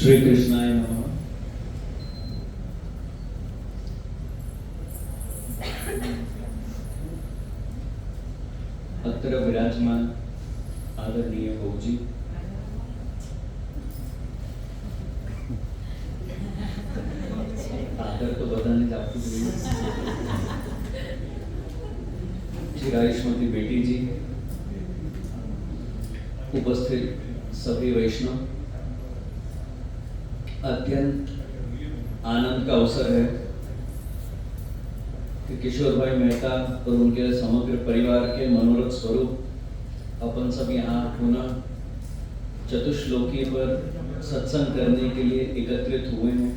श्री कृष्णाय नमः। अत्र विराजमान आदरणीय बहुजी, आदर तो बधाने જ આપવું જોઈએ। चिरायुष्मती बेटी जी, उपस्थित सभी वैष्णव, अत्यंत आनंद का अवसर है कि किशोर भाई मेहता और उनके समग्र परिवार के मनोरथ स्वरूप अपन सब यहाँ पुनः चतुश्लोकी पर सत्संग करने के लिए एकत्रित हुए हैं।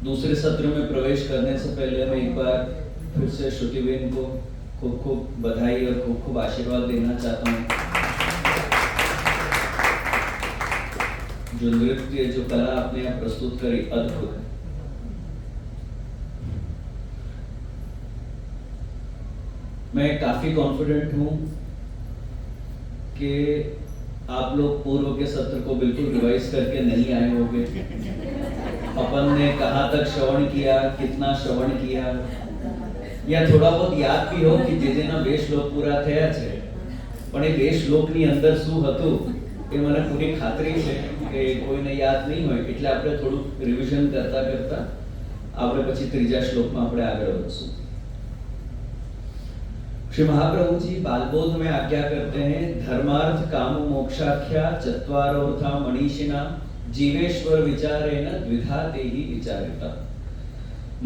दूसरे सत्र में प्रवेश करने से पहले मैं एक बार फिर से श्रुतिबेन को खूब खूब बधाई और खूब खूब आशीर्वाद देना चाहता हूँ। जो नृत्य, जो कला आपने यहाँ प्रस्तुत करी, अद्भुत है। मैं काफी कॉन्फिडेंट हूँ कि आप लोग पूर्व के सत्र को बिल्कुल रिवाइज करके नहीं आए होंगे। अपन ने कहाँ तक श्रवण किया, कितना श्रवण किया, या थोड़ा बहुत याद भी हो कि જેના બે શ્લોક પૂરા થયા છે, પણ એ બે શ્લોકની અંદર શું હતું એ મને પૂરી ખાતરી છે કે કોઈને યાદ નહીં હોય, એટલે આપણે થોડું રિવિઝન કરતા કરતા આપણે પછી ત્રીજા શ્લોકમાં આપણે આગળ વધશું। श्री महाप्रभु जी बालबोध में आज्ञा करते हैं, धर्मार्थ काम मोक्षाख्या चत्वारोर्था मनीषिणा जीवेश्वर विचारेण द्विधा तेहि विचारिता।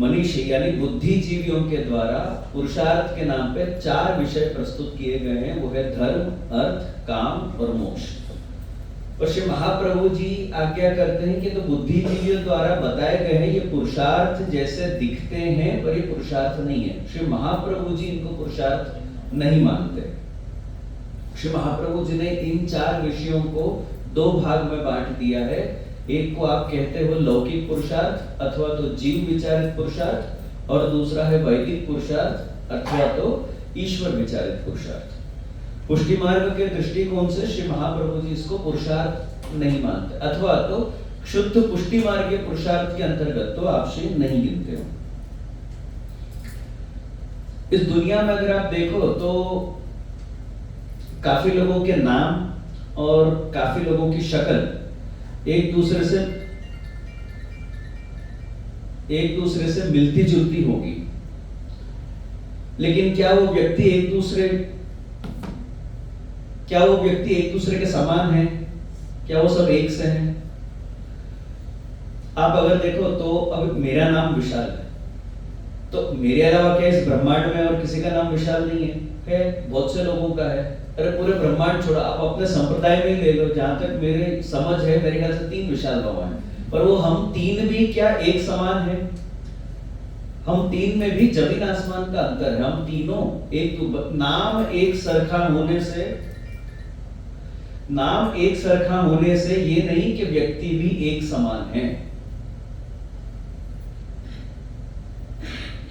मनीषी यानी बुद्धिजीवियों के द्वारा पुरुषार्थ के नाम पे 4 विषय प्रस्तुत किए गए हैं, वो है धर्म, अर्थ, काम और मोक्ष। और श्री महाप्रभु जी आज्ञा करते हैं कि तो बुद्धिजीवियों द्वारा बताए गए हैं ये पुरुषार्थ जैसे दिखते हैं, पर ये पुरुषार्थ नहीं है। श्री महाप्रभु जी इनको पुरुषार्थ नहीं मानते। श्री महाप्रभु जी ने इन 4 विषयों को 2 भाग में बांट दिया है। एक को आप कहते हो लौकिक पुरुषार्थ अथवा तो जीव विचारित पुरुषार्थ, और दूसरा है वैदिक पुरुषार्थ अथवा तो ईश्वर विचारित पुरुषार्थ। पुष्टि मार्ग के दृष्टिकोण से श्री महाप्रभु जी इसको पुरुषार्थ नहीं मानते, अथवा तो शुद्ध पुष्टि मार्ग के पुरुषार्थ के अंतर्गत तो आप श्री नहीं गिनते हो। इस दुनिया में अगर आप देखो तो काफी लोगों के नाम और काफी लोगों की शक्ल एक दूसरे से मिलती जुलती होगी, लेकिन क्या वो व्यक्ति एक दूसरे के समान है? क्या वो सब एक से हैं? आप अगर देखो तो अब मेरा नाम विशाल है, तो मेरे अलावा क्या इस ब्रह्मांड में और किसी का नाम विशाल नहीं है? बहुत से लोगों का है। अरे पूरे ब्रह्मांड छोड़ा, आप अपने संप्रदाय में ले लो, जहां तक मेरे समझ है मेरे ख्याल से 3 विशाल बाबा हैं, पर वो हम 3 भी क्या एक समान है? हम 3 में भी जमीन आसमान का अंतर है। हम तीनों एक नाम एक सरखा होने से ये नहीं कि व्यक्ति भी एक समान है।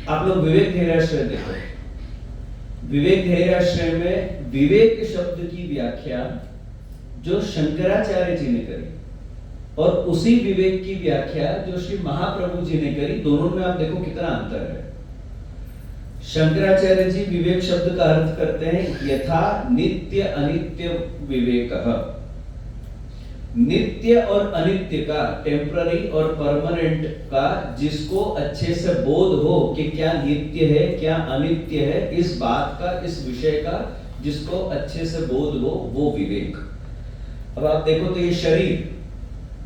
आप लोग विवेक धैर्याश्रय देखो, विवेक धैर्याश्रय में विवेक शब्द की व्याख्या जो शंकराचार्य जी ने करी और उसी विवेक की व्याख्या जो श्री महाप्रभु जी ने करी, दोनों में आप देखो कितना अंतर है। शंकराचार्य जी विवेक शब्द का अर्थ करते हैं यथा नित्य अनित्य विवेकः। नित्य और अनित्य का, टेम्पररी और परमानेंट का जिसको अच्छे से बोध हो कि क्या नित्य है क्या अनित्य है, इस बात का, इस विषय का जिसको अच्छे से बोध हो, वो विवेक। अब आप देखो तो ये शरीर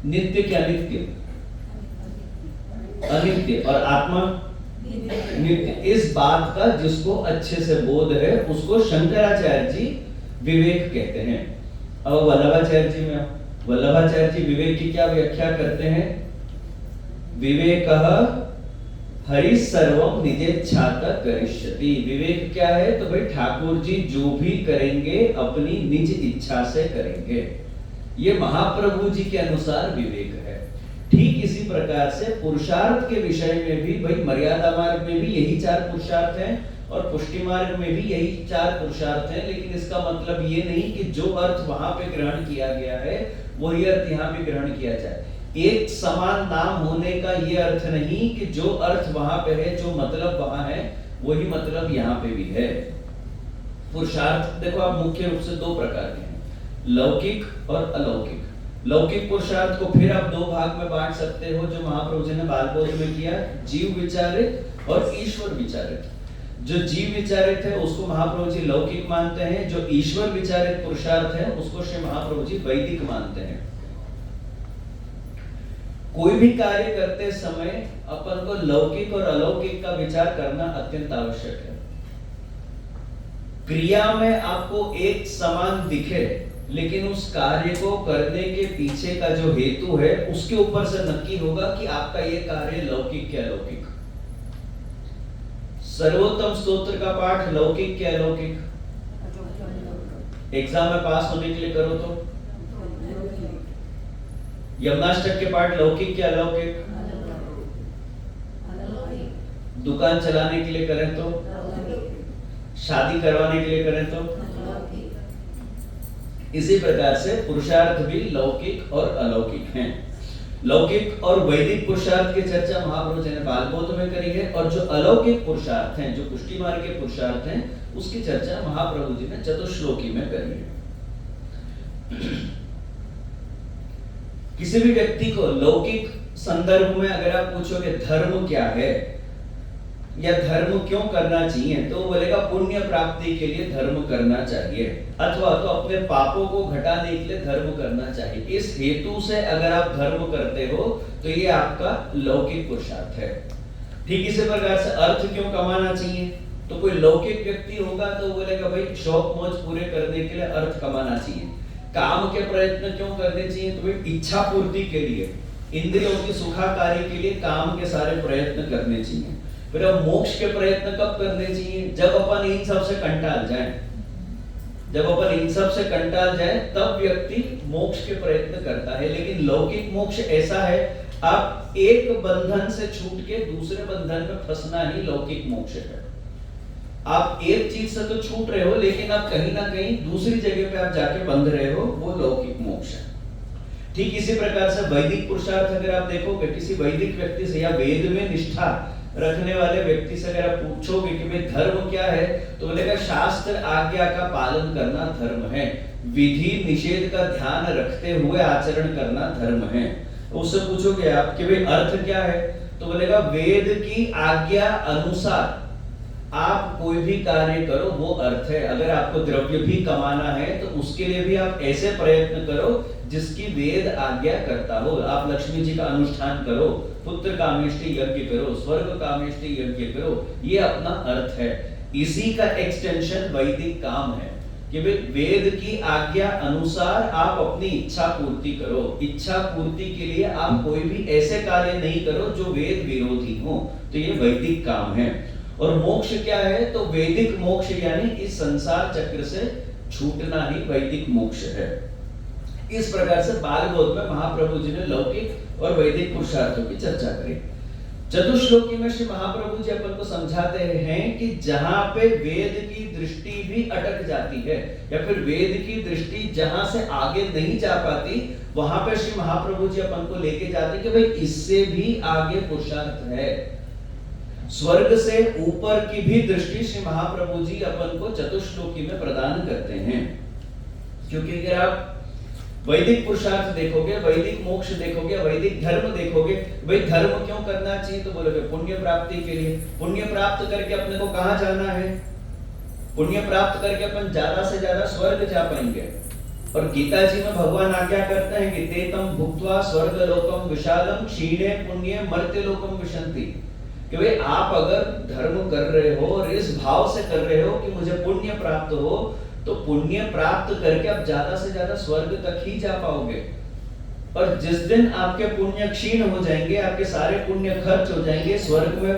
नित्य क्या अनित्य? अनित्य। और आत्मा नित्य। इस बात का जिसको अच्छे से बोध है उसको शंकराचार्य जी विवेक कहते हैं। अब वल्लभाचार्य जी में, वल्लभाचार्य जी विवेक की क्या व्याख्या करते हैं? विवेकः हरि सर्वम निजेच्छाता करिष्यति। विवेक क्या है? तो भाई ठाकुर जी जो भी करेंगे अपनी निज इच्छा से करेंगे। ये महाप्रभु जी के अनुसार विवेक है। ठीक इसी प्रकार से पुरुषार्थ के विषय में भी भाई मर्यादा मार्ग में भी यही 4 पुरुषार्थ हैं, और पुष्टि मार्ग में भी यही 4 पुरुषार्थ हैं, लेकिन इसका मतलब ये नहीं कि जो अर्थ वहां पे ग्रहण किया गया है वही अर्थ यहाँ भी ग्रहण किया जाए। एक समान नाम होने का ये अर्थ नहीं कि जो अर्थ वहां पे है, जो मतलब वहां है, वही मतलब यहाँ पे भी है। पुरुषार्थ देखो आप मुख्य रूप से 2 प्रकार के हैं, लौकिक और अलौकिक। लौकिक पुरुषार्थ को फिर आप 2 भाग में बांट सकते हो, जो महाप्रभु जी ने बालबोध में किया, जीव विचारित और ईश्वर विचारित। जो जीव विचारित है उसको महाप्रभु जी लौकिक मानते हैं, जो ईश्वर विचारित पुरुषार्थ है उसको श्री महाप्रभु जी वैदिक मानते हैं। कोई भी कार्य करते समय अपन को लौकिक और अलौकिक का विचार करना अत्यंत आवश्यक है। क्रिया में आपको एक समान दिखे, लेकिन उस कार्य को करने के पीछे का जो हेतु है उसके ऊपर से नक्की होगा कि आपका ये कार्य लौकिक क्या अलौकिक। सर्वोत्तम स्तोत्र का पाठ लौकिक क्या अलौकिक? एग्जाम में पास होने के लिए करो तो। यमनाष्टक के पाठ लौकिक क्या अलौकिक? दुकान चलाने के लिए करें तो, शादी करवाने के लिए करें तो, इसी प्रकार से पुरुषार्थ भी लौकिक और अलौकिक हैं। लौकिक और वैदिक पुरुषार्थ की चर्चा महाप्रभु जी ने बालबोध में करी है, और जो अलौकिक पुरुषार्थ हैं, जो पुष्टि मार्ग के पुरुषार्थ हैं, उसकी चर्चा महाप्रभु जी ने चतुश्लोकी में करी है। किसी भी व्यक्ति को लौकिक संदर्भ में अगर आप पूछोगे धर्म क्या है या धर्म क्यों करना चाहिए, तो बोलेगा पुण्य प्राप्ति के लिए धर्म करना चाहिए, अथवा तो अपने पापों को घटाने के लिए धर्म करना चाहिए। इस हेतु से अगर आप धर्म करते हो तो ये आपका लौकिक पुरुषार्थ है। ठीक इसी प्रकार से अर्थ क्यों कमाना चाहिए, तो कोई लौकिक व्यक्ति होगा तो बोलेगा भाई शौक मौज पूरे करने के लिए अर्थ कमाना चाहिए। काम के प्रयत्न क्यों करने चाहिए, तो भाई इच्छा पूर्ति के लिए, इंद्रियों की सुखाकारी के लिए काम के सारे प्रयत्न करने चाहिए। फिर अब मोक्ष के प्रयत्न कब करने चाहिए, जब अपन इन सब से कंटाल जाए। जब अपन इन सब से कंटाल जाए तब व्यक्ति मोक्ष के प्रयत्न करता है। लेकिन लौकिक मोक्ष ऐसा है, आप एक बंधन से छूट के दूसरे बंधन में फंसना ही लौकिक मोक्ष है। आप एक चीज से तो छूट रहे हो, लेकिन आप कहीं ना कहीं दूसरी जगह पे आप जाके बंध रहे हो, वो लौकिक मोक्ष है। ठीक इसी प्रकार से वैदिक पुरुषार्थ अगर आप देखोगे, किसी वैदिक व्यक्ति से या वेद में निष्ठा रखने वाले व्यक्ति से अगर आप पूछोगे कि भाई धर्म क्या है, तो बोलेगा शास्त्र आज्ञा का पालन करना धर्म है, विधि निषेध का ध्यान रखते हुए आचरण करना धर्म है। उससे पूछोगे आप कि भाई अर्थ क्या है, तो बोलेगा वेद की आज्ञा अनुसार आप कोई भी कार्य करो वो अर्थ है। अगर आपको द्रव्य भी कमाना है तो उसके लिए भी आप ऐसे प्रयत्न करो जिसकी वेद आज्ञा करता हो। आप लक्ष्मी जी का अनुष्ठान करो, पुत्र कामेष्टि यज्ञ करो, स्वर्ग कामेष्टि यज्ञ करो, ये अपना अर्थ है। इसी का एक्सटेंशन वैदिक काम है कि वेद की आज्ञा अनुसार आप अपनी इच्छा पूर्ति करो। इच्छा पूर्ति के लिए आप कोई भी ऐसे कार्य नहीं करो जो वेद विरोधी हो, तो ये वैदिक काम है। और मोक्ष क्या है, तो वैदिक मोक्ष यानी इस संसार चक्र से छूटना ही वैदिक मोक्ष है। इस प्रकार से बालबोध में महाप्रभु जी ने लौकिक और वैदिक पुरुषार्थों की चर्चा करी। चतुश्लोकी में श्री महाप्रभु जी अपन को समझाते हैं कि जहां पे वेद की दृष्टि भी अटक जाती है या फिर वेद की दृष्टि जहां से आगे नहीं जा पाती, वहां पे श्री महाप्रभु जी अपन को लेके जाते कि भाई इससे भी आगे पुरुषार्थ है। स्वर्ग से ऊपर की भी दृष्टि श्री महाप्रभु जी अपन को चतुश्लोकी में प्रदान करते हैं। क्योंकि अगर आप वैदिक पुरुषार्थ देखोगे, वैदिक मोक्ष देखोगे, वैदिक धर्म देखोगे, भाई धर्म क्यों करना चाहिए, तो बोलोगे पुण्य प्राप्ति के लिए। पुण्य प्राप्त करके अपने को कहां जाना है, पुण्य प्राप्त करके अपन ज्यादा से ज्यादा स्वर्ग जा पाएंगे। और गीता जी में भगवान आज्ञा करते हैं कि तेतम भुक्त्वा स्वर्ग लोकम विशालम क्षीणे पुण्य मर्त्य लोकम विशन्ति। कि भाई आप अगर धर्म कर रहे हो और इस भाव से कर रहे हो कि मुझे पुण्य प्राप्त हो, तो पुण्य प्राप्त करके आप ज्यादा से ज्यादा स्वर्ग तक ही जा पाओगे। और जिस दिन आपके पुण्य क्षीण हो जाएंगे, आपके सारे पुण्य खर्च हो जाएंगे, स्वर्ग में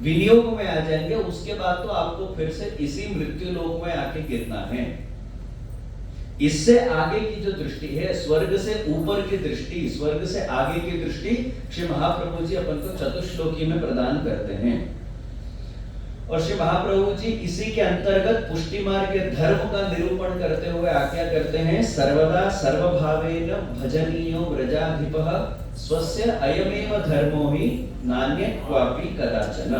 विनियोग में आ जाएंगे, उसके बाद तो आपको फिर से इसी मृत्यु लोक में आके गिरना है। इससे आगे की जो दृष्टि है, स्वर्ग से ऊपर की दृष्टि, स्वर्ग से आगे की दृष्टि श्री महाप्रभु जी अपन को चतुश्लोकी में प्रदान करते हैं। और श्री महाप्रभु जी इसी के अंतर्गत पुष्टि मार्ग के धर्म का निरूपण करते हुए आज्ञा करते हैं, सर्वदा सर्वभावेन भजनीयो व्रजाधिपः स्वस्य अयमेव धर्मो हि नान्य क्वापि कदाचन।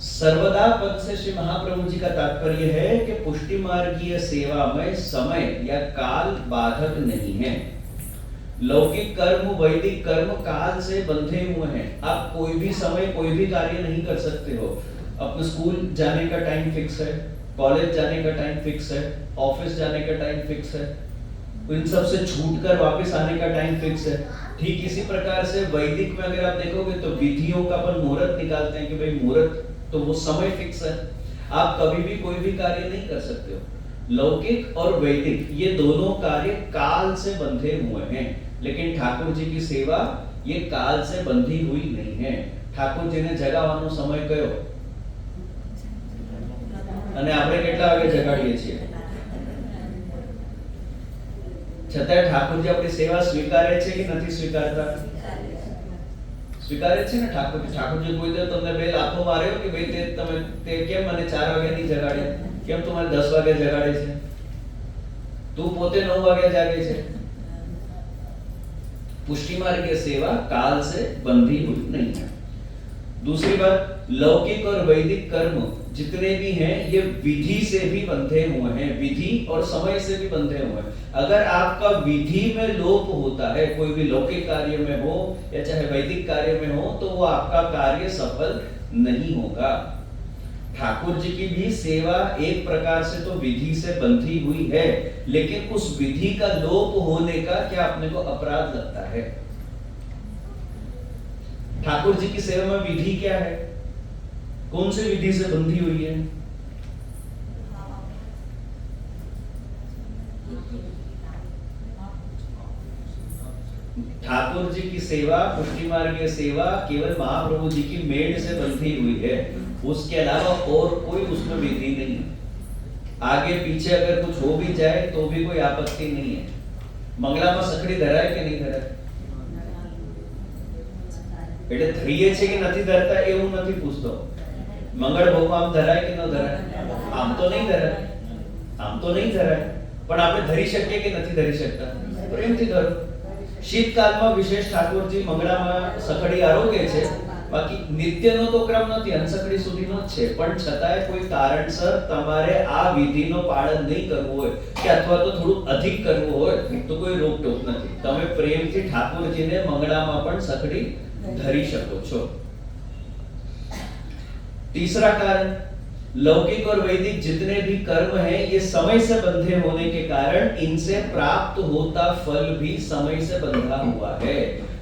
सर्वदा पद से श्री महाप्रभु जी का तात्पर्य है कि पुष्टि मार्गीय सेवा में समय या काल बाधक नहीं है। लौकिक कर्म, वैदिक कर्म काल से बंधे हुए हैं। आप कोई भी समय कोई भी कार्य नहीं कर सकते हो। अपने स्कूल जाने का टाइम फिक्स है, कॉलेज जाने का टाइम फिक्स है, ऑफिस जाने का टाइम फिक्स है, इन सब से छूटकर वापस आने का टाइम फिक्स है। ठीक इसी प्रकार से वैदिक में अगर आप देखोगे तो विधियों का अपन मुहूर्त निकालते हैं कि भाई मुहूर्त, तो वो समय फिक्स है। आप कभी भी कोई भी कार्य नहीं कर सकते हो। लौकिक और वैदिक ये दोनों कार्य काल से बंधे हुए हैं, लेकिन ठाकुर जी की सेवा ये काल से बंधी हुई नहीं है। ठाकुर जी ने जगावવાનો સમય કયો અને આપણે કેટલા વાગે જગાડીએ છીએ? છતાં ઠાકોરજી આપણી સેવા સ્વીકારે છે કે નથી સ્વીકારતા? સ્વીકારે છે ને ઠાકોરજી। ઠાકોરજી કોઈ દે તમને બે લાફો માર્યો કે ભાઈ તે કેમ મને 4 વાગે નહીં જગાડે, કેમ તું મને 10 વાગે જગાડે છે, તું પોતે 9 વાગે જાગે છે। पुष्टि मार्ग की सेवा काल से बंधी हुई नहीं है। दूसरी बात, लौकिक और वैदिक कर्म जितने भी हैं ये विधि से भी बंधे हुए हैं, विधि और समय से भी बंधे हुए हैं। अगर आपका विधि में लोप होता है, कोई भी लौकिक कार्य में हो या चाहे वैदिक कार्य में हो, तो वो आपका कार्य सफल नहीं होगा। ठाकुर जी की भी सेवा एक प्रकार से तो विधि से बंधी हुई है, लेकिन उस विधि का लोप होने का क्या अपने को अपराध लगता है? ठाकुर जी की सेवा में विधि क्या है? कौन सी विधि से बंधी हुई है? ठाकुर जी की सेवा, पुष्टि मार्ग की सेवा केवल महाप्रभु जी की मेड से बंधी हुई है, उसके अलावा और कोई उसमें विधि नहीं है। आगे पीछे अगर कुछ हो भी जाए तो भी कोई आपत्ति नहीं है। मंगला में सखड़ी धराय के नहीं धराय? એટલે ધરીએ છે કે નથી ધરતા એવું નથી પૂછતો। મંગળ ભોગ આમ ધરાય કે ન ધરાય? આમ તો નહીં ધરાય, આમ તો નહીં ધરાય, પણ આપણે ધરી શકીએ કે નથી ધરી શકતા? પ્રેમથી ધરો। શીતકાળમાં વિશેષ ઠાકોરજી મંગળામાં સખડી આરોગ્ય છે, બાકી નિત્યનો તો ક્રમ નથી, હંસકડી સુધીનો જ છે, પણ છતાંય કોઈ કારણસર તમારે આ વિધિનો પાલન નહીં કરવું હોય કે અથવા તો થોડું અધિક કરવું હોય તો કોઈ રોકટોક નથી। તમે પ્રેમથી ઠાકોરજીને મંગળામાં પણ સખડી धरी શકો છો। तीसरा कारण, लौकिक और वैदिक जितने भी कर्म हैं ये समय से बंधे होने के कारण इनसे प्राप्त होता फल भी समय से बंधा हुआ है।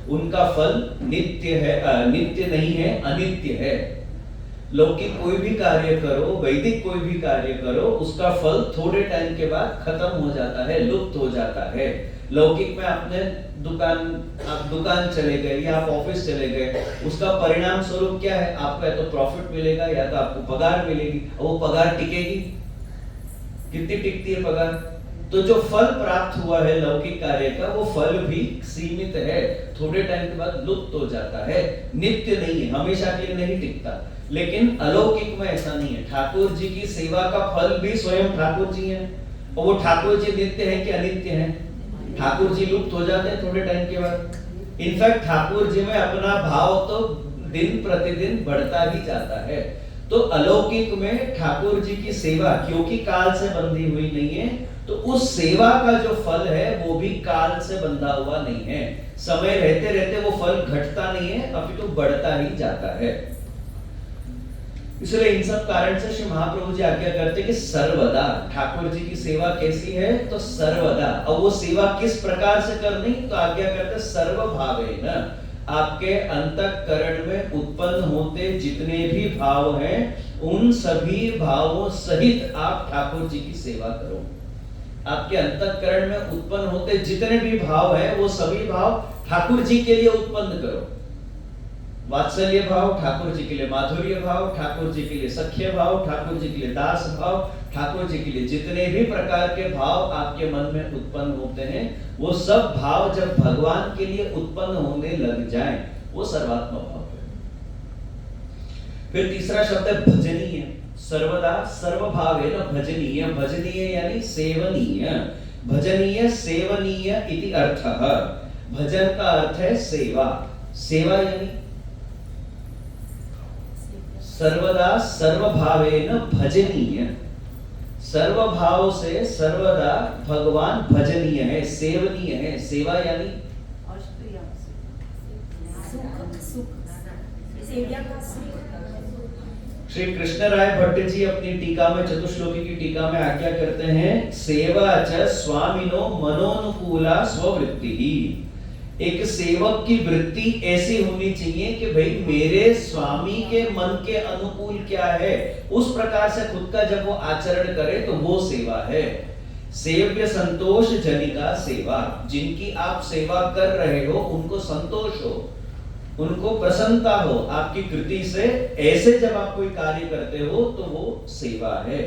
उनका फल नित्य है, नित्य नहीं है, अनित्य है। लौकिक कोई भी कार्य करो, वैदिक कोई भी कार्य करो, उसका फल थोड़े टाइम के बाद खत्म हो जाता है, लुप्त हो जाता है। लौकिक में आपने आप दुकान चले गए या आप ऑफिस चले गए, उसका परिणाम स्वरूप क्या है? आपको या तो प्रॉफिट मिलेगा या तो आपको पगार मिलेगी। वो पगार टिकेगी? कितनी टिकती है पगार? तो जो फल प्राप्त हुआ है लौकिक कार्य का, वो फल भी सीमित है, थोड़े टाइम के बाद लुप्त हो जाता है, नित्य नहीं है, हमेशा के लिए नहीं टिकता। लेकिन अलौकिक में ऐसा नहीं है। ठाकुर जी की सेवा का फल भी स्वयं ठाकुर जी है, और वो ठाकुर जी नित्य है कि अनित्य है? ठाकुर जी लुप्त हो जाते हैं थोड़े टाइम के बाद। इनफैक्ट ठाकुर जी में अपना भाव तो दिन प्रतिदिन बढ़ता ही जाता है। तो अलौकिक में ठाकुर जी की सेवा क्योंकि काल से बंधी हुई नहीं है, तो उस सेवा का जो फल है वो भी काल से बंधा हुआ नहीं है। समय रहते रहते वो फल घटता नहीं है, अपितु बढ़ता ही जाता है। इसलिए इन सब कारण से श्री महाप्रभु जी आज्ञा करते कि सर्वदा ठाकुर जी की सेवा कैसी है? तो सर्वदा। अब वो सेवा किस प्रकार से करनी? तो आज्ञा करते सर्व भावेन, आपके अंतःकरण में उत्पन्न होते जितने भी भाव हैं उन सभी भावों सहित आप ठाकुर जी की सेवा करो। आपके अंतःकरण में उत्पन्न होते जितने भी भाव हैं वो सभी भाव ठाकुर जी के लिए उत्पन्न करो। वात्सल्य भाव ठाकुर जी के लिए, माधुर्य भाव ठाकुर जी के लिए, सख्य भाव ठाकुर जी के लिए, दास भाव ठाकुर जी के लिए, जितने भी प्रकार के भाव आपके मन में उत्पन्न होते हैं वो सब भाव जब भगवान के लिए उत्पन्न होने लग जाएं, वो सर्वात्म भाव है। फिर तीसरा शब्द है भजनीय, सर्वदा सर्वभावेन भजनीय, भजनीय यानी सेवनीय, भजनीय सेवनीय इति अर्थः। भजन का अर्थ है सेवा, सेवा यानी सर्वदा सर्वभावेन भजनीय, सर्वभाव से सर्वदा भगवान भजनीय है, सेवनीय है। सेवा यानी श्री कृष्ण राय भट्ट जी अपनी टीका में, चतुश्लोकी की टीका में आज्ञा करते हैं, सेवा च स्वामिनो मनोनुकूला स्ववृत्ति ही। एक सेवक की वृत्ति ऐसी होनी चाहिए कि भाई मेरे स्वामी के मन के अनुकूल क्या है, उस प्रकार से खुद का जब वो आचरण करे तो वो सेवा है। सेव्य संतोष जनिका सेवा, जिनकी आप सेवा कर रहे हो उनको संतोष हो, उनको प्रसन्नता हो आपकी कृति से, ऐसे जब आप कोई कार्य करते हो तो वो सेवा है।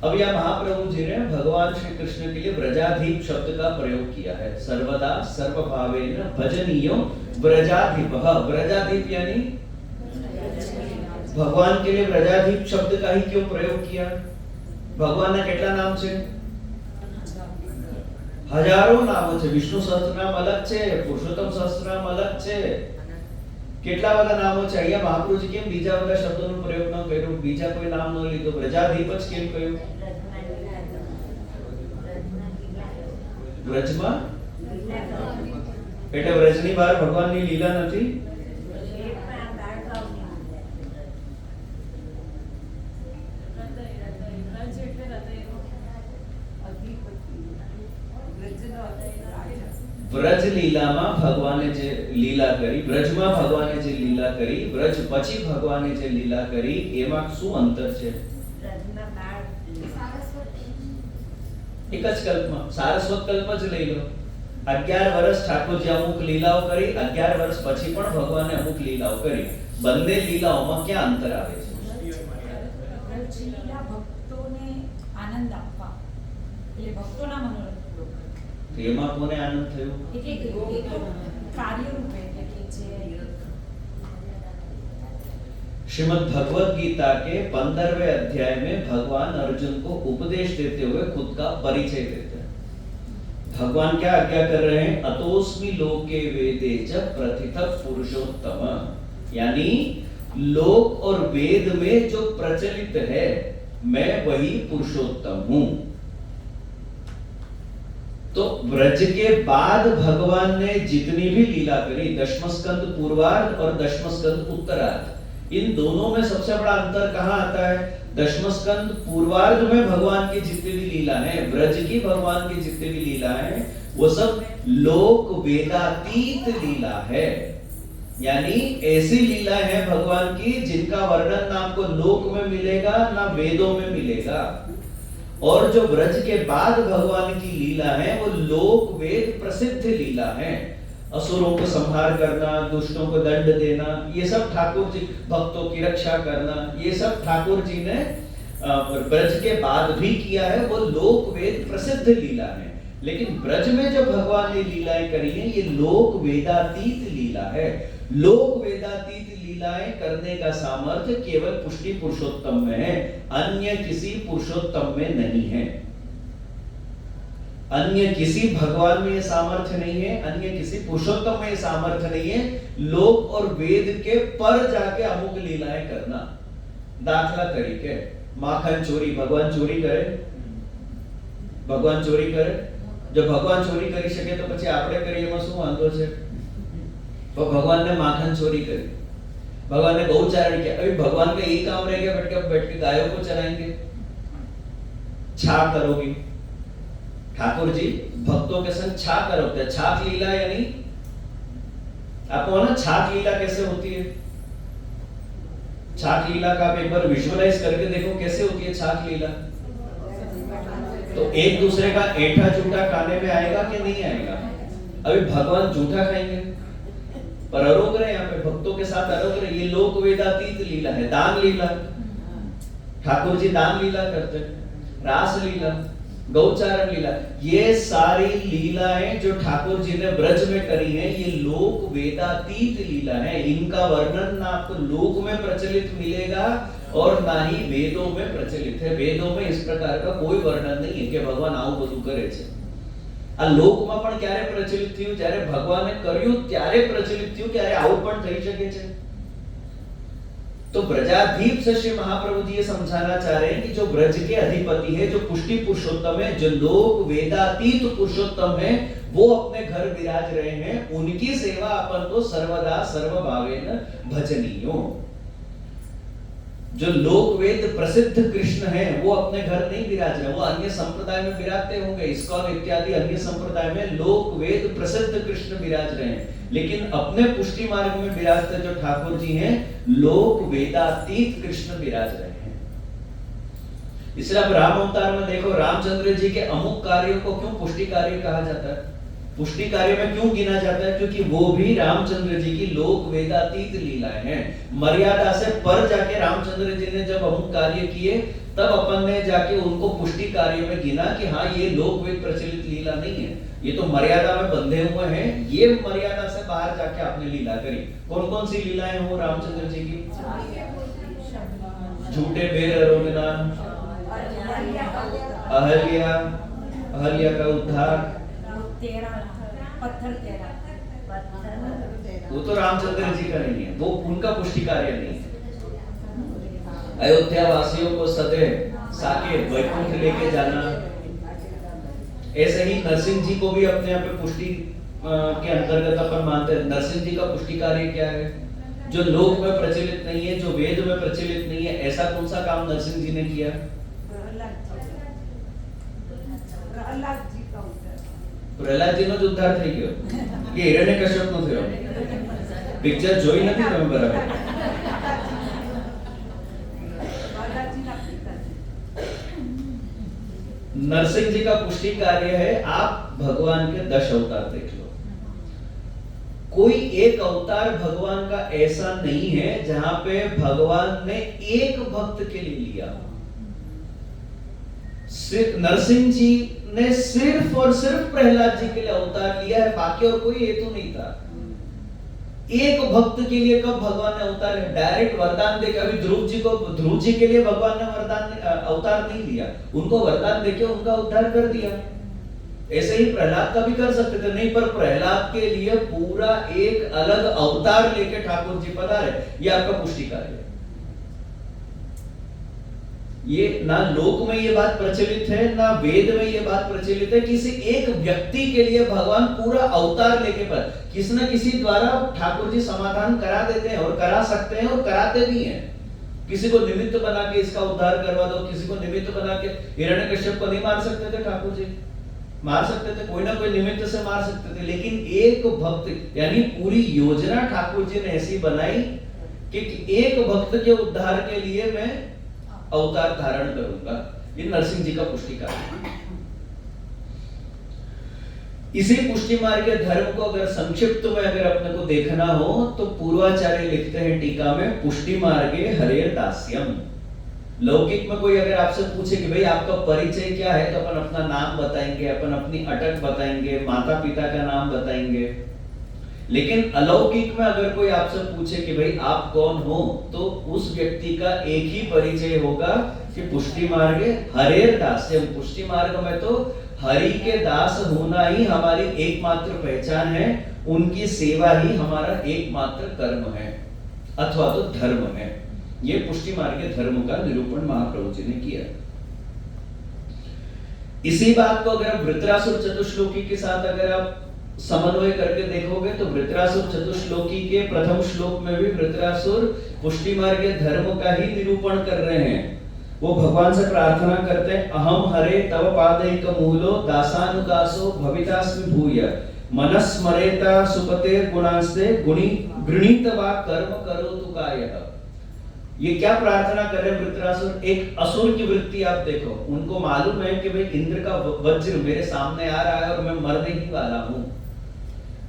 अब यह महाप्रभु जी ने भगवान श्री कृष्ण के लिए व्रजाधीप शब्द का प्रयोग किया है। सर्वदा सर्वभावेन भजनीयो व्रजाधीपः। व्रजाधीप यानी भगवान के लिए व्रजाधीप शब्द का ही क्यों प्रयोग किया? भगवान ने કેટલા નામ છે? હજારો નામો છે। વિષ્ણુ સહસ્ત્રનામ અલગ છે, પુરુષોત્તમ સહસ્ત્રનામ અલગ છે, કેટલા બધા નામો છે। અહીંયા મહાપ્રભુજી કેમ બીજા બધા શબ્દોનો પ્રયોગ ન કર્યો, બીજા કોઈ નામ ન લીધો, વ્રજાધીપ જ કેમ કહ્યું? વ્રજમાં એટલે વ્રજની બહાર ભગવાનની લીલા નથી? વ્રજ લીલામાં ભગવાને જે લીલા કરી, વ્રજમાં ભગવાને જે લીલા કરી, વ્રજ પછી ભગવાને જે લીલા કરી, એમાં શું અંતર છે? એક જ કલ્પમાં, સારસ્વત કલ્પ જ લઈ લો। 11 વર્ષ ઠાકોરજી અમુક લીલાઓ કરી, 11 વર્ષ પછી પણ ભગવાને અમુક લીલાઓ કરી। બંને લીલાઓમાં ક્યાં અંતર આવે છે? લીલા ભક્તોને આનંદ આપવા, એટલે ભક્તોના મનોરંજન। એમાં કોને આનંદ થયો? કાર્ય રૂપે એટલે જે श्रीमद् भगवत गीता के 15वें अध्याय में भगवान अर्जुन को उपदेश देते हुए खुद का परिचय देते हैं। भगवान क्या आज्ञा कर रहे हैं? अतोस्मि लोके वेदे च प्रथितः पुरुषोत्तम, यानी लोक और वेद में जो प्रचलित है मैं वही पुरुषोत्तम हूं। तो व्रज के बाद भगवान ने जितनी भी लीला करी, दशम स्कंद पूर्वार्ध और दशम स्कंद उत्तरार्ध, इन दोनों में सबसे बड़ा अंतर कहां आता है? दशम स्कंद पूर्वार्ध में भगवान की जितनी भी लीला है, व्रज की भगवान की जितनी भी लीला है, वो सब लोक वेदातीत लीला है। यानी ऐसी लीला है भगवान की जिनका वर्णन ना आपको लोक में मिलेगा ना वेदों में मिलेगा। और जो व्रज के बाद भगवान की लीला है वो लोक वेद प्रसिद्ध लीला है। असुरों को संहार करना, दुष्टों को दंड देना, ये सब ठाकुर जी, भक्तों की रक्षा करना, ये सब ठाकुर जी ने ब्रज के बाद भी किया है, वो लोक वेद प्रसिद्ध लीला है। लेकिन ब्रज में जो भगवान ने लीलाएं करी हैं ये लोक वेदातीत लीला है। लोक वेदातीत लीलाएं करने का सामर्थ्य केवल पुष्टि पुरुषोत्तम में है, अन्य किसी पुरुषोत्तम में नहीं है। अन्य किसी भगवान में ये सामर्थ्य नहीं है, अन्य किसी पुरुषोत्तम में ये सामर्थ्य नहीं है लोक और वेद के पर जाके अमुक लीलाएं करना। दाखला तरीके माखन चोरी, भगवान चोरी करे? भगवान चोरी करे? जो भगवान चोरी કરી શકે તો પછી આપણે કરીએ એમાં શું વાંધો છે? तो भगवान ने माखन चोरी करी, भगवान ने गौचारण किया, अभी भगवान का यही काम रह गया बैठ के गायों को चराएंगे, छा करोगी। ठाकुर जी भक्तों के संग छा करोगे। छाक लीला यानी आपको ना छाक लीला कैसे होती है? छाक लीला का आप एक बार विजुअलाइज करके देखो कैसे होती है छाक लीला। तो एक दूसरे का ऐठा जूठा खाने में आएगा कि नहीं आएगा? अभी भगवान जूठा खाएंगे पर अरोग रहे, यहाँ पे भक्तों के साथ अरोग रहे। ये लोक वेदातीत लीला है। दान लीला, ठाकुर जी दान लीला करते हैं, रास लीला, गौचारण लीला, ये सारी लीलाएं जो ठाकुर जी ने ब्रज में करी हैं, ये लोक वेदातीत लीला है। इनका वर्णन ना आपको लोक में प्रचलित मिलेगा और ना ही वेदों में प्रचलित है। वेदों में इस प्रकार का कोई वर्णन नहीं है कि भगवान આવું બધું કરે છે। આ લોકમાં પણ ક્યારે પ્રચલિત થયું? જ્યારે ભગવાને કર્યું ત્યારે પ્રચલિત થયું, ક્યારે આવું પણ થઈ શકે છે? तो ब्रजाधीप श्री महाप्रभु जी ये समझाना चाह रहे हैं कि जो ब्रज के अधिपति है, जो पुष्टि पुरुषोत्तम है, जो लोक वेदातीत पुरुषोत्तम है, वो अपने घर विराज रहे हैं। उनकी सेवा अपन को सर्वदा सर्वभावेन भजनीयो। जो लोक वेद प्रसिद्ध कृष्ण है, वो अपने घर नहीं विराज रहे, वो अन्य संप्रदाय में विराजते होंगे। इस्कॉन इत्यादि अन्य संप्रदाय में लोक वेद प्रसिद्ध कृष्ण विराज रहे हैं, लेकिन अपने पुष्टि मार्ग में विराजते जो ठाकुर जी हैं, लोक वेदातीत कृष्ण विराज रहे हैं। इसलिए अब राम अवतार में देखो, रामचंद्र जी के अमुक कार्यों को क्यों पुष्टि कार्य कहा जाता है? पुष्टि कार्य में क्यों गिना जाता है? क्योंकि वो भी रामचंद्र जी की लोक वेदातीत लीलाएं हैं। मर्यादा से पर जाके रामचंद्र जी ने जब अमुक कार्य किए, तब अपन ने जाके उनको पुष्टि कार्य में गिना कि हाँ, ये लोक वेद प्रचलित लीला नहीं है, ये तो मर्यादा में बंधे हुए हैं। ये मर्यादा से बाहर जाके आपने लीला करी। कौन कौन सी लीलाएं हो रामचंद्र जी की? झूठे बेर अरोगनान, अहल्या का उद्धार, पत्थर तेरा, वो तो रामचंद्र जी का नहीं है, वो उनका पुष्टि कार्य नहीं है। अयोध्या वासियों को सदे साके वैकुंठ लेके जाना, ऐसे ही नरसिंह जी को भी अपने यहाँ पे पुष्टि के अंतर्गत अपन मानते हैं। नरसिंह जी का पुष्टि कार्य क्या है? जो लोक में प्रचलित नहीं है, जो वेद में प्रचलित नहीं है, ऐसा कौन सा काम नरसिंह जी ने किया? પ્રહલાદ જી નો જ ઉદ્ધાર થઈ ગયો કે હિરણ્યકશ્યપ નો થયો? પિક્ચર જોઈ નથી તમે બરાબર? नरसिंह जी का पुष्टि कार्य है, आप भगवान के 10 अवतार देख लो। कोई एक अवतार भगवान का ऐसा नहीं है जहां पे भगवान ने एक भक्त के लिए लिया। नरसिंह जी ने सिर्फ और सिर्फ प्रहलाद जी के लिए अवतार लिया है, बाकी और कोई हेतु नहीं था। एक भक्त के लिए कब भगवान ने अवतार लिया? डायरेक्ट वरदान देके। अभी ध्रुव जी के लिए भगवान ने अवतार नहीं लिया, उनको वरदान देके उनका उद्धार कर दिया। ऐसे ही प्रहलाद का भी कर सकते थे, नहीं, पर प्रहलाद के लिए पूरा एक अलग अवतार लेके ठाकुर जी पधारे। ये आपका पुष्टि कार्य है। ये ना लोक में ये बात प्रचलित है, ना वेद में ये बात प्रचलित है। किसी एक व्यक्ति के लिए भगवान पूरा अवतार लेके पर किसी न किसी द्वारा ठाकुर जी समाधान करा देते हैं, और करा सकते हैं और कराते भी हैं। किसी को निमित्त बना के इसका उद्धार करवा दो, किसी को निमित्त बना के हिरण्यकश्यप को नहीं मार सकते थे ठाकुर जी? मार सकते थे, कोई ना कोई निमित्त से मार सकते थे। लेकिन एक भक्त, यानी पूरी योजना ठाकुर जी ने ऐसी बनाई कि एक भक्त के उद्धार के लिए मैं अवतार धारण करूंगा। ये नरसिंह जी का पुष्टि कार्य। इसी पुष्टि मार्ग के धर्म को अगर संक्षिप्त में अगर अपने को देखना हो तो पूर्वाचार्य लिखते हैं टीका में, पुष्टि मार्गे हरेर दास्यम। लौकिक में कोई अगर आपसे पूछे कि भाई आपका परिचय क्या है, तो अपन अपना नाम बताएंगे, अपन अपनी अटक बताएंगे, माता पिता का नाम बताएंगे। लेकिन अलौकिक में अगर कोई आपसे पूछे कि भाई आप कौन हो, तो उस व्यक्ति का एक ही परिचय होगा कि पुष्टि मार्गे हरेर दास्यम। पुष्टि मार्ग में तो हरि के दास होना ही हमारी एकमात्र पहचान है, उनकी सेवा ही हमारा एकमात्र कर्म है अथवा तो धर्म है। ये पुष्टि मार्ग के धर्म का निरूपण महाप्रभु जी ने किया। इसी बात को अगर आप वृत्रासुर चतुश्लोकी के साथ अगर आप समन्वय करके देखोगे तो वृत्रासुर चतुश्लोकी के प्रथम श्लोक में भी वृत्रासुर पुष्टि मार्ग के धर्म का ही निरूपण कर रहे हैं। वो भगवान से प्रार्थना करते हैं, अहम हरे तव पादैक मूलो दासानुदासो भवितास्मि भूय मनस्मरेता सुपते गुणांस्ते गुणी गृणीत वा कर्म करोतु कायः। ये क्या प्रार्थना कर रहे हैं वृत्रासुर? एक असुर की वृत्ति आप देखो। उनको मालूम है कि भाई इंद्र का वज्र मेरे सामने आ रहा है और मैं मरने ही वाला हूं।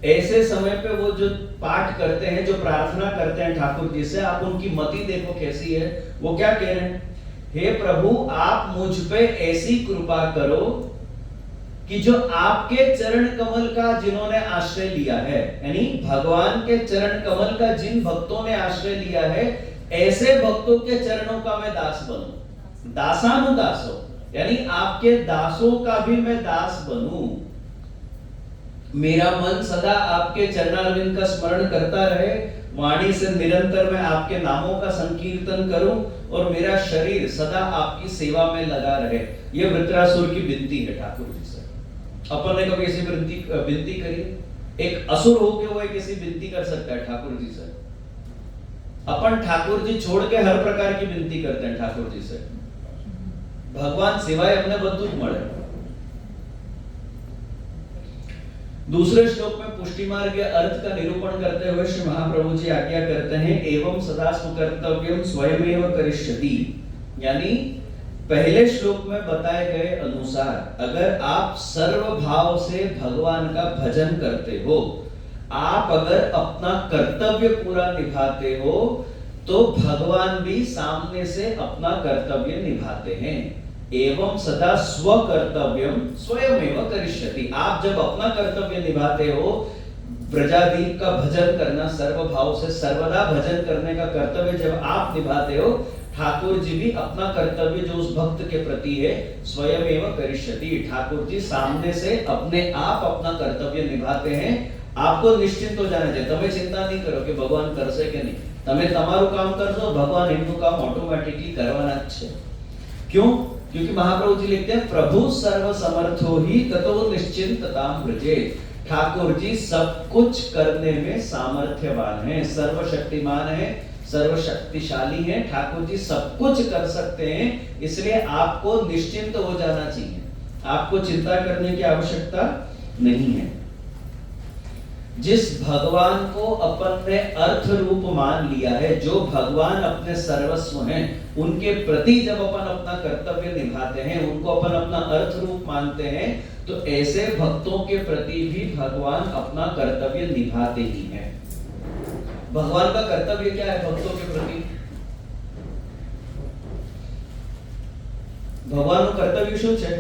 ऐसे समय पे वो जो पाठ करते हैं, जो प्रार्थना करते हैं ठाकुर जी से, आप उनकी मति देखो कैसी है। वो क्या कह रहे हैं? हे प्रभु, आप मुझ पे ऐसी कृपा करो कि जो आपके चरण कमल का जिन्होंने आश्रय लिया है, यानी भगवान के चरण कमल का जिन भक्तों ने आश्रय लिया है, ऐसे भक्तों के चरणों का मैं दास बनूं। दासानुदासो, यानी आपके दासों का भी मैं दास बनूं। मेरा मन सदा आपके चरणारविंद का स्मरण करता रहे, वाणी से निरंतर मैं आपके नामों का संकीर्तन करूं और मेरा शरीर सदा आपकी सेवा में लगा रहे। यह वृत्रासुर की विनती है ठाकुर जी से। अपन ने कभी ऐसी विनती करी? एक असुर होके वो एक ऐसी विनती कर सकता है ठाकुर जी से? अपन ठाकुर जी छोड़ के हर प्रकार की विनती करते हैं ठाकुर जी से। भगवान सिवाय अपने बंधु मरे। दूसरे श्लोक में पुष्टि मार्ग के अर्थ का निरूपण करते हुए श्री महाप्रभु जी आज्ञा करते हैं, एवं सदा स्वकर्तव्यम स्वयमेव करिष्यति। यानी पहले श्लोक में बताए गए अनुसार अगर आप सर्व भाव से भगवान का भजन करते हो, आप अगर अपना कर्तव्य पूरा निभाते हो, तो भगवान भी सामने से अपना कर्तव्य निभाते हैं। एवं सदा स्व कर्तव्यम स्वयमेव करिष्यति। आप जब अपना कर्तव्य निभाते हो, ब्रजादीप का भजन करना, सर्व भाव से सर्वदा भजन करने का कर्तव्य जब आप निभाते हो, ठाकुर जी भी अपना कर्तव्य जो उस भक्त के प्रति है स्वयमेव करिष्यति। ठाकुर जी सामने से अपने आप अपना कर्तव्य निभाते हैं। आपको निश्चिंत हो जाना चाहिए, તમે ચિંતા નહીં કરો કે ભગવાન કરશે કે નહીં, તમે તમારું કામ કરશો, ભગવાન એમનું કામ ઓટોમેટિકલી કરવાના જ છે। क्यों? क्योंकि महाप्रभु जी लिखते हैं, प्रभु सर्व समर्थो ही ततो निश्चिंतताम व्रजे। ठाकुर जी सब कुछ करने में सामर्थ्यवान हैं, सर्वशक्तिमान हैं, सर्वशक्तिशाली हैं। ठाकुर जी सब कुछ कर सकते हैं, इसलिए आपको निश्चिंत हो जाना चाहिए, आपको चिंता करने की आवश्यकता नहीं है। जिस भगवान को अपन ने अर्थ रूप मान लिया है, जो भगवान अपने सर्वस्व हैं, उनके प्रति जब अपन अपना कर्तव्य निभाते हैं, उनको अपन अपना अर्थ रूप मानते हैं, तो ऐसे भक्तों के प्रति भी भगवान अपना कर्तव्य निभाते ही हैं। भगवान का कर्तव्य क्या है भक्तों के प्रति? भगवान का कर्तव्य શું છે?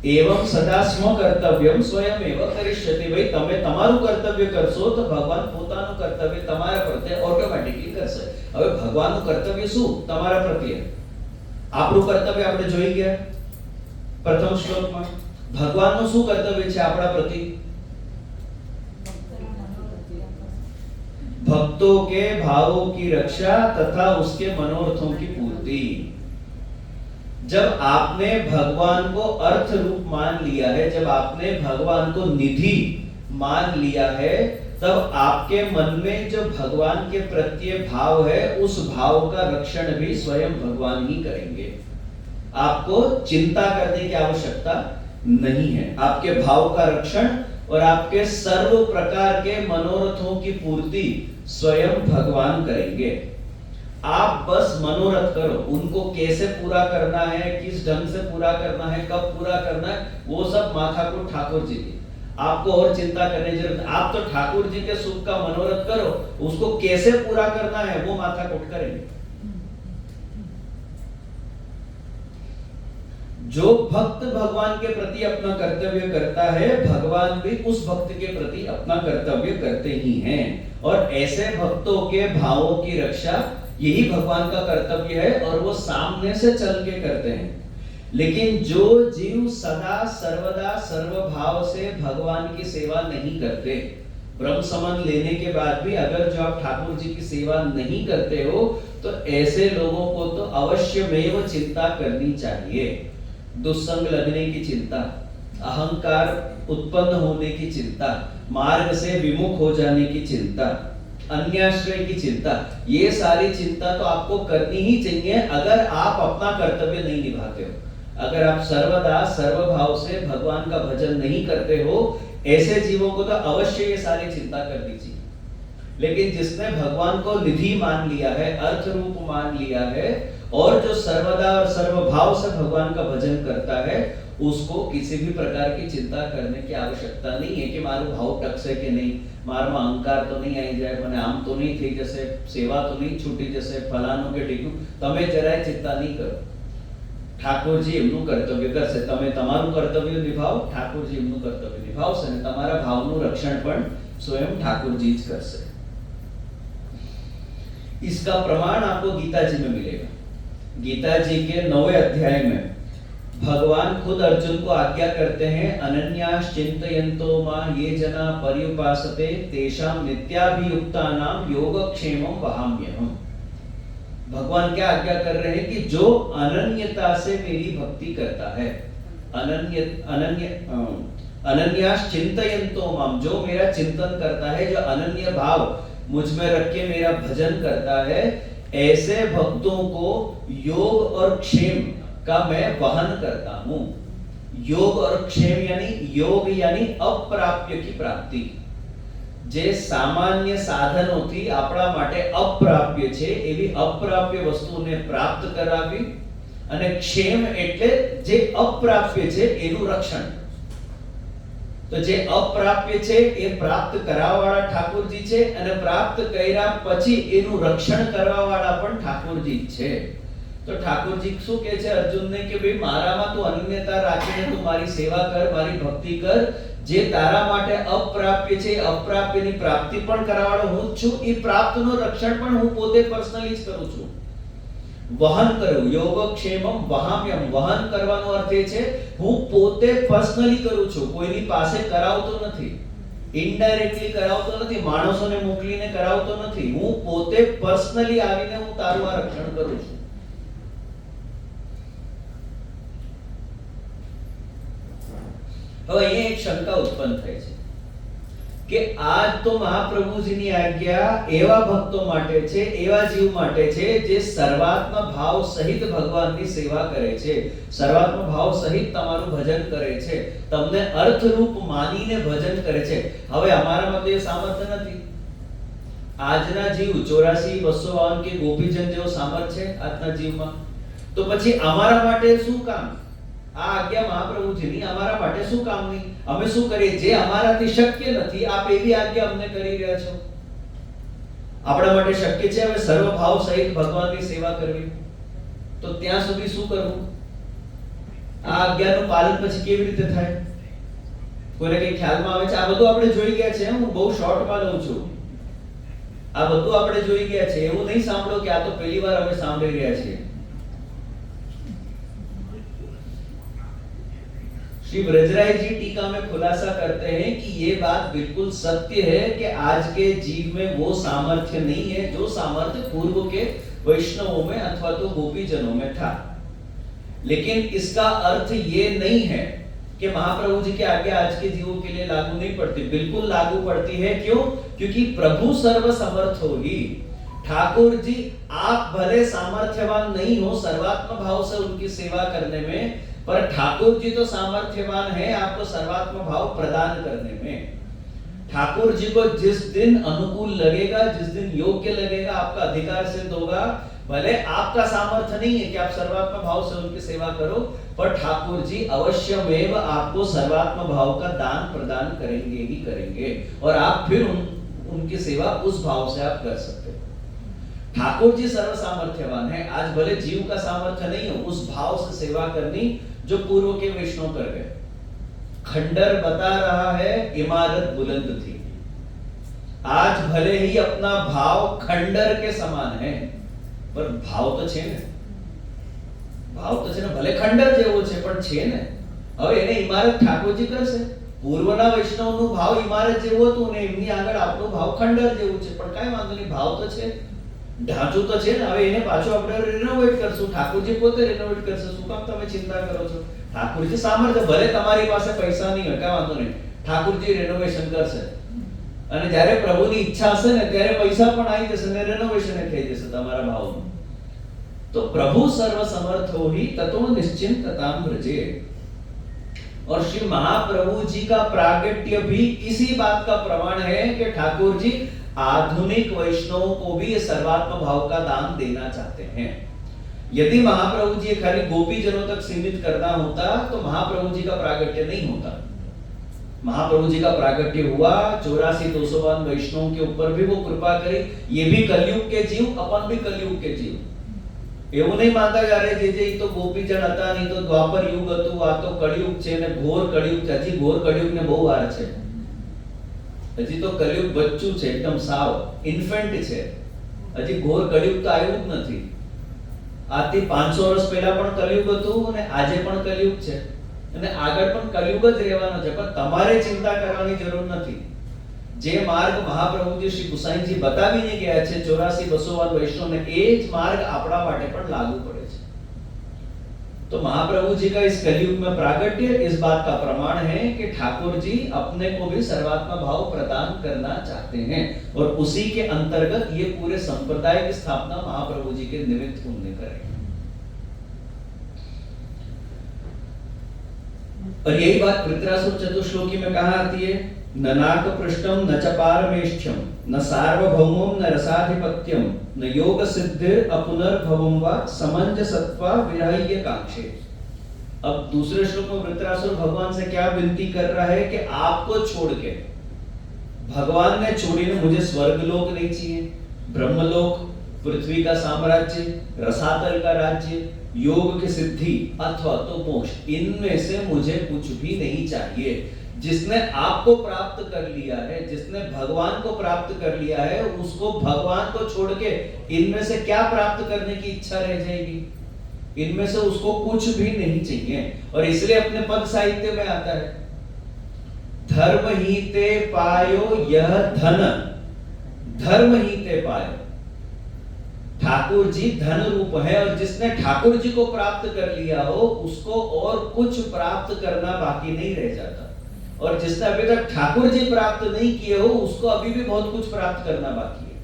एवं सदा स्व कर्तव्यम स्वयमेव करिष्यति। भाई તમે તમારું કર્તવ્ય કરશો તો ભગવાન પોતાનું કર્તવ્ય તમારા પ્રત્યે ઓટોમેટિકલી કરશે। હવે ભગવાનનું કર્તવ્ય શું તમારા પ્રત્યે? આપણું કર્તવ્ય આપણે જોઈ ગયા પ્રથમ શ્લોકમાં। ભગવાનનું શું કર્તવ્ય છે આપણા પ્રતિ? भक्तों के भावों की रक्षा तथा उसके मनोरथों की पूर्ति। जब आपने भगवान को अर्थ रूप मान लिया है, जब आपने भगवान को निधि मान लिया है, तब आपके मन में जो भगवान के प्रति भाव है, उस भाव का रक्षण भी स्वयं भगवान ही करेंगे। आपको चिंता करने की आवश्यकता नहीं है। आपके भाव का रक्षण और आपके सर्व प्रकार के मनोरथों की पूर्ति स्वयं भगवान करेंगे। आप बस मनोरथ करो, उनको कैसे पूरा करना है, किस ढंग से पूरा करना है, कब पूरा करना है, वो सब माथाकुट ठाकुर जी की। आपको और चिंता करने की जरूरत। आप तो ठाकुर जी के सुख का मनोरथ करो, उसको कैसे पूरा करना है वो माथाकुट करेंगे। जो भक्त भगवान के प्रति अपना कर्तव्य करता है, भगवान भी उस भक्त के प्रति अपना कर्तव्य करते ही हैं। और ऐसे भक्तों के भावों की रक्षा यही भगवान का कर्तव्य है, और वो सामने से चल के करते हैं। लेकिन जो जीव सदा सर्वदा सर्वभाव से भगवान की सेवा नहीं करते, ब्रह्म समन लेने के बाद भी अगर जो आप ठाकुर जी की सेवा नहीं करते हो, तो ऐसे लोगों को तो अवश्यमेव चिंता करनी चाहिए। दुस्संग लगने की चिंता, अहंकार उत्पन्न होने की चिंता, मार्ग से विमुख हो जाने की चिंता, अन्याश्रय की चिंता, ये सारी चिंता तो आपको करनी ही चाहिए अगर आप अपना कर्तव्य नहीं निभाते हो। अगर आप सर्वदा सर्वभाव से भगवान का भजन नहीं करते हो, ऐसे जीवों को तो अवश्य ये सारी चिंता करनी चाहिए। लेकिन जिसने भगवान को निधि मान लिया है, अर्थ रूप मान लिया है, और जो सर्वदा और सर्वभाव से भगवान का भजन करता है, उसको किसी भी प्रकार की चिंता करने की आवश्यकता नहीं है कि मारू भाव टकसे के नहीं, मारमा अहंकार तो नहीं आई जाए, મને આમ તો નહીં થઈ જશે, સેવા તો નહીં છૂટી જશે, ફલાણો કે ઢીકણું, તમે જરાય ચિંતા નહીં કરો। ઠાકોરજી એમનું કર્તવ્ય કરશે. તમે તમારું કર્તવ્ય નિભાવો, ઠાકોરજી એમનું કર્તવ્ય નિભાવશે અને તમારા ભાવનું રક્ષણ પણ स्वयं ठाकुरजी જ કરશે. इसका प्रमाण आपको गीता जी में मिलेगा. गीता जी के 9वें अध्याय में भगवान खुद अर्जुन को आज्ञा करते हैं, अनन्यास चिंतयन्तो मां ये जना पर्युपासते तेषां नित्याभियुक्तानां योगक्षेमं वहाम्यहम्. भगवान क्या आज्ञा कर रहे हैं कि जो अनन्यता से मेरी भक्ति करता है, अनन्यास चिंतयन्तो माम, जो मेरा चिंतन करता है, जो अनन्य भाव मुझ में रख के मेरा भजन करता है, ऐसे भक्तों को योग और क्षेम का मैं वहन करता हूं. योग और क्षेम यानी योग यानी अप्राप्य की प्राप्ति. જે સામાન્ય સાધનોથી આપણા માટે અપ્રાપ્ય છે એવી અપ્રાપ્ય વસ્તુને પ્રાપ્ત કરાવી, અને ક્ષેમ એટલે જે અપ્રાપ્ય છે એનું રક્ષણ. તો જે અપ્રાપ્ય છે એ પ્રાપ્ત કરાવવાળા ઠાકોરજી છે, અને પ્રાપ્ત કર્યા પછી એનું રક્ષણ કરવાવાળા પણ ઠાકોરજી છે. તો ઠાકોરજી શું કહે છે અર્જુનને કે ભાઈ મારામાં તું અનન્યતા રાખીને તું મારી સેવા કર, મારી ભક્તિ કર. જે તારા માટે અપ્રાપ્ય છે, અપ્રાપ્યની પ્રાપ્તિ પણ કરાવવાનો હું જ છું, એ પ્રાપ્તનું રક્ષણ પણ હું પોતે પર્સનલી જ કરું છું. વહન કરું, યોગક્ષેમમ વહામ્યમ. વહન કરવાનો અર્થ એ છે હું પોતે પર્સનલી કરું છું, કોઈની પાસે કરાવતો નથી, ઇનડાયરેક્ટલી કરાવતો નથી, માણસોને મોકલીને કરાવતો નથી. હું પોતે પર્સનલી આવીને હું તારું આ રક્ષણ કરું છું. હવે અહીંયા એક શંકા ઉત્પન્ન થાય છે કે આજ તો મહાપ્રભુજીની આજ્ઞા એવા ભક્તો માટે છે, એવા જીવ માટે છે જે સર્વાત્મ ભાવ સહિત ભગવાનની સેવા કરે છે, સર્વાત્મ ભાવ સહિત તમારું ભજન કરે છે, તમને અર્થરૂપ માનીને ભજન કરે છે. હવે અમારામાં તો એ સામર્થ્ય નથી. આજના જીવ 84 252 કે ગોપીજન જેવો સામર્થ્ય છે આજના જીવમાં, તો પછી અમારા માટે શું કામ? આ આજ્ઞા મહાપ્રભુજીની અમારા માટે શું કામની? અમે શું કરીએ? જે અમારાથી શક્ય નથી આપ એવી આજ્ઞા અમને કરી રહ્યા છો. આપણા માટે શક્ય છે હવે સર્વભાવ સહિત ભગવાનની સેવા કરવી, તો ત્યાં સુધી શું કરવું? આ આજ્ઞાનું પાલન પછી કેવી રીતે થાય? કોઈને કઈ ખ્યાલમાં આવે છે? આ બધું આપણે જોઈ ગયા છે. હું બહુ શોર્ટમાં લઉં છું. આ બધું આપણે જોઈ ગયા છે. એવું નહીં સાંભળો કે આ તો પહેલી વાર અમે સાંભળી રહ્યા છીએ. श्री ब्रजराय जी टीका में खुलासा करते हैं कि ये बात बिल्कुल सत्य है कि आज के जीव में वो सामर्थ्य नहीं है जो सामर्थ्य पूर्व के वैष्णवों में अथवा तो गोपीजनों में था. लेकिन इसका अर्थ ये नहीं है कि महाप्रभु जी की आज्ञा आज के जीवों के लिए लागू नहीं पड़ती. बिल्कुल लागू पड़ती है. क्यों? क्योंकि प्रभु सर्व समर्थ हो ही. ठाकुर जी आप भले सामर्थ्यवान नहीं हो सर्वात्म भाव से उनकी सेवा करने में, पर ठाकुर जी तो सामर्थ्यवान है आपको सर्वात्म भाव प्रदान करने में. ठाकुर जी को जिस दिन अनुकूल लगेगा, जिस दिन योग्य लगेगा, आपका अधिकार सिद्ध होगा, भले आपका सामर्थ्य नहीं है कि आप सर्वात्म भाव से उनकी सेवा करो, पर ठाकुर जी अवश्यमेव आपको सर्वात्म भाव का दान प्रदान करेंगे ही करेंगे, और आप फिर उनकी सेवा उस भाव से आप कर सकते हो. ठाकुर जी सर्व सामर्थ्यवान है. आज भले जीव का सामर्थ्य नहीं हो उस भाव से सेवा करनी जो पूर्व के वैष्णव कर गए. खंडर बता रहा है इमारत बुलंद थी. आज भले ही अपना भाव खंडर के समान है, पर भाव तो छे ने, भाव तो छे ने, भले खंडर जेवो छे पण छे ने. હવે એને ઇમારત ઠાકોરજી કરશે. પૂર્વના વૈષ્ણવનું ભાવ ઇમારત જેવું હતું ને એમની આગળ આપણો ભાવ ખંડર જેવું છે, પણ કાઈ વાંધો નહીં, ભાવ તો છે, ઢાંચું તો છે ને. હવે એને પાછું આપણે રિનોવેટ કરશું. ઠાકોરજી પોતે રિનોવેટ કરશે. શું કામ તમે ચિંતા કરો છો? ઠાકોરજી સામર્થ્ય, ભલે તમારી પાસે પૈસા નહીં હોય, કાઈ વાંધો નહીં, ઠાકોરજી રિનોવેશન કરશે. અને જ્યારે પ્રભુની ઈચ્છા હશે ને ત્યારે પૈસા પણ આવી જશે ને રિનોવેશન થઈ જશે તમારા ભાવનું. તો પ્રભુ સર્વ સમર્થ हो ही ततो निश्चिंततां व्रजे. और श्री महाप्रभु जी का प्रागट्य भी इसी बात का प्रमाण है कि ठाकुर जी आधुनिक वैष्णवों को भी ये सर्वात्म भाव का दान देना चाहते हैं. यदि महाप्रभु जी खाली गोपीजनों तक सीमित करना होता तो महाप्रभु जी का प्रागट्य नहीं होता. महाप्रभु जी का प्रागट्य हुआ, 84 252 वैष्णवों के ऊपर भी वो कृपा करी. ये भी कलयुग के जीव, अपन भी कलयुग के जीव. એવું નહીં માનતા કે અરે જે ઈ તો ગોપીજન હતા, નહીં તો દ્વાપર યુગ હતું, આ તો કળિયુગ છે ને ઘોર કળિયુગ છે. હજી ઘોર કળિયુગને બહુ વાર છે. હજી તો કળિયુગ બચ્ચું છે, એકદમ સાવ ઇન્ફન્ટ છે. હજી ઘોર કળિયુગ તો આવ્યું જ નથી. આજથી 500 વર્ષ પહેલા પણ કળિયુગ હતું અને આજે પણ કળિયુગ છે અને આગળ પણ કળિયુગ જ રહેવાનો છે. પણ તમારે ચિંતા કરવાની જરૂર નથી. જે માર્ગ મહાપ્રભુજી શ્રી ગુસાઈજી બતાવીને ગયા છે 84-200 વૈષ્ણવને, એ જ માર્ગ આપણા માટે પણ લાગુ પડે છે. तो महाप्रभु जी का इस कलयुग में प्रागट्य इस बात का प्रमाण है कि ठाकुर जी अपने को भी सर्वात्मा भाव प्रदान करना चाहते हैं और उसी के अंतर्गत ये पूरे संप्रदाय की स्थापना महाप्रभु जी के निमित्त उन्होंने करें. और यही बात वृत्रासुर चतुश्लोकी में कहा आती है, न नाक पृष्ठम न च पारमेष्ठ्यम न सार्वभौमम न रसाधिपत्यम न योग सिद्धिर अपुनर्भवम वा समंजसत्वा विराह्य काक्षे. अब दूसरे श्लोक में वृत्रासुर भगवान से क्या विनती कर रहा है कि आपको छोड़ के, भगवान ने छोड़ी ने मुझे स्वर्गलोक नहीं चाहिए, ब्रह्मलोक, पृथ्वी का साम्राज्य, रसातल का राज्य, योग की सिद्धि अथवा तो मोक्ष, इनमें से मुझे कुछ भी नहीं चाहिए. जिसने आपको प्राप्त कर लिया है, जिसने भगवान को प्राप्त कर लिया है, उसको भगवान को छोड़ के इनमें से क्या प्राप्त करने की इच्छा रह जाएगी? इनमें से उसको कुछ भी नहीं चाहिए. और इसलिए अपने पद साहित्य में आता है, धर्म ही ते पायो यह धन, धर्म ही ते पायो. ठाकुर जी धन रूप है और जिसने ठाकुर जी को प्राप्त कर लिया हो उसको और कुछ प्राप्त करना बाकी नहीं रह जाता. और जिसने अभी तक ठाकुर जी प्राप्त नहीं किए हो उसको अभी भी बहुत कुछ प्राप्त करना बाकी है.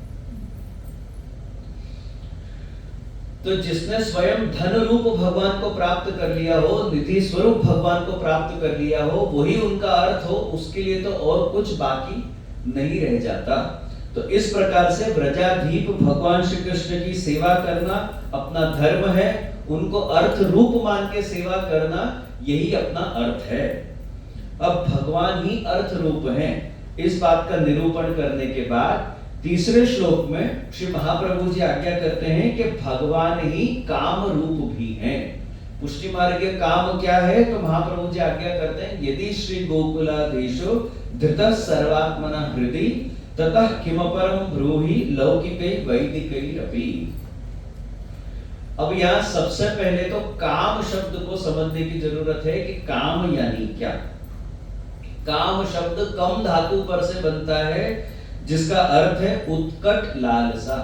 तो जिसने स्वयं धन रूप भगवान को प्राप्त कर लिया हो, निधि स्वरूप भगवान को प्राप्त कर लिया हो, वही उनका अर्थ हो, उसके लिए तो और कुछ बाकी नहीं रह जाता. तो इस प्रकार से व्रजाधीप भगवान श्री कृष्ण की सेवा करना अपना धर्म है. उनको अर्थ रूप मान के सेवा करना यही अपना अर्थ है. अब भगवान ही अर्थ रूप हैं. इस बात का निरूपण करने के बाद तीसरे श्लोक में श्री महाप्रभु जी आज्ञा करते हैं कि भगवान ही काम रूप भी हैं. पुष्टि मार्ग के काम क्या है? तो महाप्रभु जी आज्ञा करते हैं, यदि श्री गोकुलाधीशो धृतः सर्वात्मना हृदि ततः किमपरम ब्रूहि लौकिकै वैदिकैरपि. अब यहाँ सबसे पहले तो काम शब्द को समझने की जरूरत है कि काम यानी क्या. काम शब्द कम धातु पर से बनता है जिसका अर्थ है उत्कट लालसा.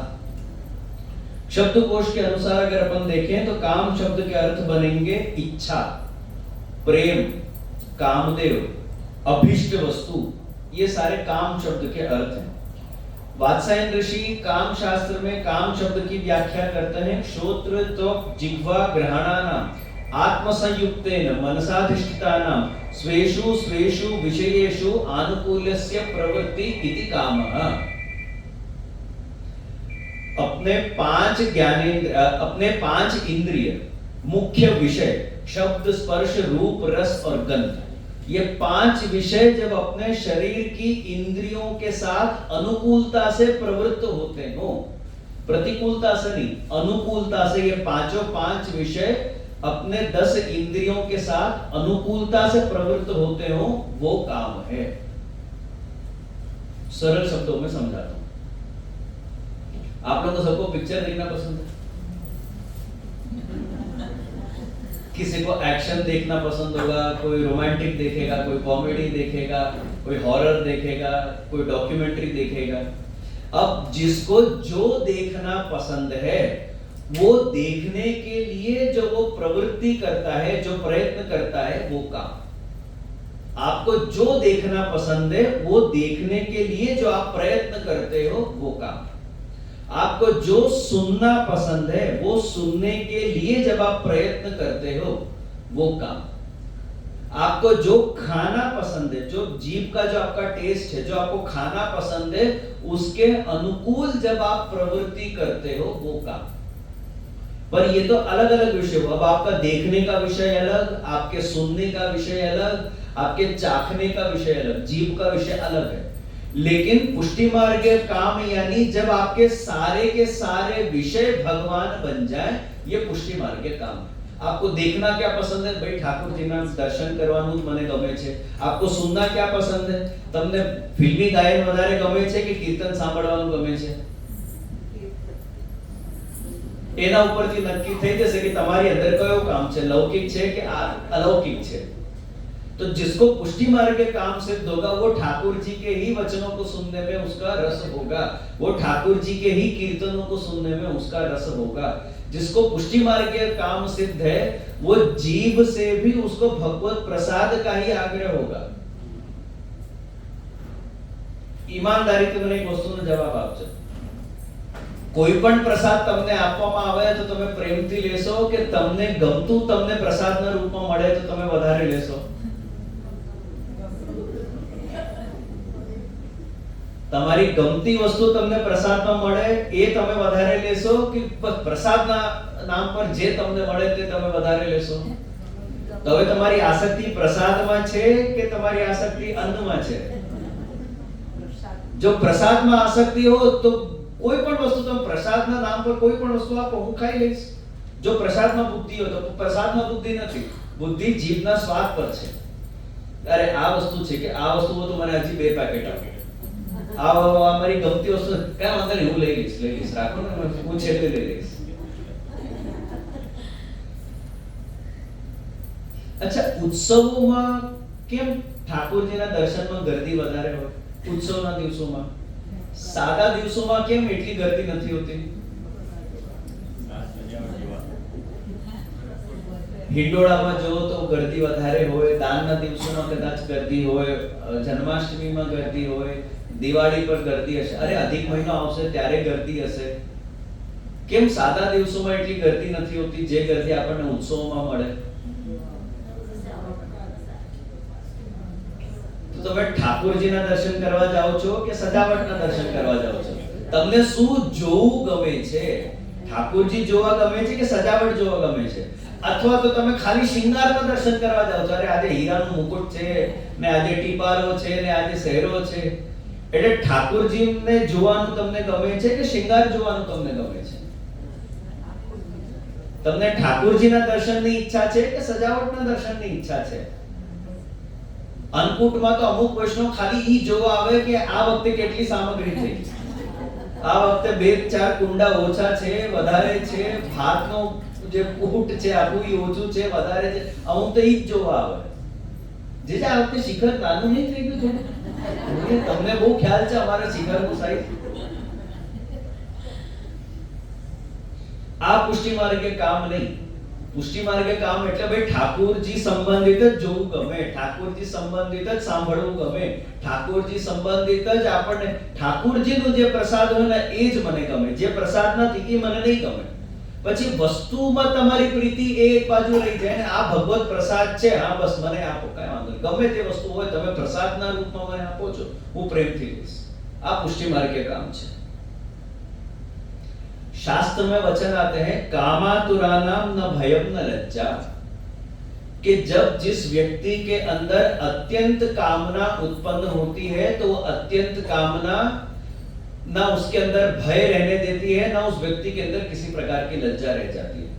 शब्दकोश के अनुसार अगर अपन देखें तो काम शब्द के अर्थ बनेंगे इच्छा, प्रेम, कामदेव, अभिष्ट वस्तु. ये सारे काम शब्द के अर्थ हैं. वात्सायन ऋषि काम शास्त्र में काम शब्द की व्याख्या करते हैं, श्रोत्र त्वक जिह्वा ग्रहणानाम आत्मसंयुक्तेन मनसाधिष्ठितानां स्वेषु स्वेषु विषयेषु आनुकूल्यस्य प्रवृत्ति इति कामः. अपने 5 इंद्रिय मुख्य विषय शब्द, स्पर्श, रूप, रस और गंध, ये 5 विषय जब अपने शरीर की इंद्रियों के साथ अनुकूलता से प्रवृत्त होते हो, प्रतिकूलता से नहीं, अनुकूलता से, ये 5 विषय अपने 10 इंद्रियों के साथ अनुकूलता से प्रवृत्त होते हो, वो काम है. सरल शब्दों में समझाता हूं. आप लोगों को सबको पिक्चर देखना पसंद है? किसी को एक्शन देखना पसंद होगा, कोई रोमांटिक देखेगा, कोई कॉमेडी देखेगा, कोई हॉरर देखेगा, कोई डॉक्यूमेंट्री देखेगा. अब जिसको जो देखना पसंद है वो देखने के लिए जो वो प्रवृत्ति करता है, जो प्रयत्न करता है, वो काम. आपको जो देखना पसंद है वो देखने के लिए जो आप प्रयत्न करते हो वो काम. आपको जो सुनना पसंद है वो सुनने के लिए जब आप प्रयत्न करते हो वो काम. आपको जो खाना पसंद है, जो जीभ का जो आपका टेस्ट है, जो आपको खाना पसंद है, उसके अनुकूल जब आप प्रवृत्ति करते हो वो काम. पर ये तो अलग अलग विषय हो. अब आपका देखने का विषय अलग, आपके सुनने का विषय अलग, आपके चाखने का विषय अलग, जीभ का विषय अलग है. लेकिन पुष्टि मार्ग काम यानी जब आपके सारे के सारे विषय भगवान बन जाए, ये पुष्टि मार्ग के काम है। आपको देखना क्या पसंद है? भाई ठाकुर जी ना दर्शन करવાનું જ મને ગમે છે। आपको सुनना क्या पसंद है? તમને ફિલ્મી ગાયન વધારે ગમે છે કે કીર્તન સાંભળવાનું ગમે છે? એના ઉપરથી નક્કી થઈ જશે કે તમારી અંદર કયો કામ છે, લૌकिक છે કે अलौकिक છે। तो जिसको पुष्टि मार्ग के काम सिद्ध होगा वो ठाकुर जी के ही वचनों को सुनने में उसका रस होगा, वो ठाकुर जी के ही कीर्तनों को सुनने में उसका रस होगा। जिसको पुष्टि मार्ग के काम सिद्ध है वो जीव से भी उसको भगवत प्रसाद का ही आग्रह होगा। ईमानदारीથી મને એક વસ્તુનો જવાબ આપજો। કોઈ પણ પ્રસાદ તમને આપવામાં આવે તો તમે પ્રેમથી લેશો કે તમને ગમતું તમને પ્રસાદના રૂપમાં મળે તો તમે વધારે લેશો? તમારી ગમતી વસ્તુ તમને પ્રસાદમાં મળે એ તમે વધારે લેશો કે પ્રસાદના નામ પર જે તમને મળે તે તમે વધારે લેશો? તો હવે તમારી આસક્તિ પ્રસાદમાં છે કે તમારી આસક્તિ અન્નમાં છે? જો પ્રસાદમાં આસક્તિ હો તો કોઈ પણ વસ્તુ તમે પ્રસાદના નામ પર કોઈ પણ વસ્તુ આપો હું ખાઈ લઈશ। જો પ્રસાદમાં બુદ્ધિ હોય તો પ્રસાદમાં બુદ્ધિ નથી, બુદ્ધિ જીભના સ્વાદ પર છે। અરે આ વસ્તુ છે કે આ વસ્તુઓ તો મને હજી 2 પેકેટ આપો, આ અમારી ગમતી વસ્તુ કેમ અંદર હું લઈ લઈશ રાખો ને હું છેલ્લે લઈ લઈશ। अच्छा उत्सवों કેમ ઠાકોરજીના દર્શનમાં ગર્દી વધારે હોય? ઉત્સવના દિવસોમાં સાદા દિવસોમાં કેમ એટલી ગર્દી નથી હોતી? હિંડોળામાં જો તો ગર્દી વધારે હોય, દાનના દિવસોમાં કદાચ ગર્દી હોય, જન્માષ્ટમીમાં ગર્દી હોય, દિવાળી પર ગર્દી હશે, અરે અધિક મહિનો આવશે ત્યારે ગર્દી હશે। કેમ સાદા દિવસોમાં એટલી ગર્દી નથી હોતી જે ગર્દી આપણને ઉત્સવોમાં મળે? તો તમે ઠાકોરજીના દર્શન કરવા જાઓ છો કે સજાવટના દર્શન કરવા જાઓ છો? તમને શું જોવું ગમે છે? ઠાકોરજી જોવા ગમે છે કે સજાવટ જોવા ગમે છે? અથવા તો તમે ખાલી શિંગારના દર્શન કરવા જાઓ છો? અરે આજે હીરાનું મુકુટ છે ને આજે ટીપારો છે ને આજે શહેરો છે, એટલે ઠાકોરજીને જોવાનું તમને ગમે છે કે શિંગાર જોવાનું તમને ગમે છે? તમને ઠાકોરજીના દર્શનની ઈચ્છા છે કે સજાવટના દર્શનની ઈચ્છા છે? અન્નકૂટમાં તો અમુક વૈષ્ણવ ખાલી ઈ જોવા આવે કે આ વખતે કેટલી સામગ્રી થઈ, આ વખતે 2-4 કુંડા ઓછા છે વધારે છે, ભાતનો જે કૂટ છે આખું ઈ ઓછું છે વધારે છે, અમુક તો ઈ જ જોવા આવે। જે આ વખતે શિખર નાનું નહીં થઈ ગયું છે? તમને બહુ ખ્યાલ છે અમારા શિખરનું સાઈઝ। આ પુષ્ટિ માર્ગ કે કામ નહીં। પુષ્ટિ માર્ગ કે કામ એટલે ભાઈ ઠાકોરજી સંબંધિત જ જોવું ગમે, ઠાકોરજી સંબંધિત જ સાંભળવું ગમે, ઠાકોરજી સંબંધિત જ આપણને ઠાકોરજીનો જે પ્રસાદ હોય ને એ જ મને ગમે, જે પ્રસાદ નથી એ મને નહીં ગમે। પછી વસ્તુમાં તમારી પ્રીતિ એ એક બાજુ રહી જાય ને આ ભગવત પ્રસાદ છે, હા બસ મને આપો, કાંઈ વાંધો નહીં, ગમે તે વસ્તુ હોય તમે પ્રસાદના રૂપમાં મને આપો છો હું પ્રેમથી લઈશ। આ પુષ્ટિ માર્ગ के काम છે। शास्त्र में वचन आते हैं कामातुरानाम न भयम न लज्जा, कि जब जिस व्यक्ति के अंदर अत्यंत कामना उत्पन्न होती है तो वो अत्यंत कामना ना उसके अंदर भय रहने देती है, ना उस व्यक्ति के अंदर किसी प्रकार की लज्जा रह जाती है।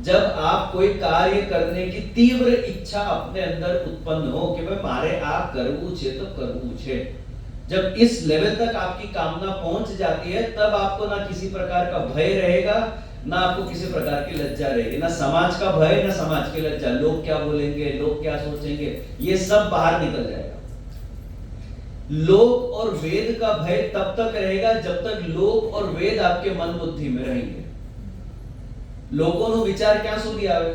जब आप कोई कार्य करने की तीव्र इच्छा अपने अंदर उत्पन्न हो कि भाई मारे आ करवू छे तो करवू छे, जब इस लेवल तक आपकी कामना पहुंच जाती है तब आपको ना किसी प्रकार का भय रहेगा, ना आपको किसी प्रकार की लज्जा रहेगी, ना समाज का भय ना समाज की लज्जा, लोग क्या बोलेंगे, लोग क्या सोचेंगे, ये सब बाहर निकल जाएगा। लोक और वेद का भय तब तक रहेगा जब तक लोक और वेद आपके मन बुद्धि में रहेंगे। લોકોનો વિચાર ક્યાં સુધી આવે?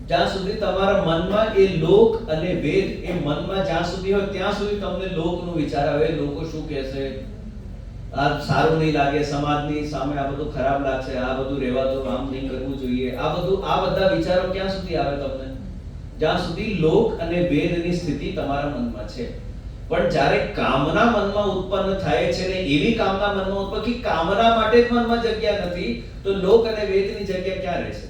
જ્યાં સુધી તમારા મનમાં એ લોક અને વેદ એ મનમાં જ્યાં સુધી હોય ત્યાં સુધી તમને લોકનો વિચાર આવે, લોકો શું કહેશે, આ સારું નહીં લાગે, સમાજની સામે આ બધું ખરાબ લાગશે, આ બધું રહેવા દો, આમ નહીં કરવું જોઈએ, આ બધા વિચારો ક્યાં સુધી આવે તમને? જ્યાં સુધી લોક અને વેદની સ્થિતિ તમારા મનમાં છે। પણ જ્યારે કામના મનમાં ઉત્પન્ન થાય છે ને એવી કામના મનમાં ઉત્પન્ન કે કામના માટે જ મનમાં જગ્યા નથી તો લોક અને વેદની જગ્યા ક્યાં રહેશે?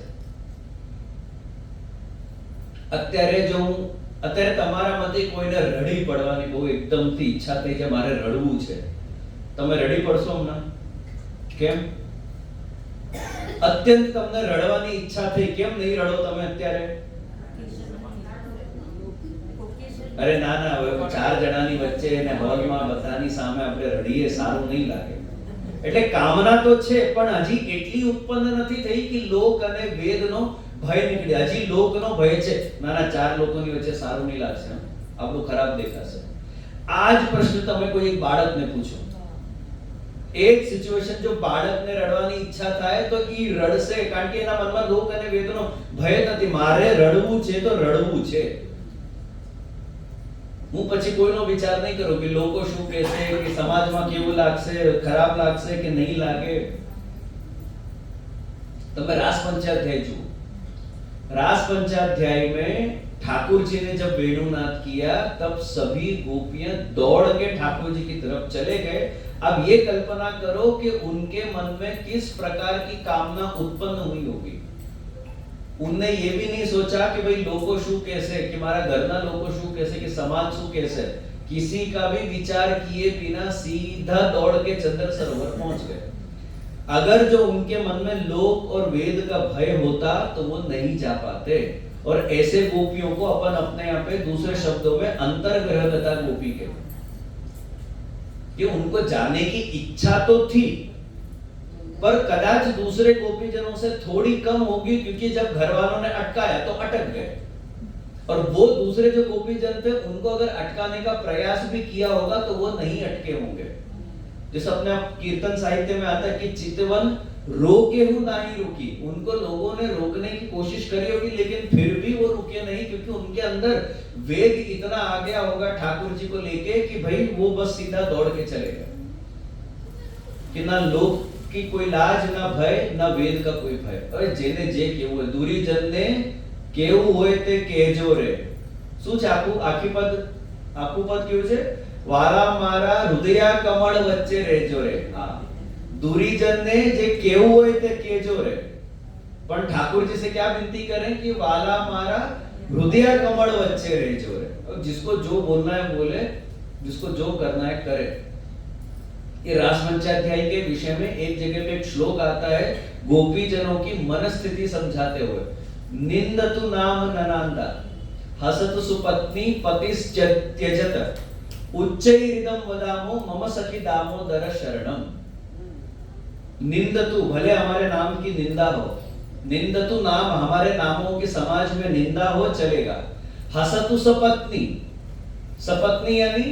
અત્યારે તમારા મતે કોઈને રડી પડવાની બહુ એકદમથી ઈચ્છા થઈ છે, મારે રડવું છે, તમે રડી પડશો હમણાં? કેમ? અત્યંત તમને રડવાની ઈચ્છા થઈ, કેમ નહીં રડો તમે અત્યારે? અરે ના ના, હવે 4 જણાની વચ્ચે અને હોલમાં બધાની સામે આપણે રડીએ, સારું નહીં લાગે. એટલે કામના તો છે, પણ હજી એટલી ઉત્પન્ન નથી થઈ કે લોક અને વેદનો ભય નીકળે. હજી લોકનો ભય છે. નાના 4 લોકોની વચ્ચે સારું નહીં લાગશે, આપણું ખરાબ દેખાશે. આ જ પ્રશ્ન તમે કોઈ એક બાળકને પૂછો, એક સિચ્યુએશન જો બાળકને રડવાની ઈચ્છા થાય તો ઈ રડશે, કારણ કે એના મનમાં લોક અને વેદનો ભય નથી. મારે રડવું છે તો રડવું છે. હું પછી કોઈનો વિચાર નહીં કરું કે લોકો શું કહેશે, કે સમાજમાં કેવું લાગશે, ખરાબ લાગશે કે નહીં લાગે. તમે रास पंचाध्याय जુઓ. रास पंचाध्याय में ठाकुर जी ने जब वेणुनाद किया तब सभी गोपियां दौड़ के ठाकुर जी की तरफ चले गए. अब ये कल्पना करो कि उनके मन में किस प्रकार की कामना उत्पन्न हुई होगी. उनने ये भी नहीं सोचा कि भाई लोगों शू कैसे, कि हमारा घरना लोगों शू कैसे, कि समाज शू कैसे. किसी का भी विचार किए बिना सीधा दौड़ के चंद्र सरोवर पहुंच गए. अगर जो उनके मन में लोक और वेद का भय होता तो वो नहीं जा पाते. और ऐसे गोपियों को अपन अपने यहाँ पे दूसरे शब्दों में अंतर्ग्रहगता गोपी कहते हैं, कि उनको जाने की इच्छा तो थी, पर कदाच दूसरे गोपीजनों से थोड़ी कम होगी, क्योंकि जब घर वालों ने अटकाया तो अटक गए. और वो दूसरे जो गोपीजन थे उनको अगर अटकाने का प्रयास भी किया होगा तो वो नहीं अटके होंगे. जैसे अपने कीर्तन साहित्य में आता है कि चितवन रोके हूं नहीं रुकी. उनको लोगों ने रोकने की कोशिश करी होगी, लेकिन फिर भी वो रुके नहीं, क्योंकि उनके अंदर वेग इतना आ गया होगा ठाकुर जी को लेके कि भाई वो बस सीधा दौड़ के चले गए. कि ना लोक की कोई लाज, ना भय, ना वेद का कोई भय. अरे जेने जे केવું હોય, દુરીજન ને કેવું હોય તે કહેજો રે. શું છે આખું પદ કેવું છે? વારા મારા હૃદયા કમળ વચ્ચે રહેજો રે. હા, દુરીજન ને જે કેવું હોય તે કહેજો રે. પણ ઠાकुर जी से क्या विनती करें कि वाला मारा हृदय कमल वच्चे રહેજો રે. जिसको जो बोलना है बोले, जिसको जो करना है करे. ये रास पंचाध्याय के विषय में एक जगह पे एक श्लोक आता है गोपीजनों की मनस्थिति समझाते हुए. निंदतु नाम ननांदा हसतु सुपत्नी पतिस त्यजत उच्चैरिदम वदामो मम सखी दामोदर शरणम. निंदतु, भले हमारे नाम की निंदा हो, निंदतु नाम, हमारे नामों की समाज में निंदा हो चलेगा. हसतु सपत्नी, सपत्नी यानी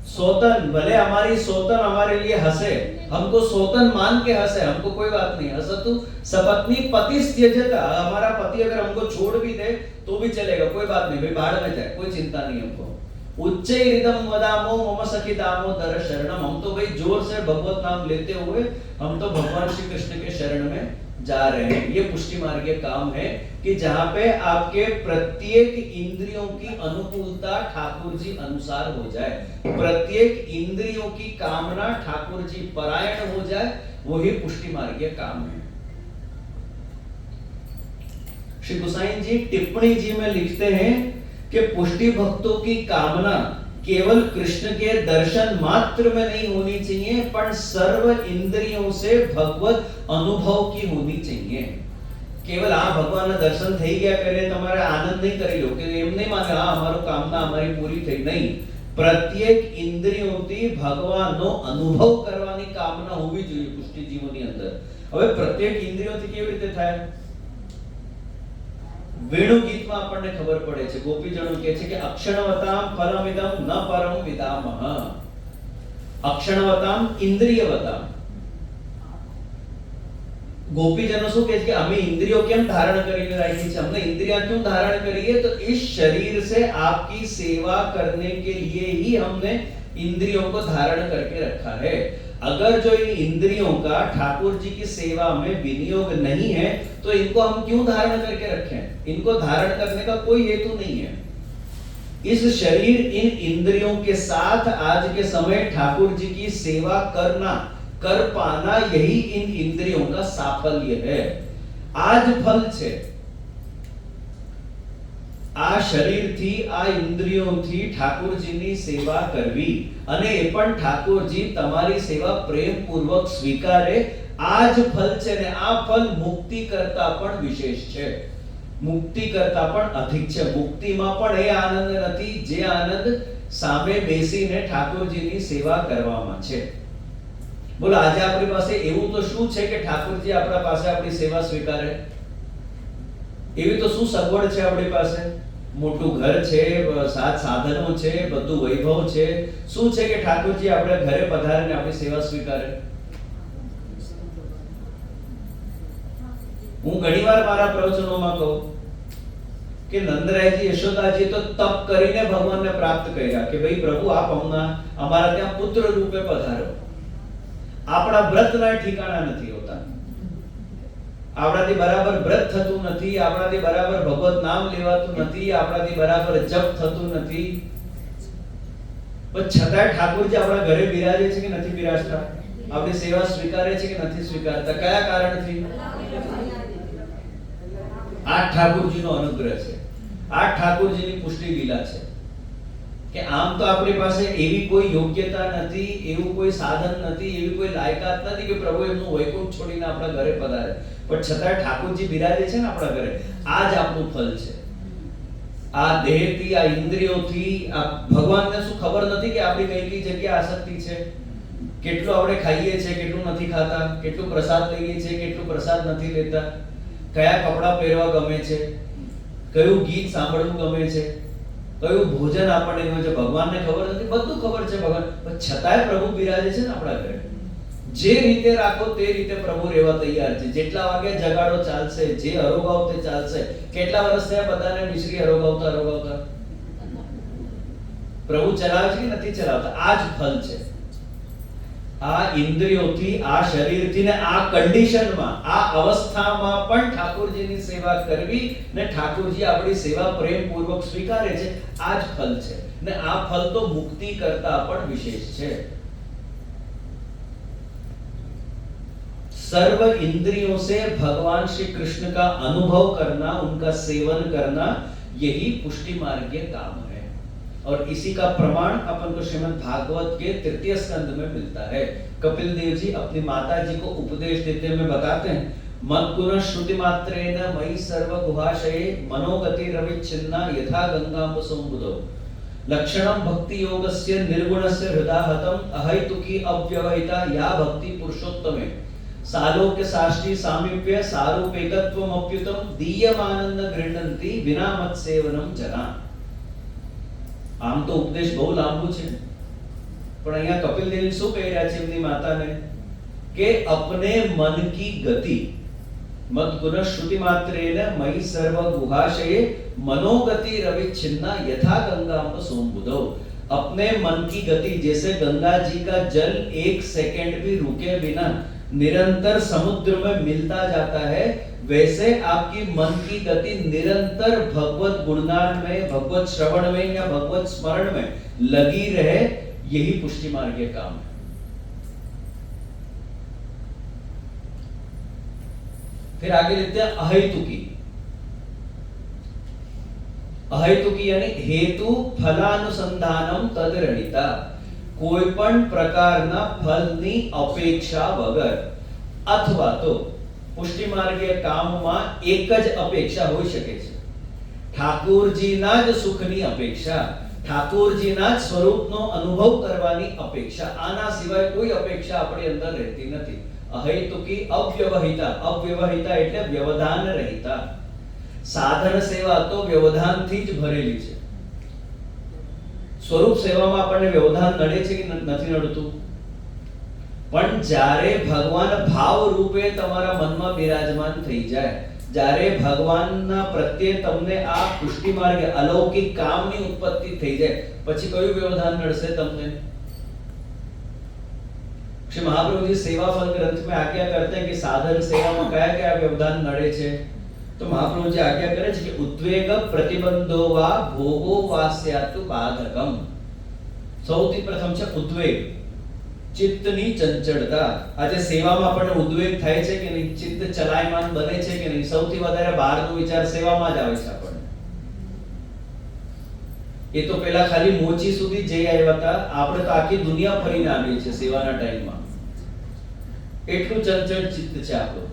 सोतन, भले हमारी सोतन हमारे लिए हंसे, हमको सोतन मान के हंसे, हमको कोई बात नहीं. हसतु सपत्नी पतिस त्यजत, हमारा पति अगर हमको छोड़ भी दे तो भी चलेगा, कोई बात नहीं, भाई बाहर में जाए, कोई चिंता नहीं हमको. उच्चैरिदम वदामो मम सखी दामोदर शरणम. हम तो भाई जोर से भगवत नाम लेते हुए हम तो भगवान श्री कृष्ण के शरण में जा रहे हैं. ये पुष्टि मार्गीय काम है कि जहां पे आपके प्रत्येक इंद्रियों की अनुकूलता ठाकुर जी अनुसार हो जाए, प्रत्येक इंद्रियों की कामना ठाकुर जी परायण हो जाए, वही पुष्टि मार्गीय काम है. श्री गोसाई जी टिप्पणी जी में लिखते हैं कि पुष्टि भक्तों की कामना केवल कृष्ण के दर्शन मात्र में नहीं होनी चाहिए, पर सर्व इंद्रियों से भगवत अनुभव की होनी चाहिए. केवल आ भगवान दर्शन થઈ ગયા કરે તમારે આનંદ નહીં કરી લો કે એમ નહીં માને હા અમારો કામના અમારી પૂરી થઈ. નહીં, પ્રત્યેક ઇન્દ્રિયોથી ભગવાનનો અનુભવ કરવાની કામના હોવી જોઈએ પુષ્ટિ જીવોની અંદર. હવે પ્રત્યેક ઇન્દ્રિયોથી કેવી રીતે થાય? વેણુ ગીતમાં આપણને ખબર પડે છે, ગોપીજનો કહે છે કે અક્ષણવતામ પરમિદમ ન પરમ વિદામહ. અક્ષણવતામ ઇન્દ્રિયવતામ. गोपीजनों શું કહે છે કે અમે ઇન્દ્રિયો કેમ ધારણ કરીને રાખી છે? हमने इंद्रियां क्यों धारण करी है? तो इस शरीर से आपकी सेवा करने के लिए ही हमने इंद्रियों को धारण करके रखा है. अगर जो इन इंद्रियों का ठाकुर जी की सेवा में विनियोग नहीं है तो इनको हम क्यों धारण करके रखें? इनको धारण करने का कोई हेतु नहीं है. इस शरीर इन इंद्रियों के साथ आज के समय ठाकुर जी की सेवा करना, कर पाना, यही इन इंद्रियों का साफल्य है. आज फल છે. આ શરીરથી, આ ઇન્દ્રિયોથી ઠાકોરજીની સેવા કરવી, અને એ પણ ઠાકોરજી તમારી સેવા પ્રેમપૂર્વક સ્વીકારે, આ જ ફલ છે ને આ ફલ મુક્તિ કરતા પણ વિશેષ છે, મુક્તિ કરતા પણ અધિક છે. મુક્તિમાં પણ એ આનંદ નથી જે આનંદ સામે બેસીને ઠાકોરજીની સેવા કરવામાં છે. બોલો આજે આપણી પાસે એવું તો શું છે કે ઠાકોરજી આપણા પાસે આપણી સેવા સ્વીકારે? એવી તો શું સગવડ છે આપણી પાસે? મોટું ઘર છે, સાધનો છે, બધું વૈભવ છે. શું છે કે ઠાકોરજી આપણા ઘરે પધારીને આપણી સેવા સ્વીકારે? હું ઘણીવાર મારા પ્રવચનોમાં કહું કે નંદરાયજી યશોદાજી તો તપ કરીને ભગવાનને પ્રાપ્ત કર્યા કે ભાઈ પ્રભુ આપ અમારા ત્યાં પુત્ર રૂપે પધારો. આપણા વ્રતના ઠિકાણા નથી હોતા, આપણાથી બરાબર વ્રત થતું નથી, આપણાથી બરાબર ભગવત નામ લેવાતું નથી, આપણાથી બરાબર જપ થતું નથી. પણ છતાંય ઠાકોરજી આપણા ઘરે બિરાજે છે કે નથી બિરાજતા? આપણી સેવા સ્વીકારે છે કે નથી સ્વીકારતા? કયા કારણથી? આ ઠાકોરજીનો અનુગ્રહ છે, આ ઠાકોરજીની પુષ્ટિ લીલા છે કે આમ તો આપણી પાસે એવી કોઈ યોગ્યતા નથી, એવું કોઈ સાધન નથી, એવી કોઈ લાયકાત નથી કે પ્રભુ એમનું વૈકુંઠ છોડીને આપણા ઘરે પધારે. પણ છતાં ઠાકોરજી બિરાજે છે ને આપણા ઘરે. આ જ આપણું ફલ છે. આ દેહથી, આ ઇન્દ્રિયોથી આ ભગવાનને શું ખબર નથી કે આપણી કઈ કઈ જગ્યાએ આસક્તિ છે? કેટલું આપણે ખાઈએ છીએ, કેટલું નથી ખાતા, કેટલું પ્રસાદ લઈએ છીએ, કેટલું પ્રસાદ નથી લેતા, કયા કપડાં પહેરવા ગમે છે, કયું ગીત સાંભળવું ગમે છે, કયું ભોજન આપણને ગમે છે, ભગવાનને ખબર નથી? બધું ખબર છે ભગવાન, પણ છતાંય પ્રભુ બિરાજે છે ને આપણા ઘરે. જે રીતે રાખો તે રીતે પ્રભુ રહેવા તૈયાર છે. જેટલા વાગે જગાડો ચાલશે, જે હરોગાવ તે ચાલશે. કેટલા વર્ષ થયા બધાને મિશ્રી હરોગાવતા? પ્રભુ ચલાવે છે કે નથી ચલાવતા? આ જ ફલ છે. આ ઇન્દ્રિયોથી, આ શરીરથી ને આ કન્ડિશનમાં, આ અવસ્થામાં પણ ઠાકોરજીની સેવા કરવી ને ઠાકોરજી આપણી સેવા પ્રેમપૂર્વક સ્વીકારે છે. આ જ ફલ છે ને આ ફલ તો મુક્તિ કરતા પણ વિશેષ છે. सर्व इंद्रियों से भगवान श्री कृष्ण का अनुभव करना, उनका सेवन करना, यही पुष्टि मार्गीय काम है. और इसी का प्रमाण अपन को श्रीमद् भागवत के तृतीय स्कंद में मिलता है. कपिल देव जी अपनी माता जी को उपदेश देते हुए बताते हैं, मद्गुण श्रुति मात्रेण मयि सर्व गुहाशये मनोगति रविच्छिन्ना यथा गंगाम्बुसंबुधौ लक्षणं भक्ति योगस्य निर्गुणस्य हृदाहतं अहैतुकी अव्यवहिता या भक्ति पुरुषोत्तमे सालोक्य साष्टी सामीप्य सारूपेकत्वम अप्युतम दीयमानंद गृह्णन्ति विना मत सेवनम जना. આમ તો ઉપદેશ બહુ લાંબુ છે, પણ અહીંયા કપિલ દેવ શું કહી રહ્યા છે એમની માતાને કે અપને મન की गति मत गुण श्रुति मात्रेण मयि सर्व गुहाशये मनोगति रविच्छिन्ना यथा गंगाम्ब सोमबुधौ. अपने मन की गति, जैसे गंगा जी का जल एक सेकंड भी रुके बिना निरंतर समुद्र में मिलता जाता है, वैसे आपकी मन की गति निरंतर भगवत गुणगान में, भगवत श्रवण में या भगवत स्मरण में लगी रहे. यही पुष्टि मार्गीय काम है. फिर आगे लेते हैं अहेतुकी. अहेतुकी यानी हेतु फलानुसंधानम तदरहिता. કોઈ પણ પ્રકારના ફલની અપેક્ષા વગર, અથવા તો પુષ્ટિ માર્ગીય કામમાં એક જ અપેક્ષા હોઈ શકે છે, ઠાકોરજીના જ સુખની અપેક્ષા, ઠાકોરજીના જ સ્વરૂપનો અનુભવ કરવાની અપેક્ષા. આના સિવાય કોઈ અપેક્ષા આપણી અંદર રહેતી નથી. અહેતુકી અવ્યવહિતા. અવ્યવહિતા એટલે વ્યવધાન રહિતા. સાધન સેવા તો વ્યવધાનથી જ ભરેલી છે. સ્વરૂપ સેવામાં આપણને વ્યવધાન નડે છે કે નથી નડતું? પણ જ્યારે ભગવાન ભાવ રૂપે તમારા મનમાં બિરાજમાન થઈ જાય, જ્યારે ભગવાનના પ્રત્યે તમને આ પુષ્ટિ માર્ગ અલૌકિક કામની ઉત્પત્તિ થઈ જાય, પછી કયું વ્યવધાન નડશે તમને? श्री महाप्रभु जी सेवाफल ग्रंथ में आज्ञा करते हैं कि साधन सेवा में क्या क्या व्यवधान नड़े छे. तो महाप्रभु जी आज्ञा करे छे कि उद्वेग प्रतिबंधो वा भोगो वा स्यातु बाधकम. સૌથી પ્રથમ છે ઉદ્વેગ, ચિત્તની ચંચળતા. આજે સેવામાં આપણને ઉદ્વેગ થાય છે કે નહીં? ચિત્ત ચલાયમાન બને છે કે નહીં? સૌથી વધારે બહારનો વિચાર સેવામાં જ આવે છે આપણને. એ તો પેલા ખાલી મોચી સુધી જઈ આવ્યા હતા, આપણે તો આખી દુનિયા ફરીને આવીએ છીએ સેવાના ટાઈમમાં. પણ જ્યારે ભગવાન ભાવ રૂપે તમારા મનમાં બિરાજમાન થઈ જાય, જ્યારે ભગવાનના પ્રત્યે તમને આ પુષ્ટિ માર્ગે અલૌકિક કામની ઉત્પત્તિ થઈ જાય, પછી કયું વ્યવધાન નડશે તમને? એટલું ચંચળ ચિત્ત છે આપણું.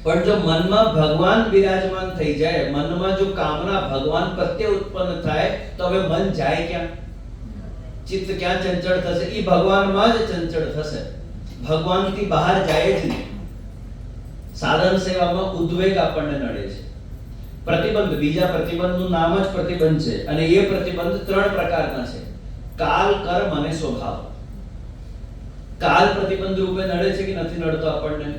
પણ જો મનમાં ભગવાન બિરાજમાન થઈ જાય, મનમાં જો કામના ભગવાન પ્રત્યે ઉત્પન્ન થાય, તો હવે મન જાય ક્યાં? ચિત્ત ક્યાં ચંચળ થશે? ઈ ભગવાનમાં જ ચંચળ થશે, ભગવાનથી બહાર જાય જ નહીં. સાધન સેવામાં ઉદ્વેગ આપણને નડે છે, પ્રતિબંધ, બીજા પ્રતિબંધનું નામ જ પ્રતિબંધ છે, અને એ પ્રતિબંધ 3 પ્રકારના છે: કાલ, કર્મ અને સ્વભાવ. કાલ પ્રતિબંધ રૂપે નડે છે કે નથી નડતો આપણને?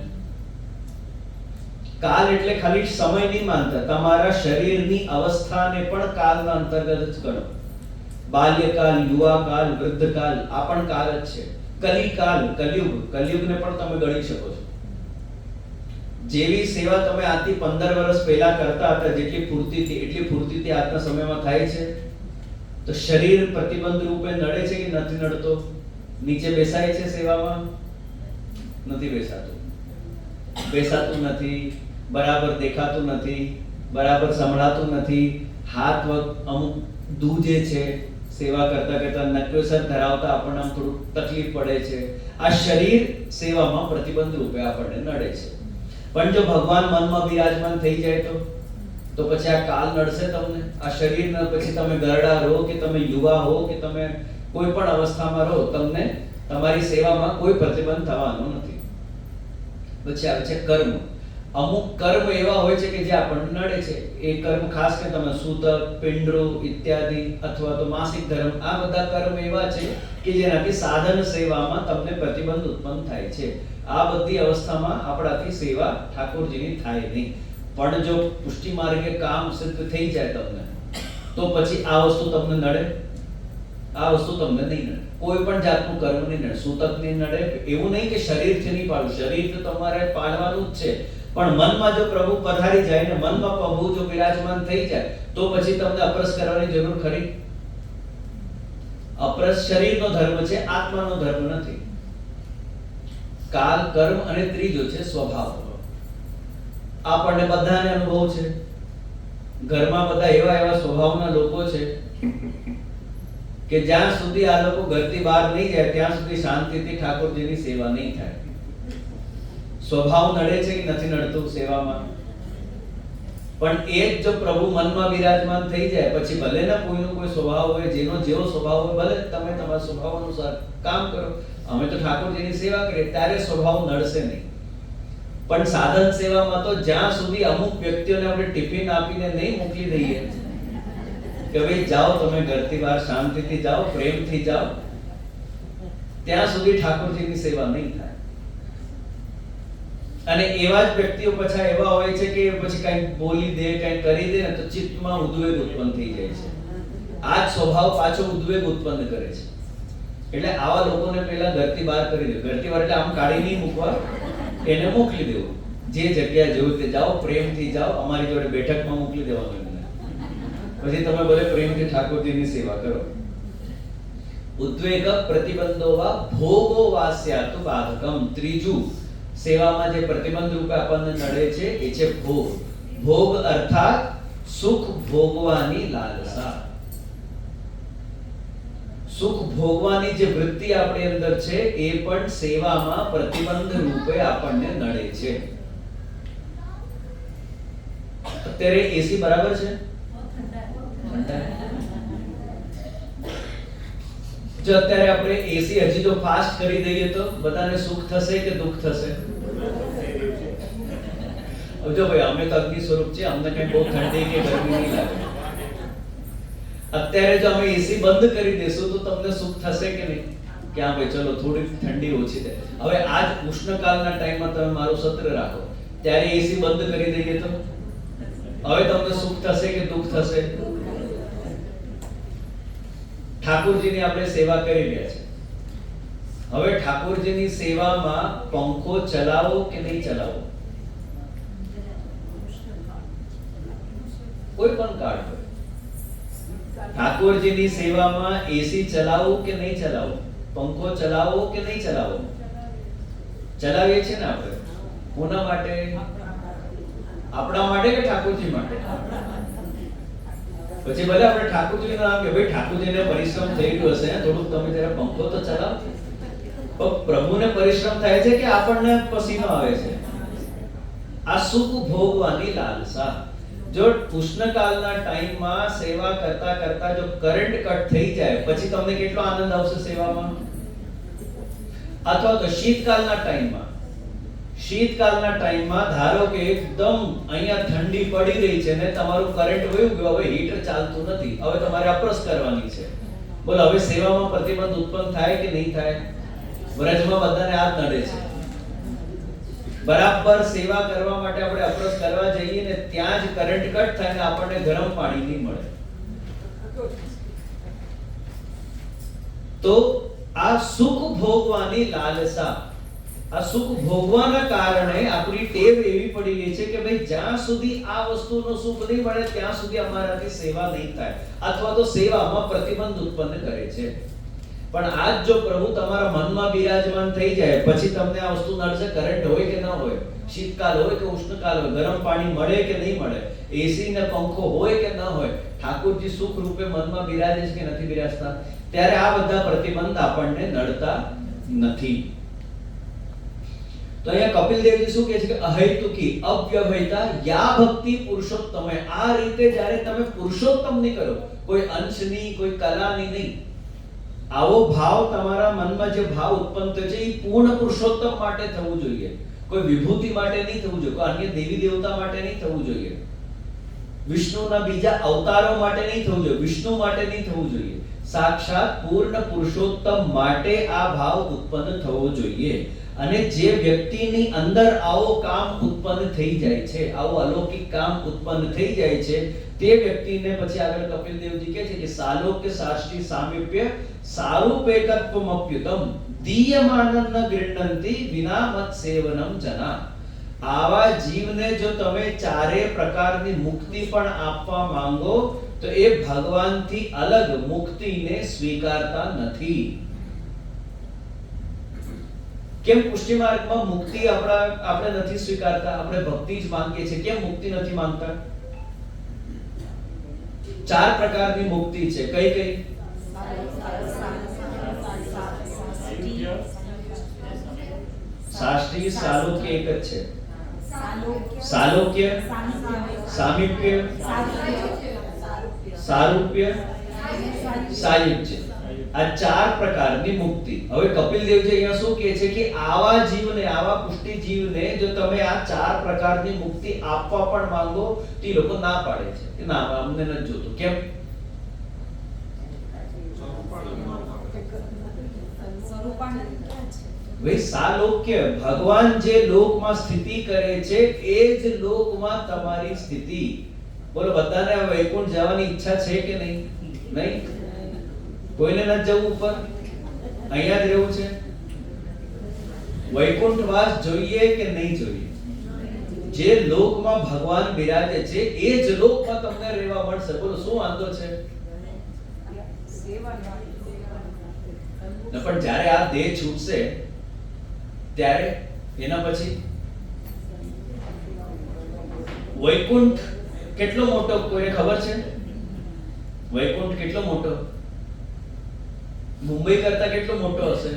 કાલ એટલે ખાલી સમય નહીં માનતા, તમારા શરીરની અવસ્થાને પણ કાલના અંતર્ગત જ ગણો. બાલ્યકાલ, યુવાકાલ, વૃદ્ધકાલ, આ પણ કાલ જ છે. કલિકાલ, કલયુગ, કલયુગને પણ તમે ગણી શકો છો. જેવી સેવા તમે આજથી 15 વર્ષ પહેલા કરતા હતા, જેટલી ફૂર્તીથી, એટલી ફૂર્તીથી આજના સમયમાં થાય છે? તો શરીર પ્રતિબંધ રૂપે નડે છે કે નથી નડતો? નીચે બેસાય છે સેવામાં? નથી બેસાતું, બેસાતું નથી, બરાબર દેખાતું નથી, બરાબર સંભળાતું નથી, હાથ અમુક દૂજે છે, સેવા કરતા કરતા નક્યોસર ધરાવતા આપણને આમ થોડું તકલીફ પડે છે. આ શરીર સેવામાં પ્રતિબંધ રૂપે આપણને નડે છે. પણ જો ભગવાન મનમાં બિરાજમાન થઈ જાય તો પછી આ કાલ નડશે તમને? આ શરીરના પછી તમે ગરડા રહો કે તમે યુવા હો કે તમે કોઈ પણ અવસ્થામાં રહો, તમને તમારી સેવામાં કોઈ પ્રતિબંધ થવાનો નથી. પછી આવે છે કર્મ. અમુક કર્મ એવા હોય છે કે જે આપણને નડે છે. એ કર્મ ખાસ કે તમે સૂતક, પિંડરો ઇત્યાદિ, અથવા તો માસિક ધર્મ, આ બધા કર્મ એવા છે કે જેનાથી સાધન સેવામાં તમને પ્રતિબંધ ઉત્પન્ન થાય છે. આ બધી અવસ્થામાં આપણાથી સેવા ઠાકોરજીની થાય નહીં. પણ જો પુષ્ટિ માર્ગે કામ સિદ્ધ થઈ જાય તમને, તો પછી આ વસ્તુ તમને નડે? આ વસ્તુ તમને નહીં નડે. કોઈ પણ જાતનું કર્મ નહીં નડે. સૂતક નહીં નડે. એવું નહીં કે શરીરથી નહીં પાડવું, શરીર તો તમારે પાડવાનું જ છે, પણ મનમાં જો પ્રભુ પધારી જાય ને મનમાં પ્રભુ જો બિરાજમાન થઈ જાય, તો પછી તમને અપરસ કરવાની જરૂર ખરી? અપરસ શરીરનો ધર્મ છે, આત્માનો ધર્મ નથી. કાલ, કર્મ અને ત્રીજો છે સ્વભાવ. આપણને બધાને અનુભવ છે. ઘરમાં બધા એવા એવા સ્વભાવના લોકો છે કે જ્યાં સુધી આ લોકો ઘરથી બહાર નહીં જાય ત્યાં સુધી શાંતિથી ઠાકોરજીની સેવા નહીં થાય. સ્વભાવ નડે છે કે નથી નડતું સેવામાં? પણ એ જ જો પ્રભુ મનમાં બિરાજમાન થઈ જાય, પછી ભલે ને કોઈનો કોઈ સ્વભાવ હોય, જેનો જેવો સ્વભાવ હોય, ભલે તમે તમારા સ્વભાવ અનુસાર કામ કરો. અમે તો ઠાકોરજીની સેવા કરીએ, ત્યારે સ્વભાવ નડશે નહીં. પણ સાધન સેવામાં તો જ્યાં સુધી અમુક વ્યક્તિઓને આપણે ટિફિન આપીને નહીં મોકલી દઈએ કે ભાઈ જાઓ તમે ઘરથી બહાર શાંતિથી જાઓ, પ્રેમથી જાઓ, ત્યાં સુધી ઠાકોરજીની સેવા નહીં થાય. અને એવા જ વ્યક્તિઓ પાછા એવા હોય છે કે પછી કંઈક બોલી દે, કંઈક કરી દે ને તો ચિત્તમાં ઉદ્વેગ ઉત્પન્ન થઈ જાય છે. આ જ સ્વભાવ પાછો ઉદ્વેગ ઉત્પન્ન કરે છે. એટલે આવા લોકોને પહેલા ઘરથી બહાર કરી દો. ઘરથી બહાર એટલે આમ કાઢી નહીં મૂકવા, એને મોકલી દેવું. જે જગ્યાએ જવું તે જાઓ, પ્રેમથી જાઓ, અમારી જોડે બેઠકમાં મોકલી દેવાનું એમને. પછી તમે ભલે પ્રેમથી ઠાકોરજીની સેવા કરો. ઉદ્વેગ પ્રતિબંધો વા ભોગો વાસ્યાતુ બાધકમ. ત્રીજું સેવામાં જે પ્રતિબંધ રૂપે આપણને નડે છે એ છે ભોગ. ભોગ અર્થાત સુખ ભોગવાની લાલસા. સુખ ભોગવાની જે વૃત્તિ આપણી અંદર છે એ પણ સેવામાં પ્રતિબંધ રૂપે આપણને નડે છે. અત્યારે એસી બરાબર છે? જો અત્યારે આપણે એસી હજી તો ફાસ્ટ કરી દઈએ તો બધાને સુખ થશે કે દુઃખ થશે? જો ભાઈ અમે તો અગ્નિ સ્વરૂપ છે, અમને કઈ બહુ ઠંડી કે ગરમી નહીં લાગે. અત્યારે જો અમે એસી બંધ કરી દેશું તો તમને સુખ થશે કે નહીં? કે હા ભાઈ ચલો થોડી ઠંડી ઓછી થાય. હવે આજ ઉષ્ણકાલના ટાઈમમાં તમે મારું સત્ર રાખો, ત્યારે એસી બંધ કરી દઈએ તો હવે તમને સુખ થશે કે દુઃખ થશે? ઠાકોરજીની આપણે સેવા કરી રહ્યા છે. હવે ઠાકોરજીની સેવામાં પંખો ચલાવો કે નહીં ચલાવો? કોઈ પણ કાર્ડ હોય, ઠાકોરજીની સેવામાં એસી ચલાવો કે નહીં ચલાવો? પંખો ચલાવો કે નહીં ચલાવો? ચલાવીએ છીએ ને આપણે. કોના માટે? આપણા માટે કે ઠાકોરજી માટે? પછી ભલે આપણે ઠાકોરજીનું નામ કે ભાઈ ઠાકોરજીને પરિશ્રમ થઈ રહ્યો હશે, થોડુંક તમે જરા પંખો તો ચલાવો. પણ પ્રભુને પરિશ્રમ થાય છે કે આપણને પસીનો આવે છે? આ સુખ ભોગવાની લાલસા. જો ઉષ્ણકાલના ટાઈમમાં સેવા કરતા કરતા જો કરંટ કટ થઈ જાય પછી તમને કેટલો આનંદ આવશે સેવામાં? અથવા તો શીતકાલના ટાઈમમાં ધારો કે એકદમ અહીંયા ઠંડી પડી રહી છે ને તમારું કરંટ વયું ગયું, હવે હીટર ચાલતું નથી, હવે તમારે અપ્રસ કરવાની છે. બોલો હવે સેવામાં પ્રતિબંધ ઉત્પન્ન થાય કે નહીં થાય? વ્રજમાં બધાને આ નડે છે. બરાબર સેવા કરવા માટે આપણે અપ્રસ કરવા જઈએ ને ત્યાં જ કરંટ કટ થાય ને આપણને ગરમ પાણી નહીં મળે. તો આ સુખ ભોગવાની લાલસા, આ સુખ ભોગવાના કારણે આપણી ટેવ એવી પડી ગઈ છે કે ભાઈ જ્યાં સુધી આ વસ્તુનો સુખ નહીં મળે ત્યાં સુધી અમારાથી સેવા નહીં થાય, અથવા તો સેવામાં પ્રતિબંધ ઉત્પન્ન કરે છે. પણ આજ જો પ્રભુ તમારા મનમાં બિરાજમાન થઈ જાય પછી તમને આ વસ્તુ નડશે, કરંટ હોય કે ન હોય, શીતકાલ હોય કે ઉષ્ણકાલ હોય, ગરમ પાણી મળે કે નહીં મળે, એસી ને પંખો હોય કે ન હોય, ઠાકોરજી સુખ રૂપે મનમાં બિરાજે છે કે નથી બિરાજતા, ત્યારે આ બધા પ્રતિબંધ આપણને નડતા નથી. તો અહીંયા કપિલ દેવજી શું કહે છે કે અહૈતુકી અવ્યવહિતા યા ભક્તિ પુરુષોત્તમે. આ રીતે જ્યારે તમે પુરુષોત્તમની કરો, કોઈ અંશની કોઈ કલાની નહીં, આવો ભાવ તમારા મનમાં જે ભાવ ઉત્પન્ન થયો છે એ પૂર્ણ પુરુષોત્તમ માટે થવું જોઈએ, કોઈ વિભૂતિ માટે નહીં થવું જોઈએ, કોઈ અન્ય દેવી દેવતા માટે નહીં થવું જોઈએ, વિષ્ણુના બીજા અવતારો માટે નહીં થવું જોઈએ, વિષ્ણુ માટે નહીં થવું જોઈએ, સાક્ષાત પૂર્ણ પુરુષોત્તમ માટે આ ભાવ ઉત્પન્ન થવો જોઈએ. અને જે વ્યક્તિની અંદર આવો કામ ઉત્પન્ન થઈ જાય છે, આવો અલૌકિક કામ ઉત્પન્ન થઈ જાય છે, તે વ્યક્તિને પછી આગળ કપિલ દેવજી કહે છે કે સાલોક્ય સાષ્ટી સામીપ્ય સારૂપેકત્વમપ્યુતમ દીયમાનં ન ગૃહ્ણન્તિ વિના મત સેવનમ જના. આવા જીવને જો તમે ચારે પ્રકારની મુક્તિ પણ આપવા માંગો તો એ ભગવાનથી અલગ મુક્તિને સ્વીકારતા નથી. કેમ પુષ્ટિ માર્ગમાં મુક્તિ આપણે નથી સ્વીકારતા? આપણે ભક્તિ જ માંગીએ છીએ, કેમ મુક્તિ નથી માંગતા? ચાર પ્રકારની મુક્તિ છે. કઈ કઈ? સાષ્ટી સાલોક્ય એક જ છે. સાલોક્ય, સામીપ્ય, સારૂપ્ય, સાયુજ્ય. આ ચાર પ્રકારની મુક્તિ. હવે કપિલ દેવજી અહીંયા શું કહે છે કે આવા જીવને, આવા પુષ્ટિ જીવને જો તમે આ ચાર પ્રકારની મુક્તિ આપવા પણ માંગો તો એ લોકો ના પાડે છે કે ના, અમને નથી જોતું. કેમ? ભાઈ સાલોક્ય, ભગવાન જે લોકમાં સ્થિતિ કરે છે એ જ લોકમાં તમારી સ્થિતિ. બોલો બધાને વૈકુંઠ જવાની ઈચ્છા છે કે નહીં? નહીં. કોઈને ન જવું ઉપર, અહીંયા જ રહેવું છે. વૈકુંઠવાસ જોઈએ કે નહીં જોઈએ? જે લોકમાં ભગવાન બિરાજે છે એ જ લોકમાં તમને રહેવા મળશે. બોલો શું વાંધો છે? પણ જ્યારે આ દેહ છૂટશે ત્યારે એના પછી વૈકુંઠ કેટલો મોટો કોઈને ખબર છે? વૈકુંઠ કેટલો મોટો? મુંબઈ કરતા કેટલો મોટો હશે?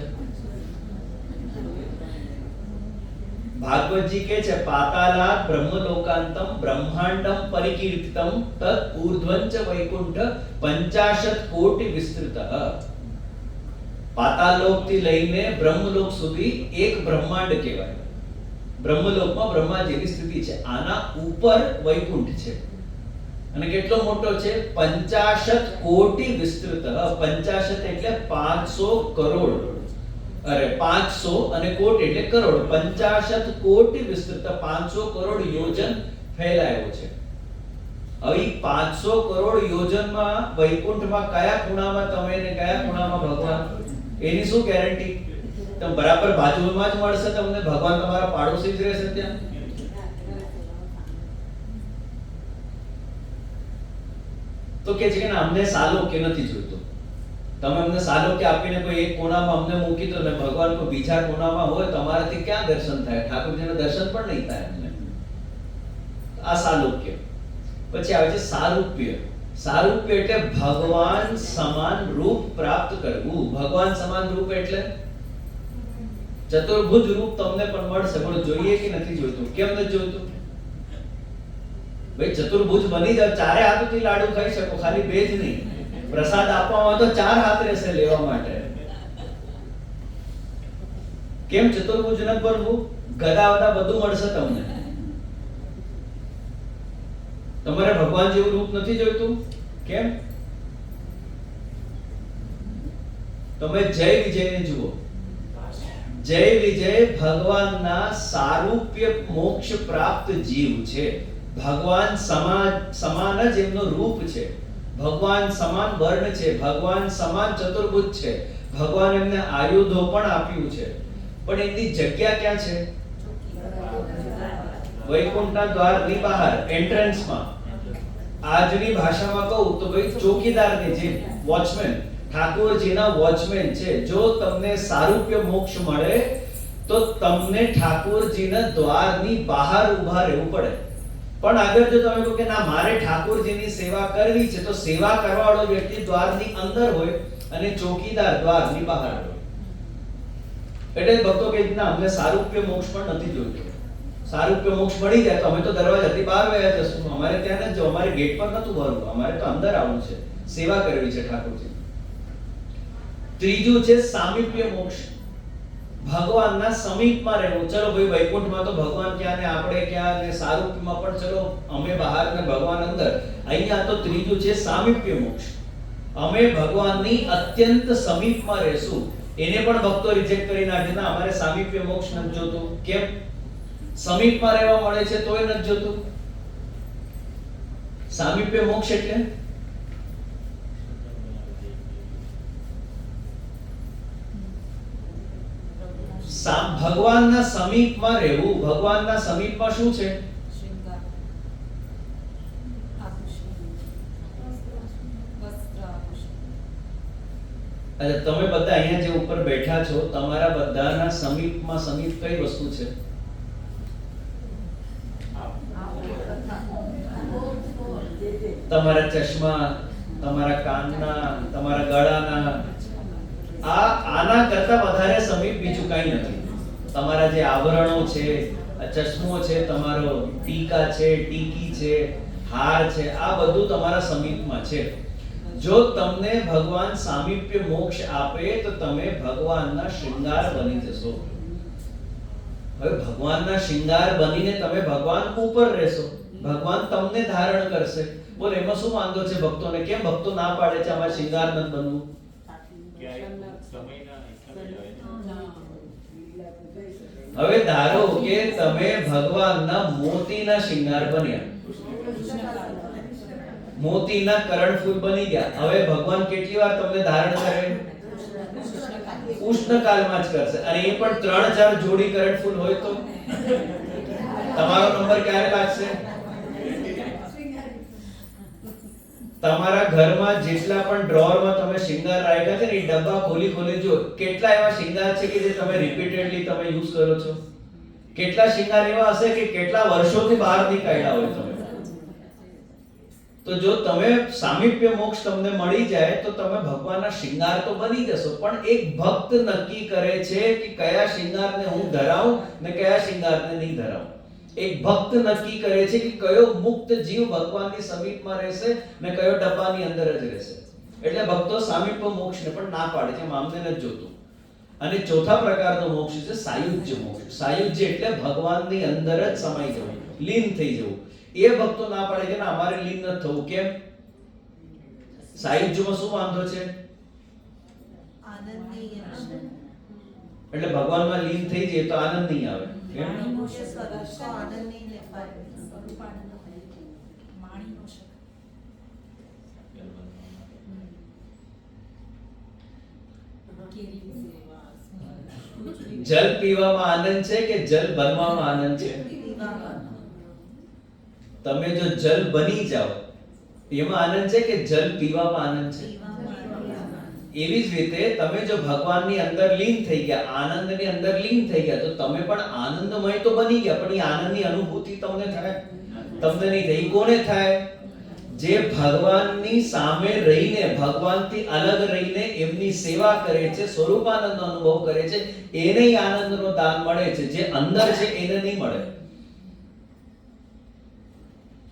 ભાગવતજી કહે છે પાતાલાત બ્રહ્મલોકાંતમ બ્રહ્માંડમ પરિકીર્તિતમ તદ ઊર્ધ્વંચ વૈકુંઠ 50 કોટિ વિસ્તૃતઃ. પાતાલોક થી લઈને બ્રહ્મલોક સુધી એક બ્રહ્માંડ કહેવાય. બ્રહ્મલોકમાં બ્રહ્મા જેવી સ્થિતિ છે, આના ઉપર વૈકુંઠ છે. અને કેટલો મોટો છે? 50 કોટિ વિસ્તૃત. 50 એટલે 500 કરોડ. અરે 500 અને કોટી એટલે કરોડ. 50 કોટિ વિસ્તૃત, 500 કરોડ યોજન ફેલાયો છે. હવે 500 કરોડ યોજનમાં વૈકુંઠમાં કયા ખૂણામાં તમે ને કયા ખૂણામાં ભગવાન, એની શું ગેરંટી? તમે બરાબર બાજુમાં જ મળશે તમને, ભગવાન તમારા પાડોશી જ રહેશે ત્યાં. તો કે છે કે અમને સાલોક્ય નથી જોઈતો. તમે અમને સાલોક્ય આપીને કોઈ એક કોણામાં અમને મૂકી દો ને ભગવાન કોઈ બીજા કોણામાં હોય, તમારાથી ક્યાં દર્શન થાય? ઠાકોરજીના દર્શન પણ નહીં થાય અમને. આ સાલોક્ય. પછી આવે છે સારૂપ્ય. સારૂપ્ય એટલે ભગવાન સમાન રૂપ પ્રાપ્ત કરવું. ભગવાન સમાન રૂપ એટલે ચતુર્ભુજ રૂપ તમને પણ મળશે, પણ જોઈએ કે નથી જોઈતું? કેમ નથી જોઈતું? ભાઈ ચતુર્ભુજ બની જાવ, ચારે હાથથી લાડુ ખાઈ શકો, ખાલી બે જ નહીં. પ્રસાદ આપવામાં તો ચાર હાથ રહેશે લેવા માટે. કેમ ચતુર્ભુજ ન બનવું? ગદા વદા બધું મળશે તમને. તમારે ભગવાન જેવું રૂપ નથી જોઈતું? કેમ? તમે જય વિજયને જુઓ. જય વિજય ભગવાનના સારૂપ્ય મોક્ષ પ્રાપ્ત જીવ છે. ભગવાન સમાન જ એમનું રૂપ છે, ભગવાન સમાન વર્ણ છે, ભગવાન સમાન ચતુર્ભુજ છે, ભગવાન એમને આયુધો પણ આપ્યું છે, પણ એની જગ્યા ક્યાં છે? વૈકુંઠના દ્વારની બહાર, એન્ટ્રન્સમાં. આજની ભાષામાં કહું તો ભાઈ ચોકીદારની જેમ, વોચમેન, ઠાકોરજીના વોચમેન છે. જો તમને સારૂપ્ય મોક્ષ મળે તો તમને ઠાકોરજીના દ્વારની બહાર ઊભા રહેવું પડે. પણ અગર જો તમે કહો કે ના મારે ઠાકોરજીની સેવા કરવી છે, તો સેવા કરવાવાળો વ્યક્તિ દ્વારની અંદર હોય અને ચોકીદાર દ્વારની બહાર હોય. એટલે ભક્તો કે ના અમને સારૂપ્ય મોક્ષ પણ નથી જોઈતો. સારૂપ્ય મોક્ષ મળી જાય તો અમે તો દરવાજાથી બહાર વયા જશું, અમારે ત્યાં ન જવું, અમારે ગેટ પર નતું ભરવું, અમારે તો અંદર આવવું છે, સેવા કરવી છે ઠાકોરજી. ત્રીજું છે સામીપ્ય મોક્ષ, ભગવાનના સમીપમાં રહેવું. ચલો ભાઈ વૈકુંઠમાં તો ભગવાન ક્યાં ને આપણે ક્યાં, ને સારૂપ્યમાં પણ ચલો અમે બહાર ને ભગવાન અંદર. અહીંયા તો ત્રીજું છે સામીપ્ય મોક્ષ. અમે ભગવાનની અત્યંત સમીપમાં રહેશું. એને પણ ભક્તો રિજેક્ટ કરી નાખે, ના અમારે સામીપ્ય મોક્ષ નથી જોતું. કેમ? સમીપમાં રહેવા મળે છે તોય નથી જોતું. સામીપ્ય મોક્ષ એટલે ભગવાનના સમીપમાં રહેવું. ભગવાનના સમીપમાં શું છે? અરે તમે બધા અહીંયા જે ઉપર બેઠા છો, તમારા બધાના સમીપમાં સમીપ કઈ વસ્તુ છે? તમારા ચશ્મા, તમારા કાનના, તમારા ગળાના. આના કરતા વધારે સમીપ બીજું કઈ નથી. તમારા જે આભરણો છે, ચશ્મો છે, તમારો ટીકા છે, ટીકી છે, હાર છે, આ બધું તમારા સમીપમાં છે. જો તમને ભગવાન સામીપ્ય મોક્ષ આપે તો તમે ભગવાનના શૃંગાર બની જશો. હવે ભગવાનના શૃંગાર બનીને તમે ભગવાન ઉપર રહેશો, ભગવાન તમને ધારણ કરશે. બોલ એમાં શું વાંધો છે ભક્તોને? કેમ ભક્તો ના પાડે છે આમાં શૃંગાર નથી બનવું? હવે ધારો કે તમે ભગવાનના મોતીના શૃંગાર બન્યા, મોતીના કરણફૂલ બની ગયા. હવે ભગવાન કેટલી વાર તમને ધારણ કરે? ઉષ્ણકાલમાં જ કરશે. અને એ પણ 3-4 જોડી કરણફૂલ હોય તો તમારો નંબર ક્યારે લાગશે? તમારા ઘરમાં જેટલા પણ ડ્રોરમાં તમે શૃંગાર રાખ્યા છે ને, એ ડબ્બા ખોલી જો કેટલા એવા શૃંગાર છે કે જે તમે રિપીટેડલી તમે યુઝ કરો છો. કેટલા શૃંગાર એવા હશે કે કેટલા વર્ષોથી બહાર નીકળ્યા હોય તમે. તો જો તમે સામીપ્ય મોક્ષ તમને મળી જાય તો તમે ભગવાનના શૃંગાર તો બની જશો. પણ એક ભક્ત નક્કી કરે છે કે કયા શૃંગારને હું ધરાવું ને કયા શૃંગારને નહીં ધરાવું. એક ભક્ત નક્કી કરે છે કે કયો મુક્ત જીવ ભગવાનની સમીપમાં રહેશે ને કયો ડબ્બાની અંદર જ રહેશે. એટલે ભક્તો સામીપ્ય મોક્ષને પણ ના પાડે છે, આમને નથી જોતું. અને ચોથા પ્રકારનો મોક્ષ છે સાયુજ્ય મોક્ષ. સાયુજ્ય એટલે ભગવાનની અંદર જ સમાઈ જવું, લીન થઈ જવું. એ ભક્તો ના પાડે છે ને અમારે લીન ન થવું. કેમ? સાયુજ્યમાં શું વાંધો છે? એટલે ભગવાનમાં લીન થઈ જાય તો આનંદ નહીં આવે. કેમ? જલ પીવામાં આનંદ છે કે જલ બનવામાં આનંદ છે? તમે જો જલ બની જાઓ એમાં આનંદ છે કે જલ પીવામાં આનંદ છે? એવી જ રીતે તમે જો ભગવાનની અંદર લીન થઈ ગયા, આનંદની અંદર લીન થઈ ગયા, તો તમે પણ આનંદમય તો બની ગયા, પણ એ આનંદની અનુભૂતિ તમને થાય? તમને નહીં થઈ. કોને થાય? જે ભગવાનની સામે રહીને, ભગવાનથી અલગ રહીને એમની સેવા કરે છે, સ્વરૂપાનંદનો અનુભવ કરે છે, એને આનંદનો દાન મળે છે. જે અંદર છે એને નહીં મળે.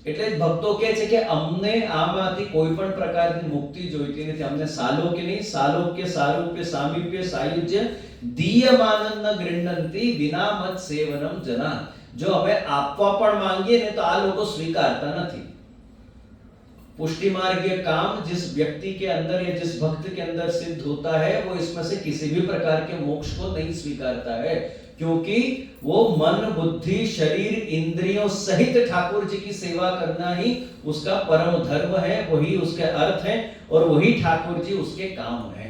એટલે જ ભક્તો કહે છે કે અમને આમાંથી કોઈ પણ પ્રકારની મુક્તિ જોઈતી નથી. અમને સાલોક્ય નહીં, સાલોક્ય સારૂપ્ય સામીપ્ય સાયુજ્ય દીયમાનંદ ગૃહ્ણંતિ વિના મત સેવનમ જના. જો અમે આપવા પણ માંગીએ ને તો આ લોકો સ્વીકારતા નથી. पुष्टि मार्गीय काम जिस व्यक्ति के अंदर या जिस भक्त के अंदर सिद्ध होता है वो इसमें से किसी भी प्रकार के मोक्ष को नहीं स्वीकारता है, क्योंकि वो मन बुद्धि शरीर इंद्रियों सहित ठाकुर जी की सेवा करना ही उसका परम धर्म है, वही उसके अर्थ है और वही ठाकुर जी उसके काम है.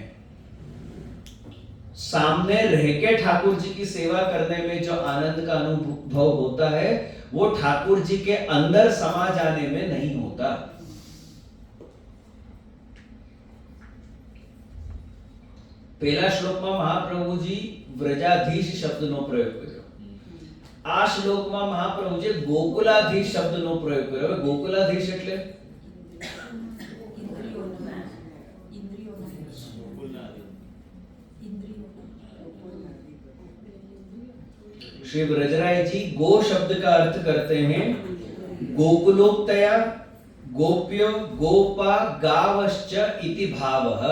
सामने रह के ठाकुर जी की सेवा करने में जो आनंद का अनुभव होता है वो ठाकुर जी के अंदर समा जाने में नहीं होता. પહેલા શ્લોકમાં મહાપ્રભુજી વ્રજાધીશ શબ્દનો પ્રયોગ કર્યો. આ શ્લોકમાં મહાપ્રભુજી ગોકુલાધીશ શબ્દનો પ્રયોગ કર્યો. હવે ગોકુલાધીશ એટલે श्री ब्रजराय जी गो शब्द का अर्थ करते हैं गोकुलोक्तया गोप्यो गोपा गावश्च इति भावः.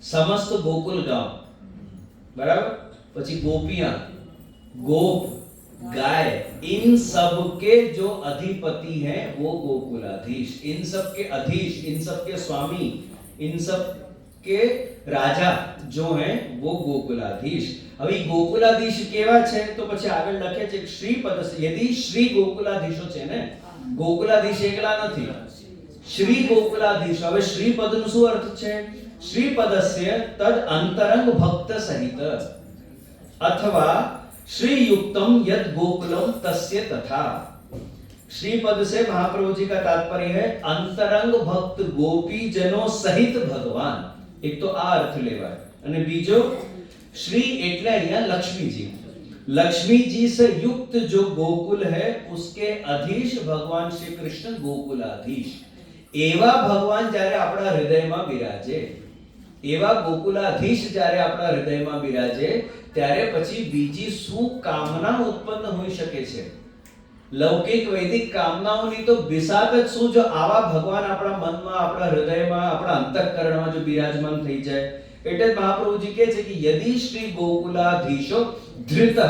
समस्त गोकुल गांव, बराबर. પછી गोपियां, गोप, गाय, इन सब के जो अधिपति हैं वो गोकुलाधीश. इन सब के अधीश, इन सब के स्वामी, इन सब के राजा जो हैं वो गोकुलाधीश. હવે ગોકુલાધીશ કેવા છે તો પછી આગળ લખે છે શ્રીપદ. यदि श्री गोकुलाधीशो છે ને, ગોકુલાધીશ એકલા નથી, શ્રી ગોકુલાધીશ. હવે શ્રીપદનો શું અર્થ છે? श्रीपदस्य तद अंतरंग भक्त सहित अथवा श्रीयुक्तम यद गोकुलम तस्य तथा. श्रीपद से महाप्रभु जी का तात्पर्य है अंतरंग भक्त गोपी जनों सहित भगवान. एक तो आ अर्थ लेवाय. અને બીજો श्री એટલે અહીંયા लक्ष्मी जी. लक्ष्मी जी से युक्त जो गोकुल है उसके अधीश भगवान श्री कृष्ण गोकुलाधीश. એવા ભગવાન જ્યારે આપણા હૃદયમાં બિરાજે, એવા ગોકુલાધીશ જ્યારે આપણા હૃદયમાં બિરાજે ત્યારે પછી બીજી શું કામના ઉત્પન્ન હોઈ શકે છે? લૌકિક વૈદિક કામનાઓની તો બિસાત જ શું, જો આવા ભગવાન આપણા મનમાં, આપણા હૃદયમાં, આપણા અંતઃકરણમાં જો બિરાજમાન થઈ જાય. એટલે મહાપ્રભુજી કહે છે કે યદિ શ્રી ગોકુલાધીશો ધૃતઃ,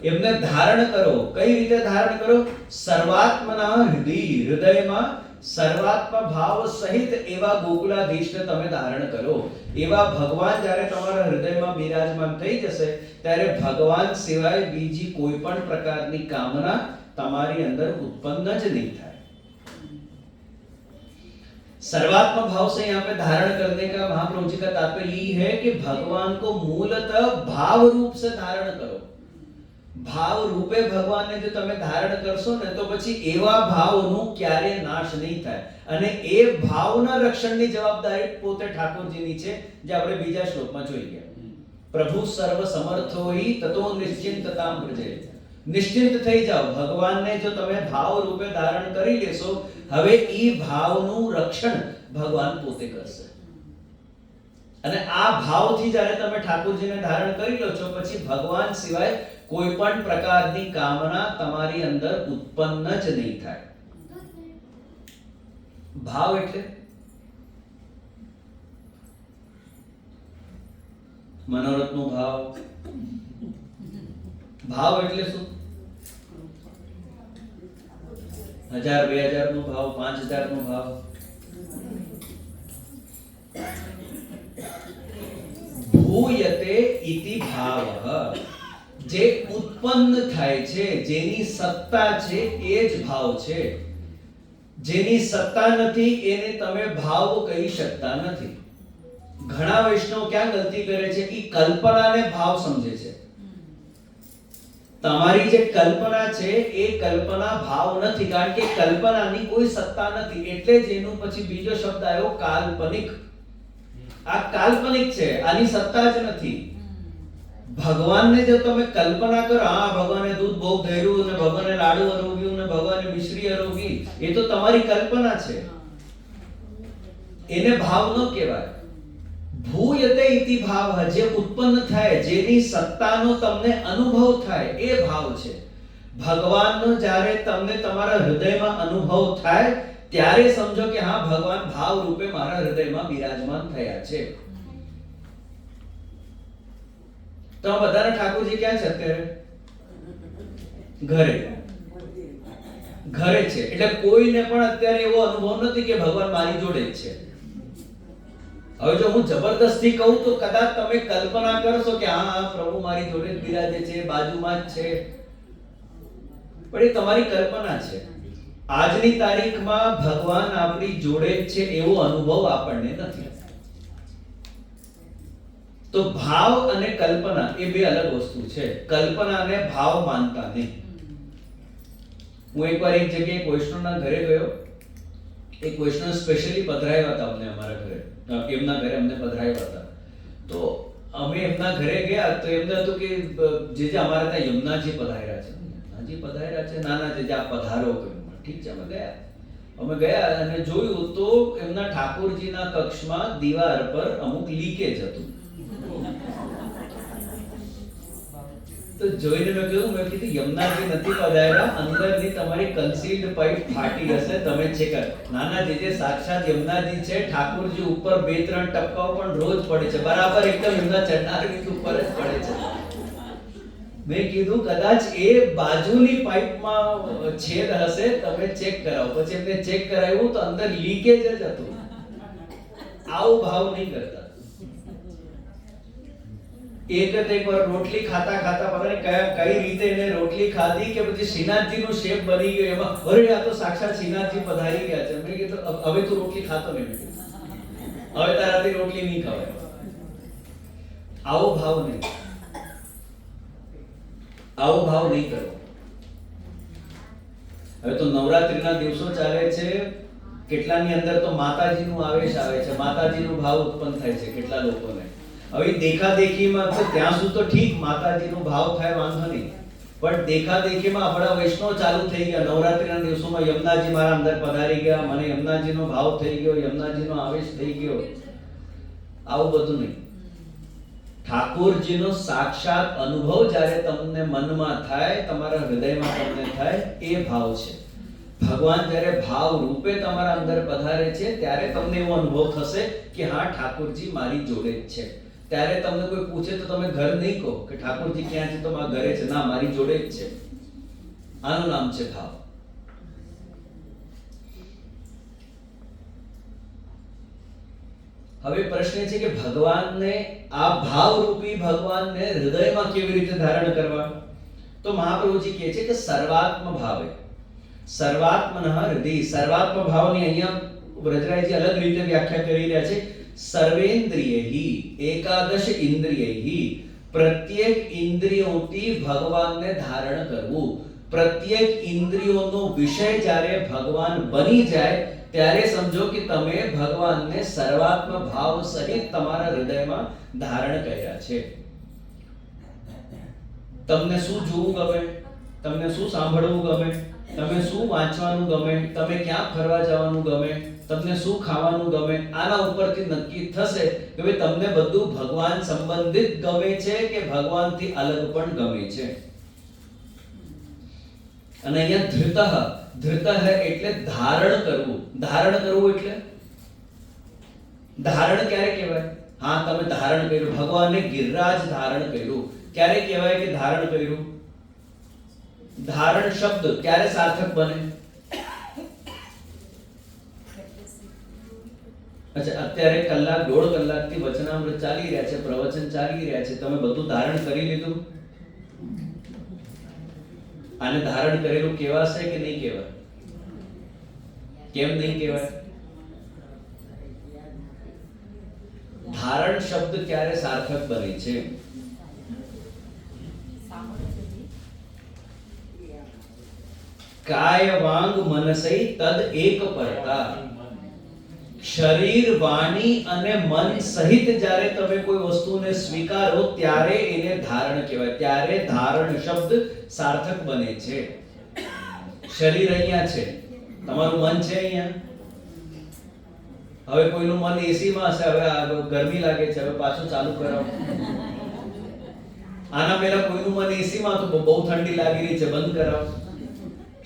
એમને ધારણ કરો. કઈ રીતે ધારણ કરો? સર્વાત્મના હૃદય, હૃદયમાં સર્વાત્મ ભાવ સહિત એવા ગોકુલાધીશને તમે ધારણ કરો. એવા ભગવાન જ્યારે તમારા હૃદયમાં બિરાજમાન થઈ જશે ત્યારે ભગવાન સિવાય બીજી કોઈ પણ પ્રકારની કામના તમારી અંદર ઉત્પન્ન જ નહીં થાય. सर्वात्म भाव से यहाँ पे धारण करने का महाप्रभु जी का तात्पर्य यही है कि भगवान को मूलतः भाव रूप से धारण करो. ભાવ રૂપે ભગવાનને જો તમે ધારણ કરશો ને તો પછી એવા ભાવનો ક્યારે નાશ નહીં થાય. અને એ ભાવના રક્ષણની જવાબદારી પોતે ઠાકોરજીની છે, જે આપણે બીજા શ્લોકમાં જોઈ ગયા. પ્રભુ સર્વ સમર્થો હિ તતો નિશ્ચિંતતામ પ્રજે. નિશ્ચિંત થઈ જાઓ. ભગવાનને જો તમે ભાવ રૂપે ધારણ કરી લેશો, હવે એ ભાવનું રક્ષણ ભગવાન પોતે કરશે. અને આ ભાવથી જ્યારે તમે ઠાકોરજીને ધારણ કરી લો છો પછી ભગવાન સિવાય કોઈ પણ પ્રકારની કામના તમારી અંદર ઉત્પન્ન જ નહીં થાય. ભાવ એટલે મનોરથનો ભાવ. ભાવ એટલે શું? 1000 2000 નો ભાવ, 5000 નો ભાવ. ભૂયતે ઇતિ ભાવઃ, જે ઉત્પન્ન થાય છે, જેની સત્તા છે એ જ ભાવ છે. જેની સત્તા નથી એને તમે ભાવ કહી શકતા નથી. ઘણા વૈષ્ણવ ક્યાં ગલતી કરે છે કે કલ્પનાને ભાવ સમજે છે. તમારી જે કલ્પના છે એ કલ્પના ભાવ નથી, કારણ કે કલ્પનાની કોઈ સત્તા નથી. એટલે જ એનો પછી બીજો શબ્દ આવ્યો કાલ્પનિક. આ કાલ્પનિક છે, આની સત્તા જ નથી. ભગવાનને જો તમે કલ્પના કરો, હા ભગવાને દૂધ બહુ ધર્યું ને ભગવાને લાડુ અરોગ્યું ને ભગવાને મિશ્રી અરોગી, એ તો તમારી કલ્પના છે, એને ભાવ ન કહેવાય. ભૂયતે ઇતિ ભાવ, જે ઉત્પન્ન થાય, જેની સત્તાનો તમને અનુભવ થાય, એ ભાવ છે. ભગવાનનો જ્યારે તમને તમારા હૃદયમાં અનુભવ થાય ત્યારે સમજો કે હા ભગવાન ભાવ રૂપે મારા હૃદયમાં બિરાજમાન થયા છે. તો આ બધાના ઠાકોરજી ક્યાં છે અત્યારે? ઘરે. ઘરે છે. એટલે કોઈને પણ અત્યારે એવો અનુભવ નથી કે ભગવાન મારી જોડે જ છે. હવે જો હું જબરદસ્તી કહું તો કદાચ તમે કલ્પના કરશો કે હા પ્રભુ મારી જોડે જ બિરાજે છે, બાજુમાં જ છે, પણ એ તમારી કલ્પના છે. આજની તારીખમાં ભગવાન આપણી જોડે જ છે એવો અનુભવ આપણને નથી. તો ભાવ અને કલ્પના એ બે અલગ વસ્તુ છે. કલ્પનાને ભાવ માનતા નહીં. હું એકવાર એક જગ્યાએ વૈષ્ણવના ઘરે ગયો. એક વૈષ્ણવ સ્પેશિયલી પધરાવ્યા હતા અમને અમારા ઘરે, એમના ઘરે અમને પધરાવ્યા હતા. તો અમે એમના ઘરે ગયા તો એમને હતું કે જે અમારા ત્યાં યમુનાજી પધાર્યા છે, યમુનાજી પધાર્યા છે, નાના જે આપ પધારો કહ્યું. ઠીક છે, અમે ગયા અને જોયું તો એમના ઠાકોરજીના કક્ષમાં દીવાર પર અમુક લીકેજ હતું. તો જોઈને મેં કીધું યમુનાજી નથી પધાર્યા, અંદરની તમારી કન્સીલ્ડ પાઇપ ફાટી હશે, તમે ચેક કરો. નાના જે સાક્ષાત યમુનાજી છે, ઠાકોરજી ઉપર 2-3 ટપકાઓ પણ રોજ પડે છે, બરાબર એકદમ એમના ચરણારવિંદ ઉપર જ પડે છે. મેં કીધું કદાચ એ બાજુની પાઇપમાં છેદ હશે, તમે ચેક કરાવો. પછી એમને ચેક કરાવ્યું તો અંદર લીકેજ જ હતું. આવો ભાવ નહીં કરતા. એક વાર રોટલી ખાતા ખાતા પતા નહીં કઈ રીતે એને રોટલી ખાધી કે પછી શ્રીનાથજીનું શેપ બની ગયો. એમાં અરે આ તો સાક્ષાત શ્રીનાથજી પધારી ગયા છે. મેં કીધું હવે તું રોટલી ખાતો નહીં, હવે તારાથી રોટલી નહીં ખવાય. આવો ભાવ નહીં, આવો ભાવ નહીં કરો. હવે તો નવરાત્રીના દિવસો ચાલે છે, કેટલાની અંદર તો માતાજીનું આવેશ આવે છે, માતાજીનો ભાવ ઉત્પન્ન થાય છે કેટલા લોકોને. હવે દેખાદેખીમાં તો ત્યાં સુધી તો ઠીક, માતાજીનો ભાવ થાય વાંધો નહીં, પણ દેખાદેખીમાં આપણા વૈષ્ણવ ચાલુ થઈ ગયા. નવરાત્રીના દિવસોમાં યમુનાજી મારા અંદર પધારી ગયા, મને યમુનાજીનો ભાવ થઈ ગયો, યમુનાજીનો આવેશ થઈ ગયો. આવું બધું નહીં. ઠાકોરજીનો સાક્ષાત અનુભવ જ્યારે તમને મનમાં થાય, તમારા હૃદયમાં તમને થાય, એ ભાવ છે. ભગવાન જ્યારે ભાવ રૂપે તમારા અંદર પધારે છે ત્યારે તમને એવો અનુભવ થશે કે હા ઠાકોરજી મારી જોડે જ છે. ત્યારે તમને કોઈ પૂછે તો તમે ઘર નહીં કહો કે ઠાકોરજી ક્યાં છે, તો મારા ઘરે છે. ના, મારી જોડે જ છે. આનું નામ છે ભાવ. હવે પ્રશ્ન છે કે ભગવાનને, આ ભાવરૂપી ભગવાનને હૃદયમાં કેવી રીતે ધારણ કરવા? તો મહાપ્રભુજી કહે છે કે સર્વાત્મ ભાવે, સર્વાત્મનઃ હૃદય. સર્વાત્મ ભાવની અહીંયા વ્રજરાયજી અલગ રીતે વ્યાખ્યા કરી રહ્યા છે. સર્વેન્દ્રિયૈ એકાદશ ઇન્દ્રિયૈ, પ્રત્યેક ઇન્દ્રિયોથી ભગવાનને ધારણ કરવું. પ્રત્યેક ઇન્દ્રિયોનો વિષય જ્યારે ભગવાન બની જાય ત્યારે સમજો કે તમે ભગવાનને સર્વાત્મ ભાવ સહિત તમારા હૃદયમાં ધારણ કર્યા છે. તમને શું જોવું ગમે, તમને શું સાંભળવું ગમે, તમે શું વાંચવાનું ગમે, તમે ક્યાં ફરવા જવાનું ગમે, તમને શું ખાવાનું ગમે, આના ઉપરથી નક્કી થશે કે ભાઈ તમને બધું ભગવાન સંબંધિત ગમે છે કે ભગવાનથી અલગ પણ ગમે છે. અને અહીંયા ધૃતઃ એટલે ધારણ કરવું. ધારણ કરવું એટલે ધારણ ક્યારે કહેવાય? હા, તમે ધારણ કર્યું, ભગવાને ગિરિરાજ ધારણ કર્યું. ક્યારે કહેવાય કે ધારણ કર્યું? ધારણ શબ્દ ક્યારે સાર્થક બને? અચ્છા, અત્યારે કલાક 1.5 કલાકથી વચનામૃત ચાલી રહ્યા છે, પ્રવચન ચાલી રહ્યા છે, તમે બધું ધારણ કરી લીધું? આને ધારણ કરેલું કહેવાશે કે નહીં કહેવાય? કેમ નહીં કહેવાય? ધારણ શબ્દ ક્યારે સાર્થક બને છે? કાય વાંગ મનસૈ તદ એક પરતા. શરીર, વાણી અને મન સહિત જ્યારે તમે કોઈ વસ્તુને સ્વીકારો ત્યારે એને ધારણ કહેવાય. ત્યારે ધારણ શબ્દ સાર્થક બને છે. શરીર અહીંયા છે, તમારું મન છે અહીંયા. હવે કોઈનું મન એસી માં હશે, હવે ગરમી લાગે છે, હવે પાછું ચાલુ કરાવો. આના પહેલા કોઈનું મન એસી માં હતું, બહુ ઠંડી લાગી રહી છે, બંધ કરાવો.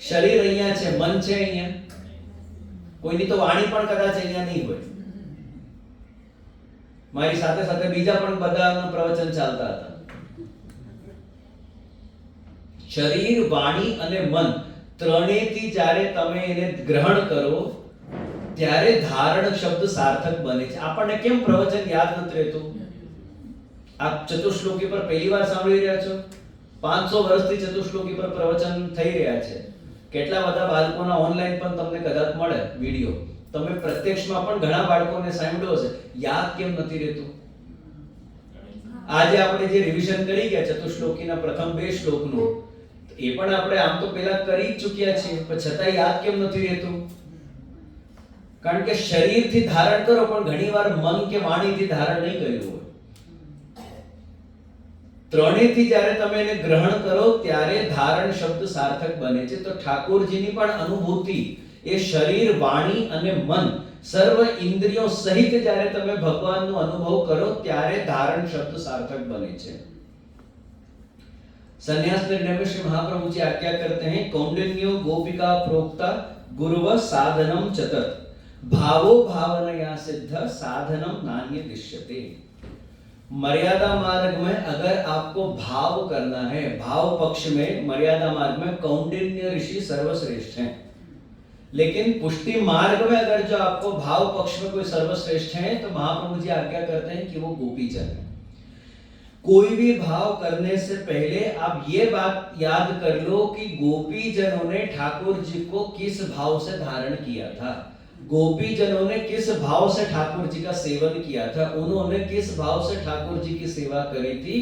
શરીર અહીંયા છે, મન છે અહીંયા. કોઈની તો વાણી પણ કદાચ અહીંયા નહીં હોય. મારી સાથે સાથે બીજા પણ બધાનું પ્રવચન ચાલતા હતા. શરીર, વાણી અને મન ત્રણેયથી જ્યારે તમે એને ગ્રહણ કરો ત્યારે ધારણ શબ્દ સાર્થક બને છે. આપણને કેમ પ્રવચન યાદ નથી રહેતું? આપ ચતુશ્લોકી પર પહેલી વાર સાંભળી રહ્યા છો? 500 વર્ષથી ચતુશ્લોકી પર પ્રવચન થઈ રહ્યા છે. કેટલા બધા બાળકોના ઓનલાઈન પણ તમને કદાચ મળે વિડિયો. તમે પ્રત્યક્ષમાં પણ ઘણા બાળકોને સાંભળ્યો હશે. યાદ કેમ નથી રહેતું? આજે આપણે જે રિવિઝન કરી ગયા ચતુશ્લોકીના પ્રથમ 2 શ્લોકનું, એ પણ આપણે આમ તો પહેલા કરી જ ચૂક્યા છીએ, પણ છતાં યાદ કેમ નથી રહેતું? કારણ કે શરીરથી ધારણ કરો પણ ઘણીવાર મન કે વાણીથી ધારણ નહીં કર્યું હોય. ત્રણેયથી જ્યારે તમે એને ગ્રહણ કરો ત્યારે ધારણ શબ્દ સાર્થક બને છે. તો ઠાકોરજીની પણ અનુભૂતિ એ શરીર, વાણી અને મન સર્વ ઇન્દ્રિયો સહિત જ્યારે તમે ભગવાનનો અનુભવ કરો ત્યારે ધારણ શબ્દ સાર્થક બને છે. संन्यास निर्णय में श्री महाप्रभु जी आज्ञा करते हैं, कौंडिन्यो गोपिका प्रोक्ता गुरुव साधनम चतत भावो भावनया सिद्ध साधनम नान्य दिश्यते. मर्यादा मार्ग में अगर आपको भाव करना है, भाव पक्ष में मर्यादा मार्ग में कौंडिन्य ऋषि सर्वश्रेष्ठ हैं. लेकिन पुष्टि मार्ग में अगर जो आपको भाव पक्ष में कोई सर्वश्रेष्ठ है तो महाप्रभु जी आज्ञा करते हैं कि वो गोपीचंद है. कोई भी भाव करने से पहले आप ये बात याद कर लो कि गोपीजनों ने ठाकुर जी को किस भाव से धारण किया था, गोपीजनों ने किस भाव से ठाकुर जी का सेवन किया था, उन्होंने किस भाव से ठाकुर जी की सेवा करी थी,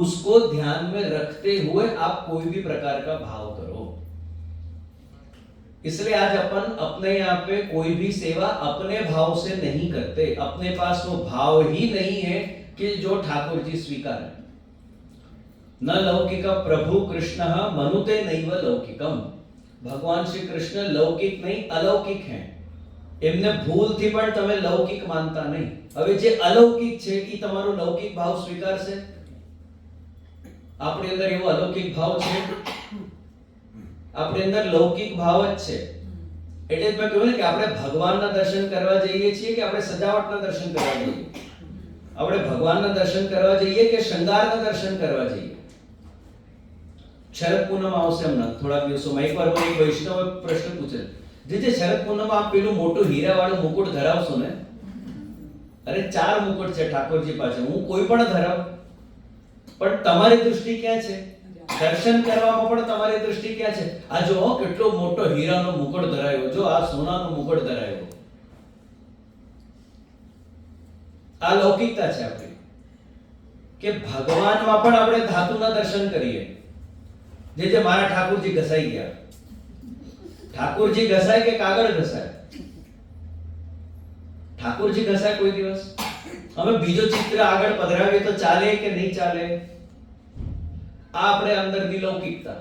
उसको ध्यान में रखते हुए आप कोई भी प्रकार का भाव करो. इसलिए आज अपन अपने यहाँ पे कोई भी सेवा अपने भाव से नहीं करते. अपने पास वो भाव ही नहीं है कि जो ठाकुर जी स्वीकार है. न लौकिक प्रभु कृष्ण मनुते नैव लौकिकम. भगवान श्री कृष्ण लौकिक नहीं अलौकिक हैं. એમને ભૂલથી પણ તમે લૌકિક માનતા નહીં. હવે જે અલૌકિક છે એ તમારો લૌકિક ભાવ સ્વીકારશે? આપણી અંદર એવો અલૌકિક ભાવ છે? આપણી અંદર લૌકિક ભાવ જ છે. એટલે જ મેં કહ્યું ને કે આપણે ભગવાનના દર્શન કરવા જઈએ છીએ કે આપણે સજાવટના દર્શન કરવા જઈએ? આપણે ભગવાનના દર્શન કરવા જઈએ કે શૃંગારના દર્શન કરવા જઈએ? શરદ પૂનમ આવશે હમણાં થોડા દિવસોમાં. એકવાર કોઈ વૈષ્ણવ પ્રશ્ન પૂછે, જે શરદ પૂનમ આપ પેલું મોટું હીરાવાળું મુકુટ ધરાવશો ને, અરે 4 મુકુટ છે ઠાકોરજી પાસે, હું કોઈ પણ ધરાવ, પણ તમારી દૃષ્ટિ ક્યાં છે? દર્શન કરવામાં પણ તમારી દૃષ્ટિ ક્યાં છે? આ જો કેટલો મોટો હીરાનો મુકુટ ધરાવ્યો, જો આ સોનાનો મુકુટ ધરાવ્યો. આ લૌકિકતા છે આપણી કે ભગવાનમાં પણ આપણે ધાતુના દર્શન કરીએ. જે મારા ઠાકોરજી ઘસાઈ ગયા. ઠાકોરજી ઘસાય કે કાગળ ઘસાય? ઠાકોરજી ઘસાય કોઈ દિવસ? અમે બીજો ચિત્ર આગળ પધરાવીએ તો ચાલે કે નહીં ચાલે? આ આપણે અંદરની લૌકિકતા.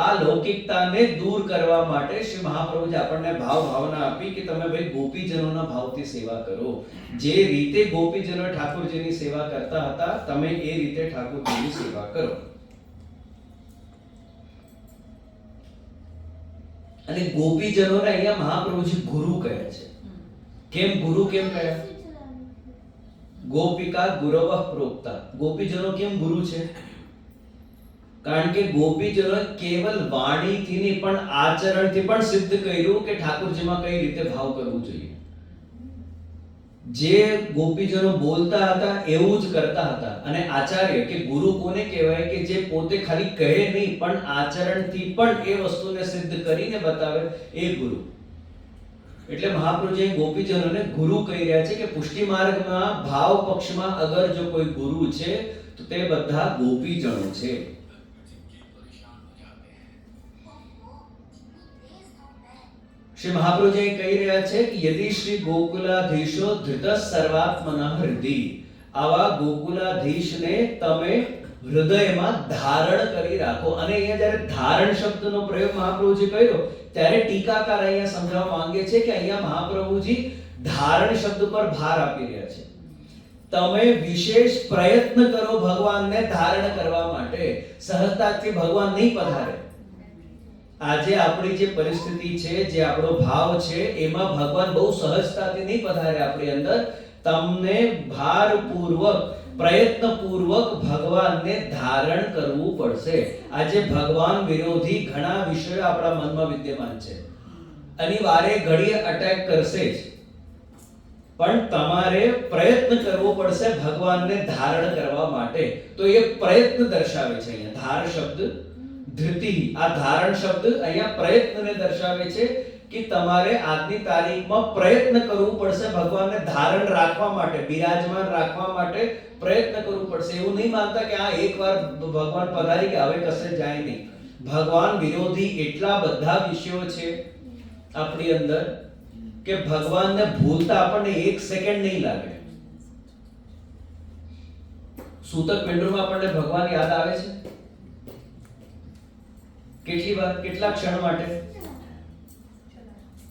આ લૌકિકતાને દૂર કરવા માટે શ્રી મહાપ્રભુજી આપણને ભાવ ભાવના આપી કે તમે ભાઈ ગોપીજનોના ભાવથી સેવા કરો. જે રીતે ગોપીજનો ઠાકોરજીની સેવા કરતા હતા તમે એ રીતે ઠાકોરજીની સેવા કરો. અને ગોપીજનોને અહીંયા મહાપ્રભુજી ગુરુ કહે છે. કેમ ગુરુ કેમ કહ્યા? ગોપિકા ગુરવઃ પ્રોક્તા. ગોપીજનો કેમ ગુરુ છે? કારણ કે ગોપીજનો કેવલ વાણીથી નહીં પણ આચરણથી પણ સિદ્ધ કર્યું કે ઠાકોરજીમાં કઈ રીતે ભાવ કરવું જોઈએ. જે ગોપીજનો બોલતા હતા એવું જ કરતા હતા. અને આચાર્ય કે ગુરુ કોને કહેવાય? કે જે પોતે ખાલી કહે નહીં પણ આચરણથી પણ એ વસ્તુને સિદ્ધ કરીને બતાવે, એ ગુરુ. એટલે મહાપ્રભુજી ગોપીજનોને ગુરુ કહી રહ્યા છે કે પુષ્ટિ માર્ગમાં ભાવ પક્ષમાં અગર જો કોઈ ગુરુ છે તો તે બધા ગોપીજનો છે. શ્રી મહાપ્રભુજી કહી રહ્યા છે કે યદિ શ્રી ગોકુલાધીશો ધૃત સર્વાત્મના હૃદય, આવા ગોકુલાધીશને તમે હૃદયમાં ધારણ કરી રાખો. અને અહીંયા જ્યારે ધારણ શબ્દનો પ્રયોગ મહાપ્રભુજી કર્યો ત્યારે ટીકાકાર અહીંયા સમજાવવા માંગે છે કે અહીંયા મહાપ્રભુજી ધારણ શબ્દ પર ભાર આપી રહ્યા છે. તમે વિશેષ પ્રયત્ન કરો ભગવાનને ધારણ કરવા માટે. સહજતાથી ભગવાન નહીં પધારે. આજે આપણી જે પરિસ્થિતિ છે, જે આપણો ભાવ છે, એમાં ભગવાન બહુ સહજતાથી નહીં પધારે આપણી અંદર. તમને ભારપૂર્વક, પ્રયત્નપૂર્વક ભગવાનને ધારણ કરવું પડશે. આજે ભગવાન વિરોધી ઘણા વિષયો આપણા મનમાં વિદ્યમાન છે. અનિવાર્ય ઘડીએ અટેક કરશે જ, પણ તમારે પ્રયત્ન કરવો પડશે ભગવાનને ધારણ કરવા માટે. તો એ પ્રયત્ન દર્શાવે છે અહીંયા ધાર શબ્દ, ધૃતિ. આ ધારણ શબ્દ અહીંયા પ્રયત્નને દર્શાવે છે કે તમારે આજની તારીખમાં પ્રયત્ન કરવું પડશે ભગવાનને ધારણ રાખવા માટે, બિરાજમાન રાખવા માટે પ્રયત્ન કરવું પડશે. એવું નહીં માનતા કે આ એકવાર ભગવાન પધારી કે હવે કશે જાય નહીં. ભગવાન વિરોધી એટલા બધા વિષયો છે આપણી અંદર કે ભગવાનને ભૂલતા આપણને એક સેકન્ડ નહીં લાગે. સૂતક પિંડમાં આપણને ભગવાન યાદ આવે છે કેટલી વાર, કેટલા ક્ષણ માટે,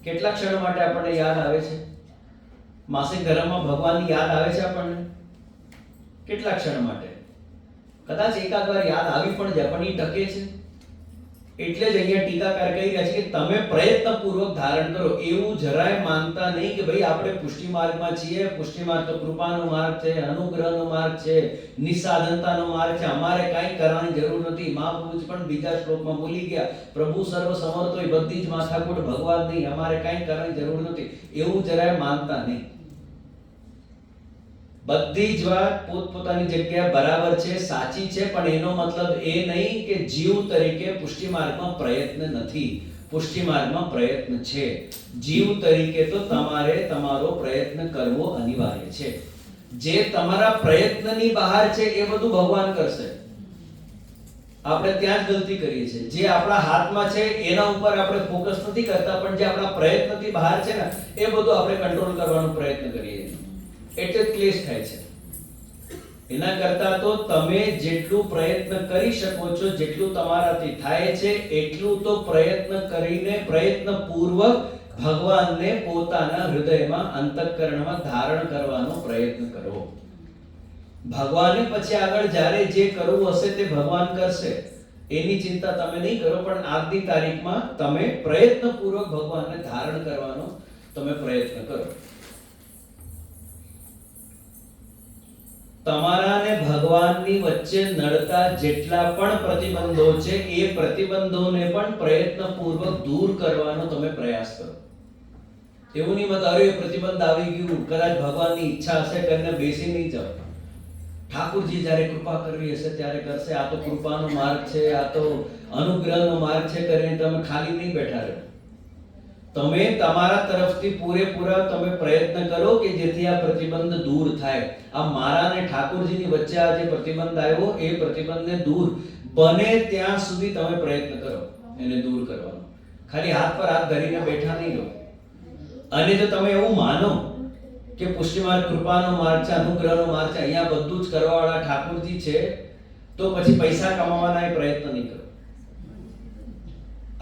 કેટલા ક્ષણ માટે આપણને યાદ આવે છે. માસિક ધર્મમાં ભગવાનની યાદ આવે છે આપણને કેટલા ક્ષણ માટે. કદાચ એકાદ વાર યાદ આવી પણ જાય, પણ એ ટકે છે. એટલે જ અહીંયા ટીકાકાર કહી રહ્યા છે કે તમે પ્રયત્નપૂર્વક ધારણ કરો. એવું જરાય માનતા નહીં કે ભાઈ આપણે પુષ્ટિ માર્ગમાં છીએ. પુષ્ટિ માર્ગ તો કૃપાનો માર્ગ છે, અનુગ્રહનો માર્ગ છે, નિસ્સાધનતાનો માર્ગ છે, અમારે કાંઈ કરવાની જરૂર નથી. મહાપ્રભુજી પણ બીજા શ્લોકમાં બોલી ગયા, પ્રભુ સર્વ સમર્થ હોય, બધી જ માથાકૂટ ભગવાન નહીં, અમારે કાંઈ કરવાની જરૂર નથી. એવું જરાય માનતા નહીં. બધી જ વાત પોતપોતાની જગ્યાએ બરાબર છે, સાચી છે, પણ એનો મતલબ એ નહીં કે જીવ તરીકે પુષ્ટિ માર્ગમાં પ્રયત્ન નથી. પુષ્ટિ માર્ગમાં પ્રયત્ન છે. જીવ તરીકે તો તમારે તમારો પ્રયત્ન કરવો અનિવાર્ય છે. જે તમારા પ્રયત્નની બહાર છે એ બધું ભગવાન કરશે. આપણે ત્યાં જ ગલતી કરીએ છીએ. જે આપણા હાથમાં છે એના ઉપર આપણે ફોકસ નથી કરતા, પણ જે આપણા પ્રયત્નથી બહાર છે ને એ બધું આપણે કંટ્રોલ કરવાનો પ્રયત્ન કરીએ છીએ. એટલે ક્લેશ થાય છે. એના કરતા તો તમે જેટલું પ્રયત્ન કરી શકો છો, જેટલું તમારાથી થાય છે એટલું તો પ્રયત્ન કરીને, પ્રયત્નપૂર્વક ભગવાનને પોતાના હૃદયમાં, અંતઃકરણમાં ધારણ કરવાનો પ્રયત્ન કરો. ભગવાને પછી આગળ જ્યારે જે કરવું હશે તે ભગવાન કરશે. એની ચિંતા તમે નહીં કરો, પણ આજની તારીખમાં તમે પ્રયત્નપૂર્વક ભગવાનને ધારણ કરવાનો તમે પ્રયત્ન કરો. તમારા ને ભગવાનની વચ્ચે નડતા જેટલા પણ પ્રતિબંધો છે એ પ્રતિબંધોને પણ પ્રયત્નપૂર્વક દૂર કરવાનો તમે પ્રયાસ કરો. એવું નહીં મત અરે પ્રતિબંધ આવી ગયું, કદાચ ભગવાનની ઈચ્છા હશે કરીને બેસી નહીં જાઓ. ઠાકુરજી જ્યારે કૃપા કરવી હશે ત્યારે કરશે. આ તો કૃપાનો માર્ગ છે, આ તો અનુગ્રહનો માર્ગ છે કરીને તમે ખાલી નહીં બેઠા રહો. તમે તમારા તરફથી પૂરેપૂરા તમે પ્રયત્ન કરો કે જેથી આ પ્રતિબંધ દૂર થાય. આ મારા અને ઠાકોરજીની વચ્ચે આ જે પ્રતિબંધ આવ્યો એ પ્રતિબંધને દૂર બને ત્યાં સુધી તમે પ્રયત્ન કરો એને દૂર કરવાનો. ખાલી હાથ પર હાથ ધરીને બેઠા નહીં રહો. અને જો તમે એવું માનો કે પુષ્ટિ માર્ગ કૃપાનો માર્ગ છે, અનુગ્રહનો માર્ગ છે, અહીંયા બધું જ કરવાવાળા ઠાકોરજી છે, તો પછી પૈસા કમાવાના પ્રયત્ન નહીં કરો,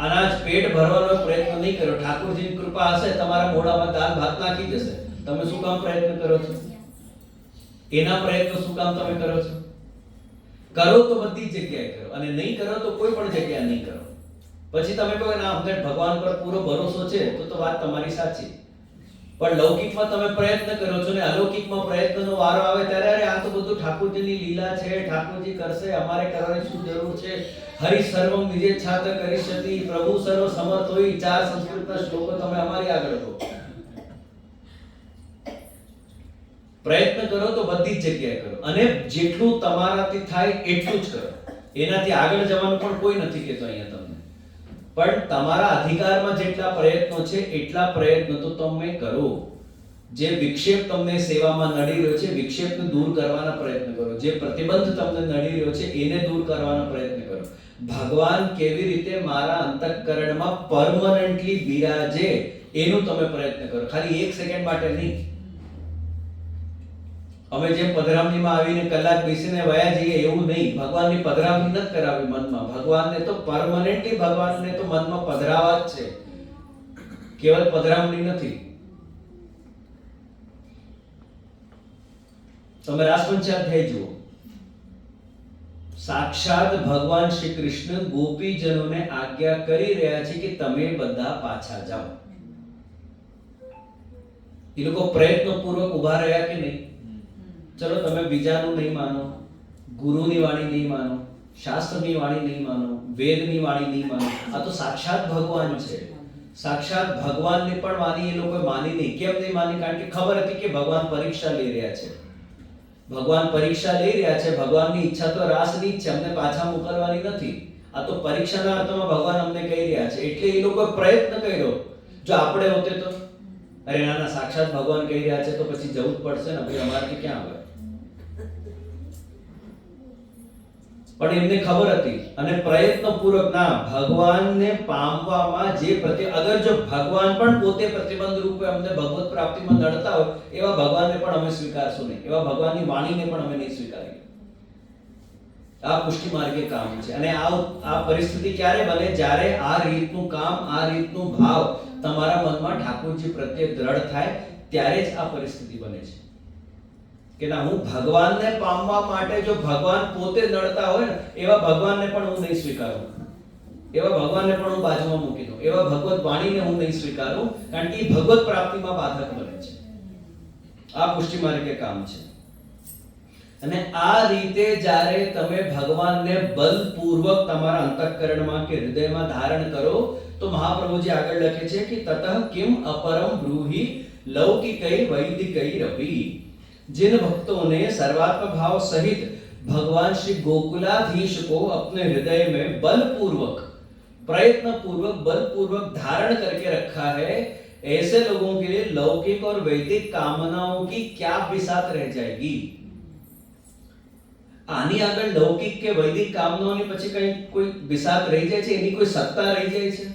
અનાજ પેટ ભરવાનો પ્રયત્ન નહીં કરો. ઠાકોરજીની કૃપા હશે, તમારા મોઢામાં દાળ ભાત નાખી જશે. તમે શું કામ પ્રયત્ન કરો છો? એના પ્રયત્ન શું કામ તમે કરો છો? કરો તો બધી જગ્યાએ કરો, અને નહીં કરો તો કોઈ પણ જગ્યાએ નહીં કરો. પછી તમે કહો ના અમને ભગવાન પર પૂરો ભરોસો છે, તો વાત તમારી સાચી. પણ લૌકિકમાં તમે પ્રયત્ન કરો છો ને અલૌકિકમાં પ્રયત્નનો વારો આવે ત્યારે અરે આ તો બધું ઠાકોરજીની લીલા છે, ઠાકોરજી કરશે, અમારે કરવાની શું જરૂર છે? હરિ સર્વમ નિજેચ્છાત કરિષ્યતિ, પ્રભુ સર્વ સમર્થ હોય. 4 સંસ્કૃતના શ્લોકો તમે અમારી આગળ કહો. પ્રયત્ન કરો તો બધી જ જગ્યાએ કરો, અને જેટલું તમારાથી થાય એટલું જ કરો. એનાથી આગળ જવાનું પણ કોઈ નથી કહેતો અહીંયા તમને. પણ તમારા અધિકારમાં જેટલા પ્રયત્નો છે એટલા પ્રયત્નો તો તમે કરો. જે વિક્ષેપ તમને સેવામાં નડી રહ્યો છે, વિક્ષેપને દૂર કરવાના પ્રયત્ન કરો. જે પ્રતિબંધ તમને નડી રહ્યો છે એને દૂર કરવાનો પ્રયત્ન કરો. ભગવાન કેવી રીતે મારા અંતઃકરણમાં પરમનન્ટલી બિરાજે એનું તમે પ્રયત્ન કરો, ખાલી 1 સેકન્ડ માટે નહીં. અમે જેમ પધરામણીમાં આવીને કલાક બેસીને વયા જઈએ એવું નહીં. ભગવાનની પધરામણી નથી કરાવી મનમાં. ભગવાનને તો પરમનન્ટલી ભગવાનને તો મનમાં પધરાવા જ છે, કેવલ પધરામણી નથી. તમે રાસપંચાધ્યાય જુઓ. સાક્ષાત ભગવાન શ્રી કૃષ્ણ ગોપીજનોને આજ્ઞા કરી રહ્યા છે કે તમે બધા પાછા જાઓ. એ લોકો પ્રયત્નપૂર્વક ઉભા રહ્યા કે નહીં? ચલો તમે બીજાનું નહીં માનો, ગુરુની વાણી નહીં માનો, શાસ્ત્રની વાણી નહીં માનો, વેદની વાણી નહીં માનો, આ તો સાક્ષાત ભગવાન છે. સાક્ષાત ભગવાનની પણ વાણી એ લોકો માની નહીં. કેમ નહીં માની? કારણ કે ખબર હતી કે ભગવાન પરીક્ષા લઈ રહ્યા છે. ભગવાન પરીક્ષા લઈ રહ્યા છે. ભગવાનની ઈચ્છા તો રાસની જ છે, અમને પાછા મોકલવાની નથી. આ તો પરીક્ષાના અર્થમાં ભગવાન અમને કહી રહ્યા છે. એટલે એ લોકો પ્રયત્ન કર્યો. જો આપણે હોતે તો અરે ના ના, સાક્ષાત ભગવાન કહી રહ્યા છે તો પછી જવું જ પડશે ને ભાઈ, અમારથી ક્યાં આવે. પણ એમને ખબર હતી અને પ્રયત્નપૂર્વક ના ભગવાનને પામવામાં જે અગર જો ભગવાન પણ પોતે પ્રતિબંધ રૂપે અમને ભગવત પ્રાપ્તિમાં નડતા હોય, એવા ભગવાનને પણ અમે સ્વીકારશું નહીં. એવા ભગવાનની વાણીને પણ અમે નહીં સ્વીકારીએ. આ પુષ્ટિ માર્ગે કામ છે. અને આ પરિસ્થિતિ ક્યારે બને? જ્યારે આ રીતનું કામ, આ રીતનું ભાવ તમારા મનમાં ઠાકોરજી પ્રત્યે દ્રઢ થાય, ત્યારે જ આ પરિસ્થિતિ બને છે કે ના, હું ભગવાનને પામવા માટે જો ભગવાન પોતે નડતા હોય ને, એવા ભગવાનને પણ હું નહીં સ્વીકારું. એવા ભગવાનને પણ હું બાજુમાં મૂકી દઉં. એવા ભગવત વાણીને હું નહીં સ્વીકારું, કારણ કે ભગવત પ્રાપ્તિમાં બાધક બને છે. આ પુષ્ટિ માર્ગે કામ છે. અને આ રીતે જ્યારે તમે ભગવાનને બલપૂર્વક તમારા અંતઃકરણમાં કે હૃદયમાં ધારણ કરો, તો મહાપ્રભુજી આગળ લખે છે કે તતઃ કિમ અપરમ બ્રૂહિ લૌકિકૈ વૈદિકૈ રવિ. जिन भक्तों ने सर्वात्म भाव सहित भगवान श्री गोकुलाधीश को अपने हृदय में बलपूर्वक, प्रयत्न पूर्वक, बलपूर्वक धारण करके रखा है, ऐसे लोगों के लिए लौकिक और वैदिक कामनाओं की क्या बिसात रह जाएगी. આની આગળ લૌકિક કે વૈદિક કામનાઓની પછી કઈ કોઈ બિસાત રહી જાય છે? એની કોઈ સત્તા રહી જાય છે?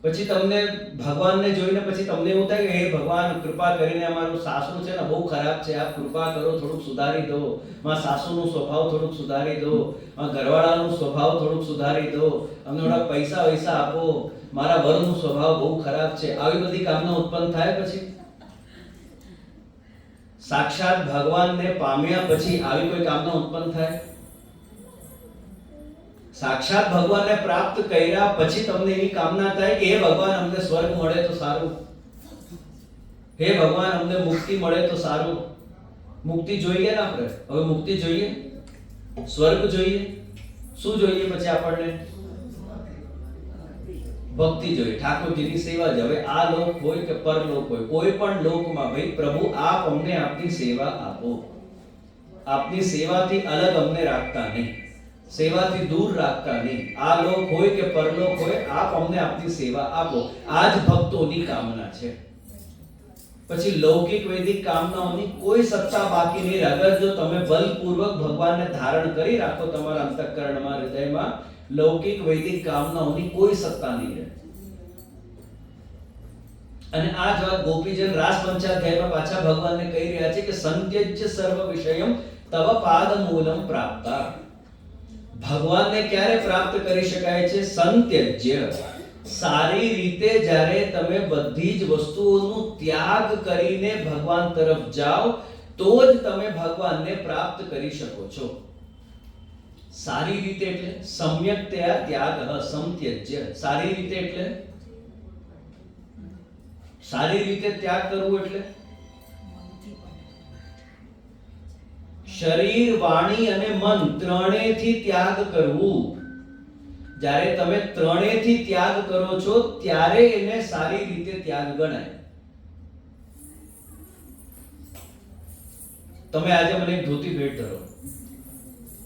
પછી તમને ભગવાનને જોઈને પછી તમને એવું થાય કે હે ભગવાન, કૃપા કરીને અમારું સાસુ છે ને બહુ ખરાબ છે, આપ કૃપા કરો, થોડુંક સુધારી દો. મારા સાસુનો સ્વભાવ થોડુંક સુધારી દો, મારા ઘરવાળાનો સ્વભાવ થોડુંક સુધારી દો, અમને થોડા પૈસા વૈસા આપો, મારા વરનો સ્વભાવ બહુ ખરાબ છે. આવી બધી કામના ઉત્પન્ન થાય પછી? સાક્ષાત ભગવાનને પામ્યા પછી આવી કોઈ કામના ઉત્પન્ન થાય? સાક્ષાત ભગવાનને પ્રાપ્ત કર્યા પછી તમને એવી કામના થાય કે હે ભગવાન, અમને સ્વર્ગ મળે તો સારું, હે ભગવાન, અમને મુક્તિ મળે તો સારું. મુક્તિ જોઈએ ને આપણે? હવે મુક્તિ જોઈએ, સ્વર્ગ જોઈએ, શું જોઈએ પછી આપણને? ભક્તિ જોઈએ, ઠાકોરજીની સેવા જોઈએ. હવે આ લોક હોય કે પરલોક હોય, કોઈ પણ લોકમાં ભાઈ પ્રભુ આપ અમને આપની સેવા આપો. આપની સેવાથી અલગ અમને રાખતા નહીં, સેવાથી દૂર રાખતા નહીં. આ લોક હોય કે પરલોક હોય, આપ અમને આપની સેવા આપો. આ જ ભક્તોની કામના છે. પછી લૌકિક વૈદિક કામનાઓની કોઈ સત્તા બાકી નહીં. અગર જો તમે બલપૂર્વક ભગવાનને ધારણ કરી રાખો તમારા અંતઃકરણમાં, હૃદયમાં, લૌકિક વૈદિક કામનાઓની કોઈ સત્તા નહીં રહે. અને આ જ વાત ગોપીજન રાસ પંચાધ્યાયમાં પાછા ભગવાનને કહી રહ્યા છે કે સંત્યજ્ય સર્વ વિષયમ તવ પાદ મૂલમ પ્રાપ્તા. ભગવાનને ક્યારે પ્રાપ્ત કરી શકાય છે? સંત્યજ્ય, સારી રીતે જ્યારે તમે બધી જ વસ્તુઓનો ત્યાગ કરીને ભગવાન તરફ જાઓ, તો જ તમે ભગવાનને પ્રાપ્ત કરી શકો છો. સારી રીતે એટલે સમ્યક્તયા ત્યાગ, સંત્યજ્ય. સારી રીતે એટલે સારી રીતે ત્યાગ કરવું એટલે શરીર, વાણી અને મન ત્રણેયથી ત્યાગ કરવું. જ્યારે તમે ત્રણેયથી ત્યાગ કરો છો ત્યારે એને સારી રીતે ત્યાગ ગણાય. તમે આજે મને એક ધોતી ભેટ ધરો,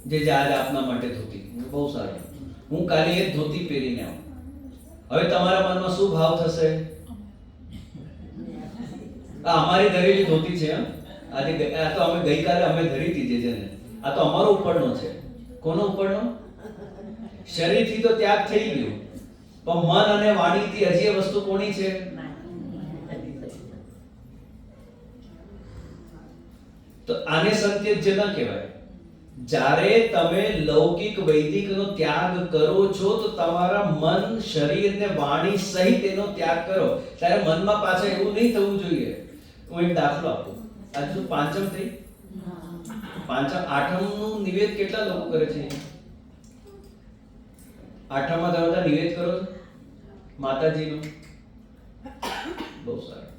જે આજે આપના માટે ધોતી બહુ સારી, હું કાલે એક ધોતી પહેરીને આવું. હવે તમારા મનમાં શું ભાવ થશે? આ અમારી ધરેલી ધોતી છે. આજે આ તો અમે ગઈકાલે અમે ધરી હતી જેને. આ તો અમારો ઉપરનો છે. કોનો ઉપરનો? શરીરથી તો ત્યાગ થઈ ગયો, પણ મન અને વાણીથી હજી એ વસ્તુ કોની છે? તો આને સંત્યજ્ય ન કહેવાય. જ્યારે તમે લૌકિક વૈદિકનો ત્યાગ કરો છો તો તમારા મન, શરીર ને વાણી સહિત એનો ત્યાગ કરો. ત્યારે મનમાં પાછા એવું નહીં થવું જોઈએ. હું એક દાખલો આપું. આજે પાંચમ થઈ, પાંચમ આઠમ નું નિવેદ કેટલા લોકો કરે છે? આઠમમાં તમે બધા નિવેદ કરો છો માતાજીનું? બહુ સારું.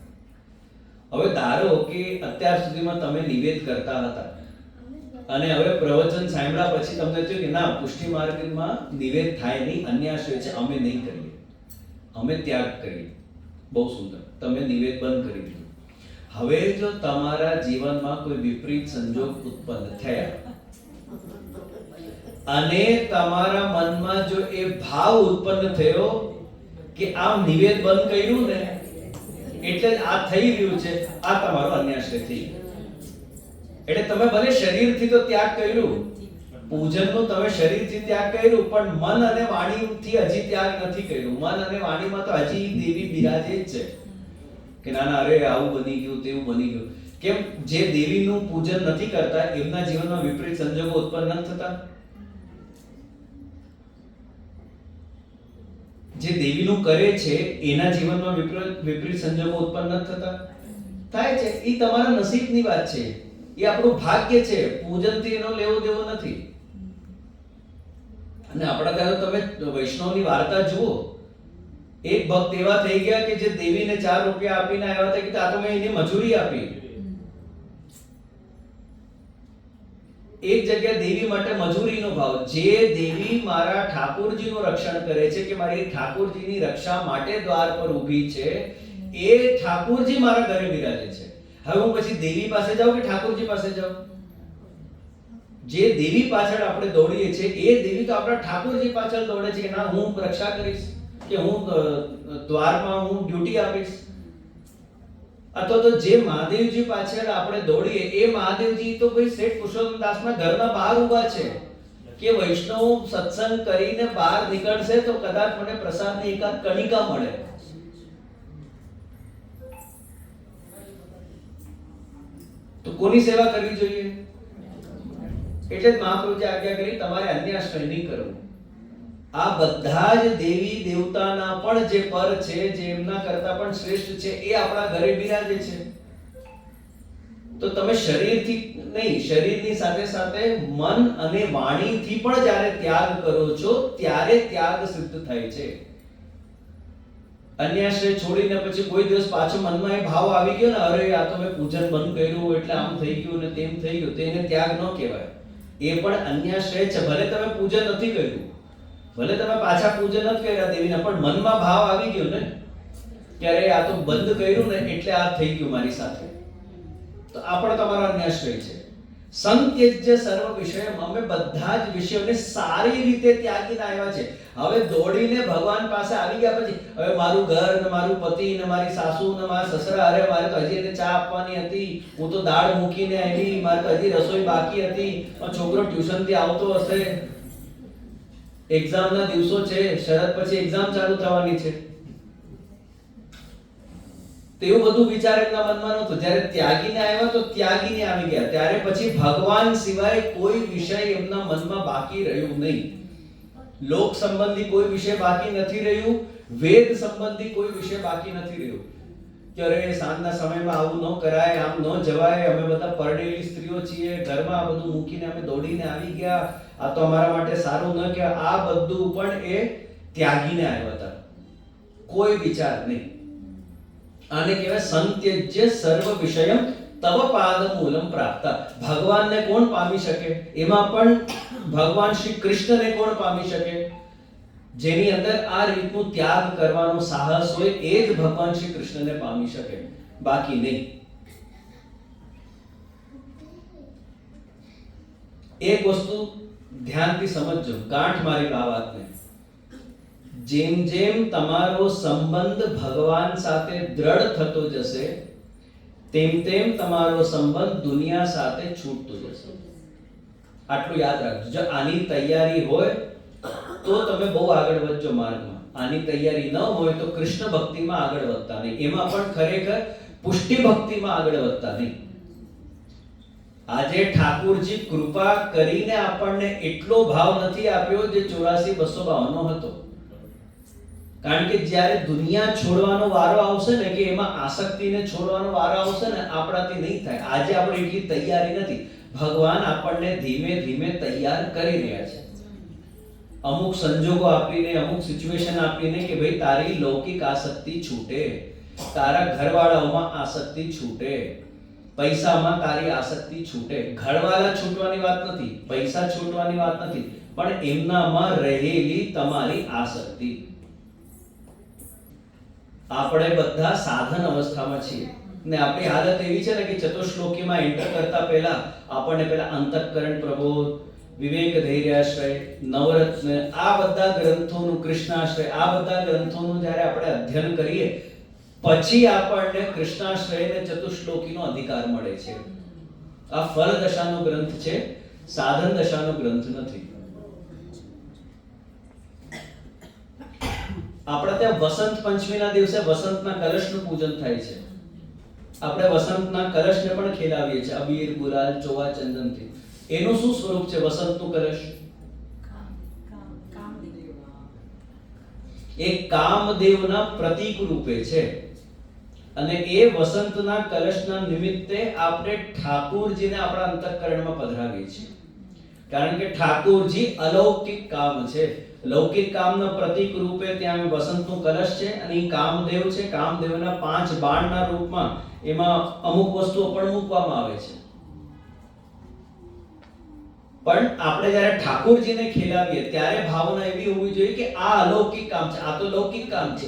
હવે ધારો કે અત્યાર સુધીમાં તમે નિવેદ કરતા હતા અને હવે પ્રવચન સાંભળ્યા પછી તમને થયું કે ના, પુષ્ટિ માર્ગમાં નિવેદ થાય નહીં, અન્યાશ્રય છે, અમે નહીં કરીએ, અમે ત્યાગ કરીએ. બહુ સુંદર, તમે નિવેદ બંધ કરી દીધું. હવે જો તમારા જીવનમાં કોઈ વિપરીત સંજોગ ઉત્પન્ન થયા અને તમારા મનમાં જો એ ભાવ ઉત્પન્ન થયો કે આમ નિવેદ બંધ કર્યું ને એટલે આ થઈ રહ્યું છે, આ તમારો અન્યાશ્રય થઈ ગયો. એટલે તમે ભલે શરીરથી તો ત્યાગ કર્યું, પૂજનનું તમે શરીરથી ત્યાગ કર્યું, પણ મન અને વાણીથી હજી ત્યાગ નથી કર્યું. મન અને વાણીમાં તો હજી દેવી બિરાજે જ છે કે ના ના, અરે આવું બની ગયું, તેવું બની ગયું. કેમ? જે દેવીનું પૂજન નથી કરતા એમના જીવનમાં વિપરીત સંજોગો ઉત્પન્ન નથી થતા. જે દેવીનું કરે છે એના જીવનમાં વિપરીત સંજોગો ઉત્પન્ન નથી થતા. થાય છે. એ તમારા નસીબની વાત છે, એ આપણું ભાગ્ય છે. પૂજનથી એનો લેવો દેવો નથી. અને આપણા ત્યાં તમે વૈષ્ણવની વાર્તા જુઓ. એક ભક્ત એવા થઈ ગયા કે જે દેવીને 4 રૂપિયા આપીને આવ્યા હતા કે આ તો મેં એની મજૂરી આપી. એક જગ્યા દેવી માટે મજૂરીનો ભાવ. જે દેવી મારા ઠાકોરજીનું રક્ષણ કરે છે, કે મારી ઠાકોરજીની રક્ષા માટે દ્વાર પર ઊભી છે, એ ઠાકોરજી મારા ઘરે બિરાજે છે. હવે હું પછી દેવી પાસે જાઉં કે ઠાકોરજી પાસે જાઉં? જે દેવી પાછળ આપણે દોડીએ છીએ એ દેવી તો આપણા ઠાકોરજી પાછળ દોડે છે કે ના, હું રક્ષા કરીશ, કે હું દ્વારમાં હું ડ્યુટી આપીશ. અથવા તો જે મહાદેવજી પાછળ આપણે દોડીએ એ મહાદેવજી તો ભાઈ શેઠ પુરુષોત્તમદાસના ઘરના બહાર ઊભા છે કે વૈષ્ણવ સત્સંગ કરીને બહાર નીકળશે તો કદાચ મને પ્રસાદની એકાદ કણિકા મળે. તો કોની સેવા કરવી જોઈએ? એટલે જ મહાપ્રભુજી આજ્ઞા કરી તમારે અન્યાશ્રય નહીં કરવું. આ બધા જ દેવી દેવતાના પણ જે પર છે, જે એમના કરતા પણ શ્રેષ્ઠ છે, એ આપણા ઘરે બિરાજે છે. તો તમે શરીરથી નહીં, શરીરની સાથે સાથે મન અને વાણીથી પણ જ્યારે ત્યાગ કરો છો ત્યારે ત્યાગ સિદ્ધ થાય છે. અન્યાશ્રય છોડીને પછી કોઈ દિવસ પાછો મનમાં એ ભાવ આવી ગયો ને, અરે આ તો મેં પૂજન બંધ કર્યું એટલે આમ થઈ ગયું ને તેમ થઈ ગયું, તો એને ત્યાગ ન કહેવાય. એ પણ અન્યાશ્રય છે. ભલે તમે પૂજન નથી કર્યું, ભલે તમે પાછા પૂજન નથી કર્યા દેવીના, પણ મનમાં ભાવ આવી ગયો ને કે અરે આ તો બંધ કર્યું ને એટલે આ થઈ ગયું મારી સાથે, તો આ પણ તમારો અન્યાશ્રય છે. સંત્યજ્ય સર્વ વિષયમ, અમે બધા જ વિષયોને સારી રીતે ત્યાગીને આવ્યા છે. હવે દોડીને ભગવાન પાસે આવી ગયા પછી હવે મારું ઘર ને મારું પતિ ને મારી સાસુ ને મારા સસરા, અરે મારે તો હજી એને ચા આપવાની હતી, હું તો દાળ મૂકીને આવી, મારે તો હજી રસોઈ બાકી હતી, છોકરો ટ્યુશન થી આવતો હશે, એક્ઝામ ના દિવસો છે, શરદ પછી એક્ઝામ ચાલુ થવાની છે, તેવું બધું વિચાર એમના મનમાં નહોતું. જ્યારે ત્યાગીને આવ્યા તો ત્યાગીને આવી ગયા. ત્યારે પછી ભગવાન સિવાય કોઈ વિષય એમના મનમાં બાકી રહ્યું નહીં. લોક સંબંધી કોઈ વિષય બાકી નથી રહ્યું, વેદ સંબંધી કોઈ વિષય બાકી નથી રહ્યું કે અરે સાંજના સમયમાં આવું ન કરાય, આમ ન જવાય, અમે બધા પરણેલી સ્ત્રીઓ છીએ, ઘરમાં આ બધું મૂકીને અમે દોડીને આવી ગયા, આ તો અમારા માટે સારું ન કે. આ બધું પણ એ ત્યાગીને આવ્યા હતા, કોઈ વિચાર નહીં. આને કહેવાય સંત્યજ્ય સર્વ વિષયમ તવ પાદ મૂલમ પ્રાપ્ત. ભગવાનને કોણ પામી શકે? એમાં પણ ભગવાન શ્રી કૃષ્ણને કોણ પામી શકે? જેની અંદર આ રીતનું ત્યાગ કરવાનો સાહસ હોય એ જ ભગવાન શ્રી કૃષ્ણને પામી શકે, બાકી નહીં. એક વસ્તુ ધ્યાનથી સમજજો, ગાંઠ મારી આ વાતને. જેમ જેમ તમારો સંબંધ ભગવાન સાથે દ્રઢ થતો જશે તેમ તેમ તમારો સંબંધ દુનિયા સાથે છૂટતો જશે. આટલું યાદ રાખજો. જો આની તૈયારી હોય તો તમે બહુ આગળ વધજો માર્ગમાં. આની તૈયારી ન હોય તો કૃષ્ણ ભક્તિમાં આગળ વધતા નહીં, એમાં પણ ખરેખર પુષ્ટિ ભક્તિમાં આગળ વધતા નહીં. આજે ઠાકુરજી કૃપા કરીને આપણને એટલો ભાવ નથી આપ્યો જે 84,252 નો હતો. કારણ કે જ્યારે દુનિયા છોડવાનો વારો આવશે ને, કે એમાં આસક્તિને છોડવાનો વારો આવશે ને, આપણાથી નહીં થાય. આજે આપણે એટલી તૈયારી નથી. ભગવાન આપણને ધીમે ધીમે તૈયાર કરી રહ્યા છે. અમુક સંજોગો આપીને, અમુક સિચ્યુએશન આપીને કે ભાઈ તારી લૌકિક આસક્તિ છૂટે, તારા ઘરવાળાઓમાં આસક્તિ છૂટે, પૈસામાં તારી આસક્તિ છૂટે. ઘરવાળા છૂટવાની વાત નથી, પૈસા છૂટવાની વાત નથી, પણ એમનામાં રહેલી તમારી આસક્તિ. આપણે બધા સાધન અવસ્થામાં છીએ ને આપણી હાલત એવી છે ને કે ચતુશ્લોકીમાં એન્ટર કરતા પહેલા આપણને પહેલા અંતઃકરણ પ્રબોધ, વિવેક ધૈર્યાશ્રય, નવરત્ન, આ બધા ગ્રંથોનું, કૃષ્ણાશ્રય, આ બધા ગ્રંથોનું જ્યારે આપણે અધ્યયન કરીએ પછી આપણને કૃષ્ણાશ્રય અને ચતુશ્લોકીનો અધિકાર મળે છે. આ ફળ દશાનો ગ્રંથ છે, સાધન દશાનો ગ્રંથ નથી. આપણે ત્યાં વસંત પંચમીના દિવસે વસંતના કલશનું પૂજન થાય છે. આપણે વસંતના કલશને પણ ખેલાવીએ છીએ અબીર, ગુલાલ, ચોવા, ચંદનથી. એનું શું સ્વરૂપ છે વસંતનું કલશ? એ કામદેવના પ્રતીક રૂપે છે. અને એ વસંતના કલશના નિમિત્તે આપણે ઠાકુરજીને આપણા અંતઃકરણમાં પધરાવીએ છીએ. કારણ કે ઠાકુરજી અલૌકિક કામ છે. લૌકિક કામના પ્રતીક રૂપે ત્યાં વસંતનું કલશ છે અને એ કામદેવ છે. કામદેવના 5 બાણના રૂપમાં એમાં અમુક વસ્તુઓ પણ મૂકવામાં આવે છે. પણ આપણે જ્યારે ઠાકુરજીને ખેલાવીએ ત્યારે ભાવના એવી હોવી જોઈએ કે આ અલૌકિક કામ છે. આ તો લૌકિક કામ છે,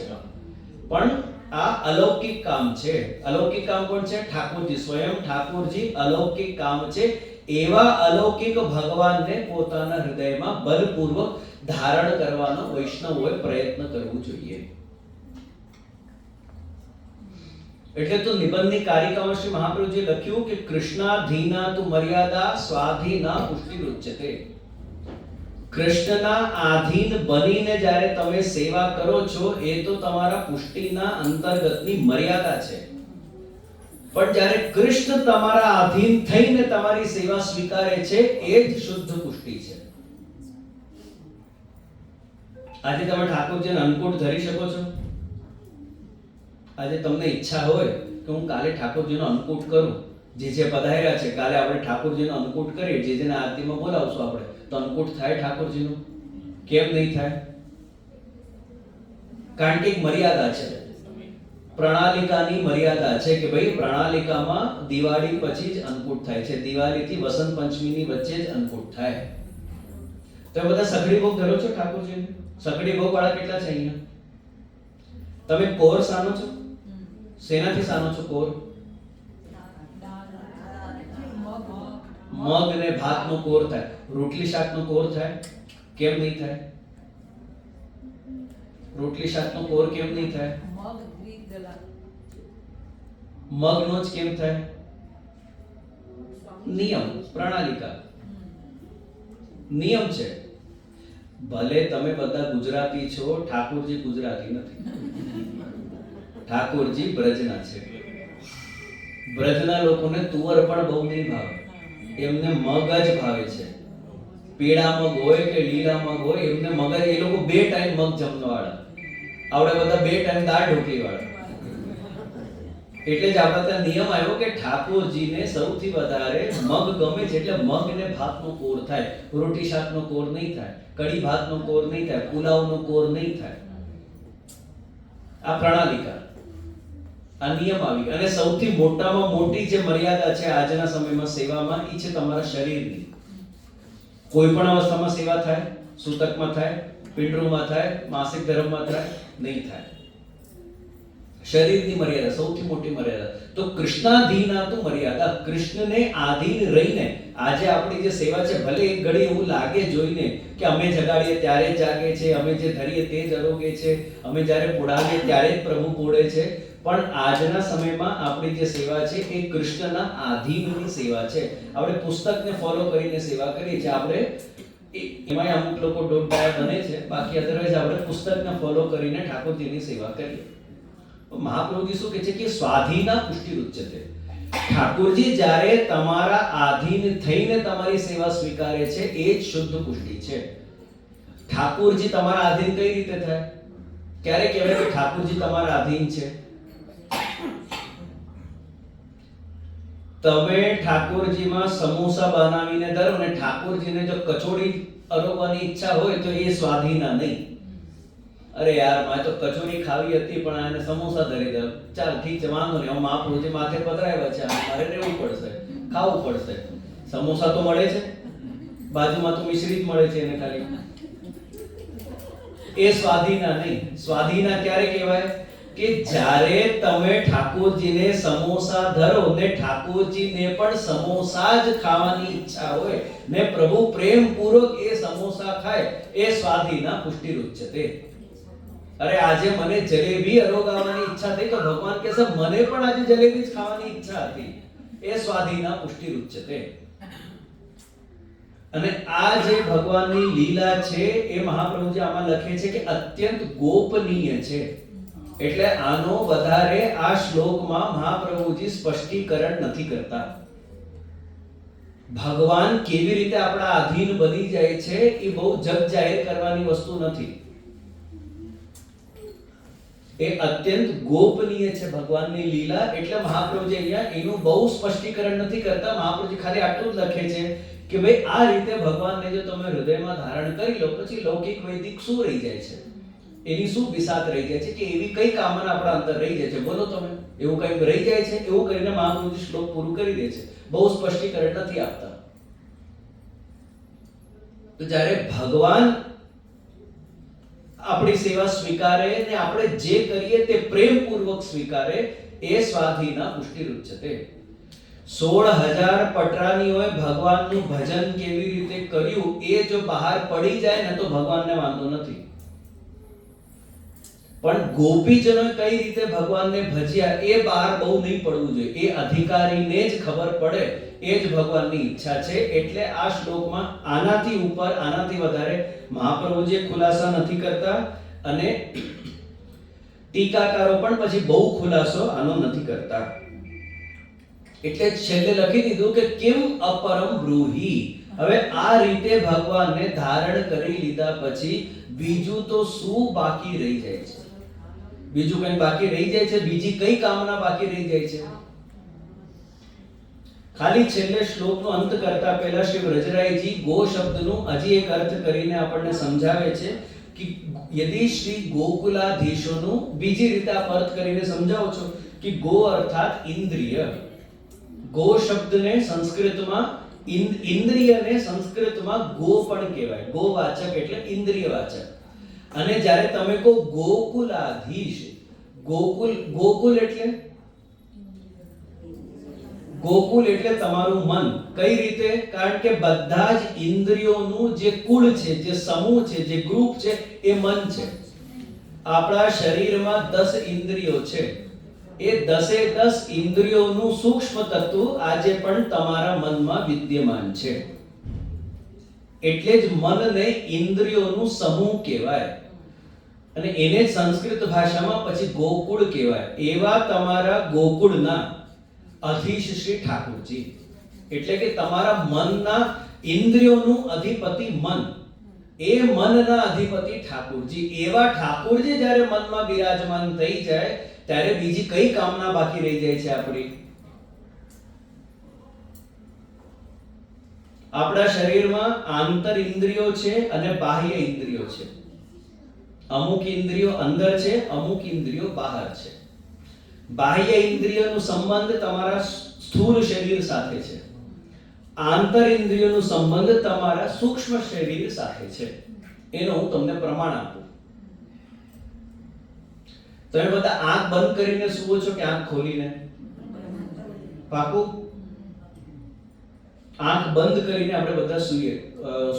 પણ આ અલૌકિક કામ છે. અલૌકિક કામ કોણ છે? ઠાકુરજી. સ્વયં ઠાકુરજી અલૌકિક કામ છે. એવા અલૌકિક ભગવાનને પોતાના હૃદયમાં બલપૂર્વક ધારણ કરવાનો વૈષ્ણવોએ પ્રયત્ન કરવો જોઈએ. એટલે તો નિબંધની કારિકામાં શ્રી મહાપ્રભુજીએ લખ્યું કે કૃષ્ણાધીના તુ મર્યાદા સ્વાધીના પુષ્ટિરુચ્યતે. કૃષ્ણના આધીન બનીને જ્યારે તમે સેવા કરો છો એ તો તમારા પુષ્ટિના અંતર્ગતની મર્યાદા છે. પણ જ્યારે કૃષ્ણ તમારા આધીન થઈને તમારી સેવા સ્વીકારે છે એ જ શુદ્ધ પુષ્ટિ છે. આજે તમે ઠાકોરજીને અન્નકૂટ ધરી શકો છો? આજે તમને ઈચ્છા હોય કે હું કાલે ઠાકોરજીનો અન્નકૂટ કરું, જે જે પધાર્યા છે કાલે આપણે ઠાકોરજીનો અન્નકૂટ કરીએ, જે જેને આરતીમાં બોલાવશું આપણે, તો અન્નકૂટ થાય ઠાકોરજીનું? કેમ નહીં થાય? કારણ કે એક મર્યાદા છે, પ્રણાલિકાની મર્યાદા છે કે ભાઈ પ્રણાલિકામાં દિવાળી પછી જ અન્નકૂટ થાય છે. દિવાળીથી વસંત પંચમીની વચ્ચે જ અન્નકૂટ થાય. તો બધા સગડી ભોગ ધરો છો ઠાકોરજીને? સગડી ભોગ વાળા કેટલા છે અહીંયા? તમે કોર સાનો છો? શેનાથી સાનો છો કોર? મગ ને ભાતનો કોર થાય. રોટલી શાકનો કોર થાય? કેમ નહીં થાય? રોટલી શાકનો કોર કેમ નહીં થાય? મગનો જ કેમ થાય? નિયમ, પ્રણાલિકા, નિયમ છે. ભલે તમે બધા ગુજરાતી છો, ઠાકોરજી ગુજરાતી નથી. ઠાકોરજી બ્રજના છે. બ્રજના લોકોને તુવર પણ બહુ નહીં ભાવે, એમને મગ જ ભાવે છે. પીળા મગ હોય કે લીલા મગ હોય, એમને મગ, એ લોકો 2 ટાઈમ મગ જમવાવાળા. આપણે બધા 2 ટાઈમ દાળ ઢોકળી વાળા. એટલે જ આપણા ત્યાં નિયમ આવ્યો કે ઠાકોરજીને સૌથી વધારે મગ ગમે છે. એટલે મગ ને ભાતનો કોર થાય, રોટી શાકનો કોર નહીં થાય, કઢી ભાતનો કોર નહીં થાય, પુલાવનો કોર નહીં થાય. આ પ્રણાલિકા, આ નિયમ આવી. અને સૌથી મોટામાં મોટી જે મર્યાદા છે આજના સમયમાં સેવામાં, એ છે તમારા શરીરની. કોઈ પણ અવસ્થામાં સેવા થાય, સૂતકમાં થાય, પિંડરૂમાં થાય, માસિક ધર્મમાં થાય, નહીં થાય. શરીરની મર્યાદા સૌથી મોટી મર્યાદા. તો કૃષ્ણાધીના તુ મર્યાદા. કૃષ્ણને આધીન રહીને આજે આપણી જે સેવા છે, ભલે એક ઘડી એવું લાગે જોઈને કે અમે જગાડીએ ત્યારે જ જાગે છે, અમે જે ધરીએ તે જ આરોગે છે, અમે જ્યારે પોડાવીએ ત્યારે જ પ્રભુ પોડે છે, પણ આજના સમયમાં આપણી જે સેવા છે એ કૃષ્ણના આધીનની સેવા છે. આપણે પુસ્તકને ફોલો કરીને સેવા કરીએ છીએ. આપણે એમાં અમુક લોકો ડોડાયા બને છે, બાકી અધરવાઇઝ આપણે પુસ્તકને ફોલો કરીને ઠાકોરજીની સેવા કરીએ. મહાપ્રભુજી શું કહે છે કે સ્વાધીના પુષ્ટિરુચ્યતે. ઠાકોરજી જ્યારે તમારા આધીન થઈને તમારી સેવા સ્વીકારે છે એ જ શુદ્ધ પુષ્ટિ છે. ઠાકોરજી તમારા આધીન કઈ રીતે થાય? ક્યારે કહેવાય કે ઠાકોરજી તમારા આધીન છે? તમે ઠાકોરજીમાં સમોસા બનાવીને ધરો ને ઠાકોરજીને જો કચોડી અરોગવાની ઈચ્છા હોય તો એ સ્વાધીના નહીં. અરે યાર મારે તો કચોરી ખાવી હતી પણ આને સમોસા ધરી દો. ચાલ ઠીક છે, વાંધો નહીં, હું મહાપ્રભુજી માથે પધરાવ્યા છે, મારે રહેવું પડશે, ખાવું પડશે. સમોસા તો મળે છે, બાજુમાં તો મિશ્રી જ મળે છે એને ખાલી. એ સ્વાધીના નહીં. સ્વાધીના ક્યારે કહેવાય કે જ્યારે તમે ઠાકોરજીને સમોસા ધરો ને ઠાકોરજીને પણ સમોસા જ ખાવાની ઈચ્છા હોય ને પ્રભુ પ્રેમપૂર્વક એ સમોસા ખાય, એ સ્વાધીના પુષ્ટિ રૂચ્યતે. અરે આજે મને જલેબી અરોગાવાની ઈચ્છા થઈ તો ભગવાન કહે છે મને પણ આજે જલેબી જ ખાવાની ઈચ્છા હતી, એ સ્વાધીના પુષ્ટિ રૂચ્યતે. અને આ જે ભગવાનની લીલા છે એ મહાપ્રભુજી આમાં લખે છે કે અત્યંત ગોપનીય છે. એટલે આનો વધારે આ શ્લોકમાં મહાપ્રભુજી સ્પષ્ટીકરણ નથી કરતા. ભગવાન કેવી રીતે આપણા આધીન બની જાય છે એ બહુ જગ જાહેર કરવાની વસ્તુ નથી. એ અત્યંત ગોપનીય છે ભગવાનની લીલા. એટલે મહાપ્રભુજી અહીંયા એનું બહુ સ્પષ્ટીકરણ નથી કરતા. મહાપ્રભુજી ખાલી આટલું જ લખે છે કે ભાઈ આ રીતે ભગવાનને જો તમે હૃદયમાં ધારણ કરી લો પછી લૌકિક વૈદિક શું રહી જાય છે, એની શું બિસાત રહી જાય છે, કે એવી કઈ કામના આપણા અંદર રહી જાય છે? બોલો તમે, એવું કઈ રહી જાય છે? એવું કરીને મહાપ્રભુજી શ્લોક પૂરું કરી દે છે, બહુ સ્પષ્ટીકરણ નથી આપતા. તો જ્યારે ભગવાન આપણી સેવા સ્વીકારે ને આપણે જે કરીએ તે પ્રેમપૂર્વક સ્વીકારે, એ સ્વાધીના પુષ્ટિ રૂચ્યતે. 16,000 પટરાનીઓએ ભગવાનનું ભજન કેવી રીતે કર્યું એ જો બહાર પડી જાય ને તો ભગવાનને વાંધો નથી. પણ ગોપીજનોએ કઈ રીતે ભગવાનને ભજ્યા એ બહાર બહુ નહીં પડવું જોઈએ. એ અધિકારીને જ ખબર પડે, એ જ ભગવાનની ઈચ્છા છે. એટલે આ શ્લોકમાં આનાથી ઉપર આનાથી વધારે મહાપ્રભુજી ખુલાસા નથી કરતા અને ટીકાકારો પણ પછી બહુ ખુલાસો આનો નથી કરતા. એટલે છેલ્લે લખી દીધું કે કિમ અપરમ બ્રૂહી. હવે આ રીતે ભગવાનને ધારણ કરી લીધા પછી બીજું તો શું બાકી રહી જાય છે? બીજું કઈ બાકી રહી જાય છે? બીજી કઈ કામના બાકી રહી જાય છે? ખાલી છેલ્લે શ્લોકનો અંત કરતા પહેલા શ્રી વ્રજરાયજી ગો શબ્દનું હજી એક અર્થ કરીને આપણને સમજાવે છે કે યદિ શ્રી ગોકુલાધીશોનું બીજી રીતે આપ અર્થ કરીને સમજાવો છો કે ગો અર્થાત ઇન્દ્રિય. ગો શબ્દને સંસ્કૃતમાં ઇન્દ્રિયને સંસ્કૃતમાં ગો પણ કહેવાય. ગોવાચક એટલે ઇન્દ્રિયવાચક. અને જ્યારે તમે કહો ગોકુલાધીશ, ગોકુલ એટલે તમારું મન. કઈ રીતે? કારણ કે બધા જ ઇન્દ્રિયોનું જે કુળ છે, જે સમૂહ છે, જે ગ્રુપ છે એ મન છે. આપણા શરીરમાં 10 ઇન્દ્રિયો છે. એ 10 ઇન્દ્રિયોનું સૂક્ષ્મ તત્વ આજે પણ તમારા મનમાં વિદ્યમાન છે. એટલે જ મનને ઇન્દ્રિયોનું સમૂહ કહેવાય અને એને સંસ્કૃત ભાષામાં પછી ગોકુળ કહેવાય. એવા તમારા ગોકુળના અધીશ શ્રી ઠાકોરજી. એટલે કે તમારા મનના ઇન્દ્રિયોનું અધિપતિ મન, એ મનના અધિપતિ ઠાકોરજી. એવા ઠાકોરજી જ્યારે મનમાં બિરાજમાન થઈ જાય ત્યારે બીજી કઈ કામના બાકી રહી જાય છે આપણી? આપણા શરીરમાં આંતર ઇન્દ્રિયો છે અને બાહ્ય ઇન્દ્રિયો છે. અમુક ઇન્દ્રિયો અંદર છે, અમુક ઇન્દ્રિયો બહાર છે. બાહ્ય ઇન્દ્રિયોનો સંબંધ તમારા સ્થૂળ શરીર સાથે છે. આંતર ઇન્દ્રિયોનો સંબંધ તમારા સૂક્ષ્મ શરીર સાથે છે. એનો હું તમને પ્રમાણ આપું. તમે બધા આંખ બંધ કરીને સૂવો છો કે આંખ ખોલીને? પાકું? આંખ બંધ કરીને આપણે બધા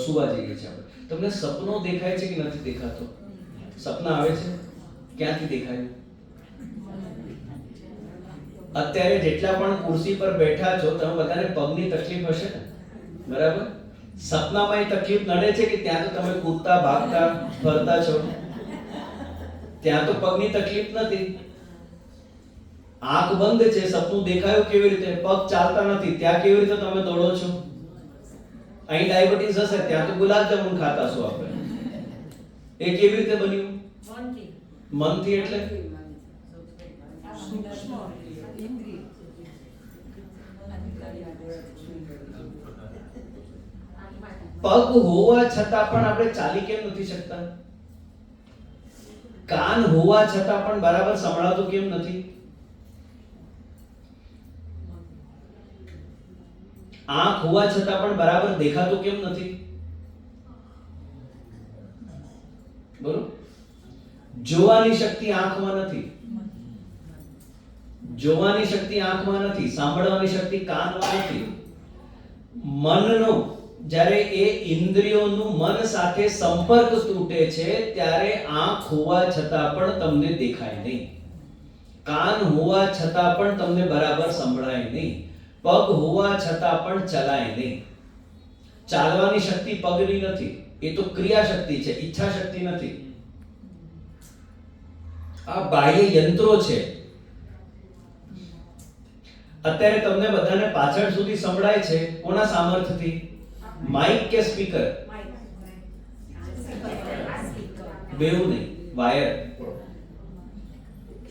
સુવા જઈએ છીએ. તમને સપનો દેખાય છે કે નથી દેખાતો? સપના આવે છે? ક્યાંથી દેખાય? અત્યારે જેટલા પણ ખુરશી પર બેઠા છો તમે બધાને પગની તકલીફ હશે ને? બરાબર? સપનામાં એ તકલીફ નડે છે કે ત્યાં તો તમે કૂદતા ભાગતા ફરતા છો, ત્યાં તો પગની તકલીફ નથી. આંખ બંધ છે, સપનું દેખાયું કેવી રીતે? પગ ચાલતા નથી, ત્યાં કેવી રીતે તમે દોડો છો? અહીં ડાયાબિટીસ હશે, ત્યાં તો ગુલાબજામુન ખાતા છો આપણે. એ કેવી રીતે બન્યું? મનથી. એટલે પગ હોવા છતાં પણ આપણે ચાલી કેમ નથી શકતા? કાન હોવા છતાં પણ બરાબર સંભળાતું કેમ નથી? આંખ હોવા છતાં પણ બરાબર દેખાતું કેમ નથી? બોલો. જોવાની શક્તિ આંખમાં નથી, જોવાની શક્તિ આંખમાં નથી, સાંભળવાની શક્તિ કાનમાં નથી. મનનો જ્યારે એ ઇન્દ્રિયોનું મન સાથે સંપર્ક તૂટે છે ત્યારે આંખ હોવા છતાં પણ તમને દેખાય નહીં, કાન હોવા છતાં પણ તમને બરાબર સંભળાય નહીં, પગ હોવા છતાં પણ ચલાય નહીં. ચાલવાની શક્તિ પગની નથી, એ તો ક્રિયા શક્તિ છે, ઈચ્છા શક્તિ નથી. આ બાહ્ય યંત્રો છે. અત્યારે તમને બધાને પાછળ સુધી સંભળાય છે, કોના સામર્થ્યથી? માઇક કે સ્પીકર? બેઉ નહીં, વાયર.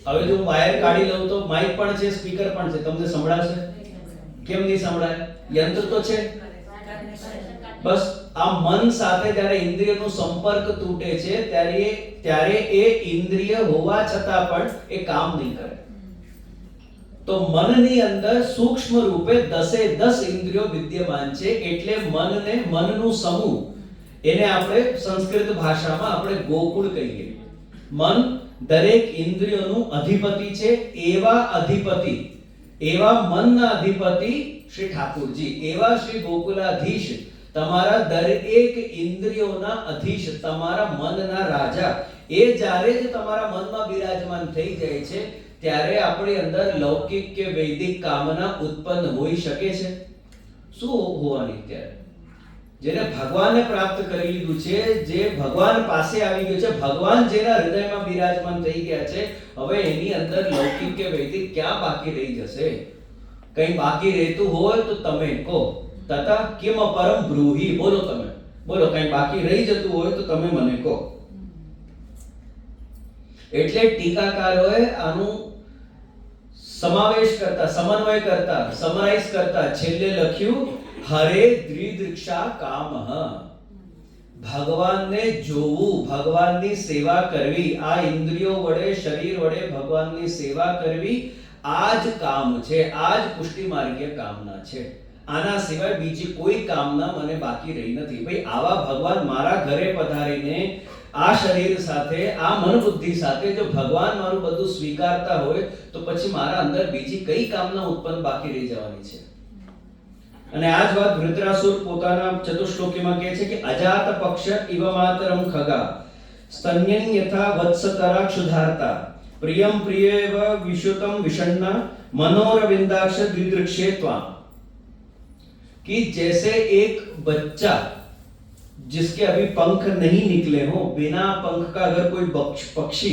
હવે જો હું વાયર કાઢી લઉં તો માઇક પણ છે, સ્પીકર પણ છે, તમને સંભળાશે? કેમ નહીં સંભળાય? યંત્ર તો છે. બસ આ મન સાથે જ્યારે ઇન્દ્રિયનો સંપર્ક તૂટે છે ત્યારે એ ઇન્દ્રિય હોવા છતાં પણ એ કામ નહીં કરે. તો મનની અંદર સૂક્ષ્મ રૂપે 10 ઇન્દ્રિયો વિદ્યમાન છે. એટલે મનનું સમૂહ, એને આપણે સંસ્કૃત ભાષામાં આપણે ગોકુળ કહીએ. મન દરેક ઇન્દ્રિયોનું અધિપતિ છે. એવા મનના અધિપતિ શ્રી ઠાકુરજી, એવા શ્રી ગોકુલાધીશ, તમારા દરેક ઇન્દ્રિયોના અધીશ, તમારા મનના રાજા, એ જ્યારે જ તમારા મનમાં બિરાજમાન થઈ જાય છે ત્યારે આપણી અંદર લૌકિક કે વૈદિક કામના ઉત્પન્ન હોઈ શકે છે? શું હોવાની? ત્યારે જેને ભગવાનને પ્રાપ્ત કરી લીધું છે, જે ભગવાન પાસે આવી ગયો છે, ભગવાન જેના હૃદયમાં બિરાજમાન થઈ ગયા છે, હવે એની અંદર લૌકિક કે વૈદિક ક્યાં બાકી રહી જશે? કઈ બાકી રહેતું હોય તો તમે કહો. તથા કિમ પરમ બ્રૂહી, બોલો તમે, બોલો. કઈ બાકી રહી જતું હોય તો તમે મને કહો. એટલે ટીકાકારોએ આનું સમાવેશ કરતા, સમન્વય કરતા, સમરાઇઝ કરતા છેલ્લે લખ્યું હરે દ્રિદૃક્ષા કામઃ. ભગવાનને જોવું, ભગવાનની સેવા કરવી, આ ઇન્દ્રિયો વડે, શરીર વડે ભગવાનની સેવા કરવી, આ જ કામ છે, આ જ પુષ્ટિ માર્ગીય કામના છે. આના સિવાય બીજી કોઈ કામના મને બાકી રહી નથી. ભાઈ આવા ભગવાન મારા ઘરે પધારીને આ શરીર સાથે, આ મન બુદ્ધિ સાથે જો ભગવાન મારું બધું સ્વીકારતા હોય તો પછી મારા અંદર બીજી કઈ કામના ઉત્પન્ન બાકી રહી જવાની છે? અને આ જ વાત વૃત્રાસુર પોતાના ચતુશ્લોકીમાં કહે છે કે અજાત પક્ષ ઇવ માતરમ ખગા સ્તન્યં યથા વત્સતરા ક્ષુધાર્તા પ્રિયમ પ્રિયેવ વિશુતમ વિષન્ના मनोरविंदाक्ष द्विदृक्षे त्वाम, कि जैसे एक बच्चा जिसके अभी पंख नहीं निकले हो, बिना पंख का अगर कोई पक्षी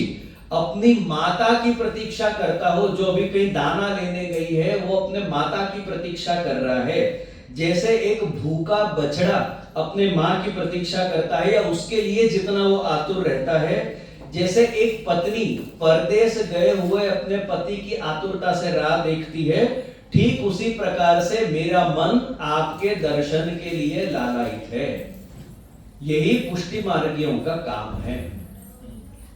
अपनी माता की प्रतीक्षा करता हो, जो अभी कहीं दाना लेने गई है वो अपने माता की प्रतीक्षा कर रहा है, जैसे एक भूखा बछड़ा अपने माँ की प्रतीक्षा करता है या उसके लिए जितना वो आतुर रहता है, जैसे एक पत्नी परदेश गए हुए अपने पति की आतुरता से राह देखती है, ठीक उसी प्रकार से मेरा मन आपके दर्शन के लिए लालायित है. यही पुष्टि मार्गियों का काम है.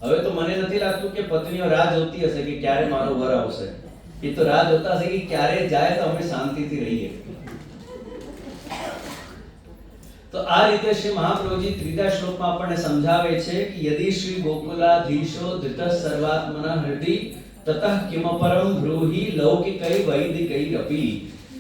હવે તો મને નથી લાગતું કે પત્નીઓ રાહ જોતી હશે કે ક્યારે મારો વર આવશે. એ તો રાહ જોતા હશે કે ક્યારે જાય તો અમે શાંતિથી રહીએ. તો આ રીતે શ્રી મહાપ્રભુજી ત્રીજા શ્લોકમાં આપણને સમજાવે છે કે યદિ શ્રી ગોકુલાધીશો ધૃત સર્વાત્મના હૃદય ततः किम परम ब्रूहि लौकिकै वैदिकै अपि.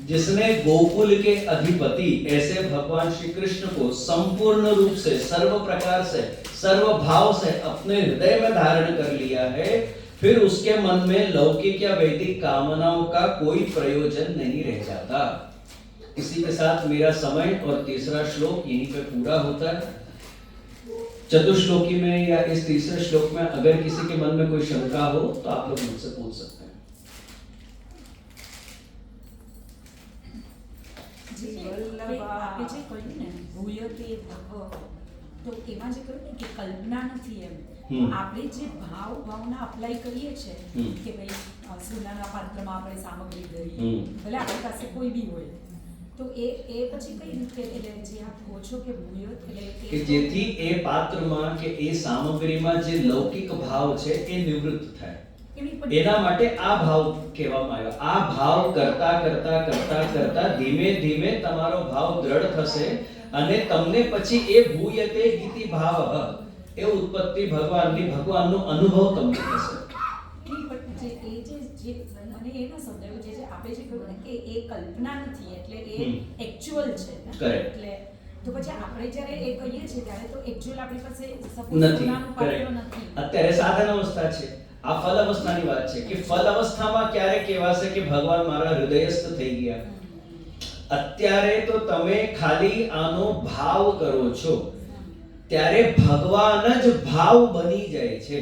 जिसने गोकुल के अधिपति ऐसे भगवान श्री कृष्ण को संपूर्ण रूप से, सर्व प्रकार से, सर्व भाव से अपने हृदय में धारण कर लिया है, फिर उसके मन में लौकिक या वैदिक कामनाओं का कोई प्रयोजन नहीं रह जाता. इसी के साथ मेरा समय और तीसरा श्लोक यहीं पे पूरा होता है. चतुश्लोकी में या इस तीसरे श्लोक में अगर किसी के मन में कोई शंका हो तो आप लोग मुझसे पूछ सकते हैं. જે આપણે જે કહ્યું ને ભૂયતે ભવ, તો એમાં જે કહ્યું ને કે કલ્પના નથી એમ, આપણે જે ભાવના અપ્લાય કરીએ છીએ કે ભાઈ સોનાના પાત્રમાં આપણે સામગ્રી ધરીએ, ભલે આપણી પાસે કોઈ બી હોય, તો એ પછી કઈ રીતે, એટલે જે આપ કહો છો કે ભૂયત એટલે કે જેથી એ પાત્રમાં કે એ સામગ્રીમાં જે લૌકિક ભાવ છે એ નિવૃત્ત થાય, એના માટે આ ભાવ કહેવામાં આવ્યો. આ ભાવ કરતા કરતા કરતા કરતા ધીમે ધીમે તમારો ભાવ દ્રઢ થશે અને તમને પછી એ ભૂયતે ગીતિ ભાવ એ ઉત્પત્તિ ભગવાનનો અનુભવ તમને થશે. મને એ ના સમજાયું, જે આપણે જે કહ્યું ને કે એ કલ્પના નથી એટલે એ એક્ચ્યુઅલ છે. એટલે તો પછી આપણે જ્યારે એ કહીએ છીએ ત્યારે તો એક્ચ્યુઅલ આપણી પાસે નથી. અત્યારે સાધન અવસ્થા છે, આ ફલ અવસ્થાની વાત છે કે ફલ અવસ્થામાં ક્યારે કહેવાશે કે ભગવાન મારા હૃદયસ્થ થઈ ગયા. અત્યારે તો તમે ખાલી આનો ભાવ કરો છો ત્યારે ભગવાન જ ભાવ બની જાય છે.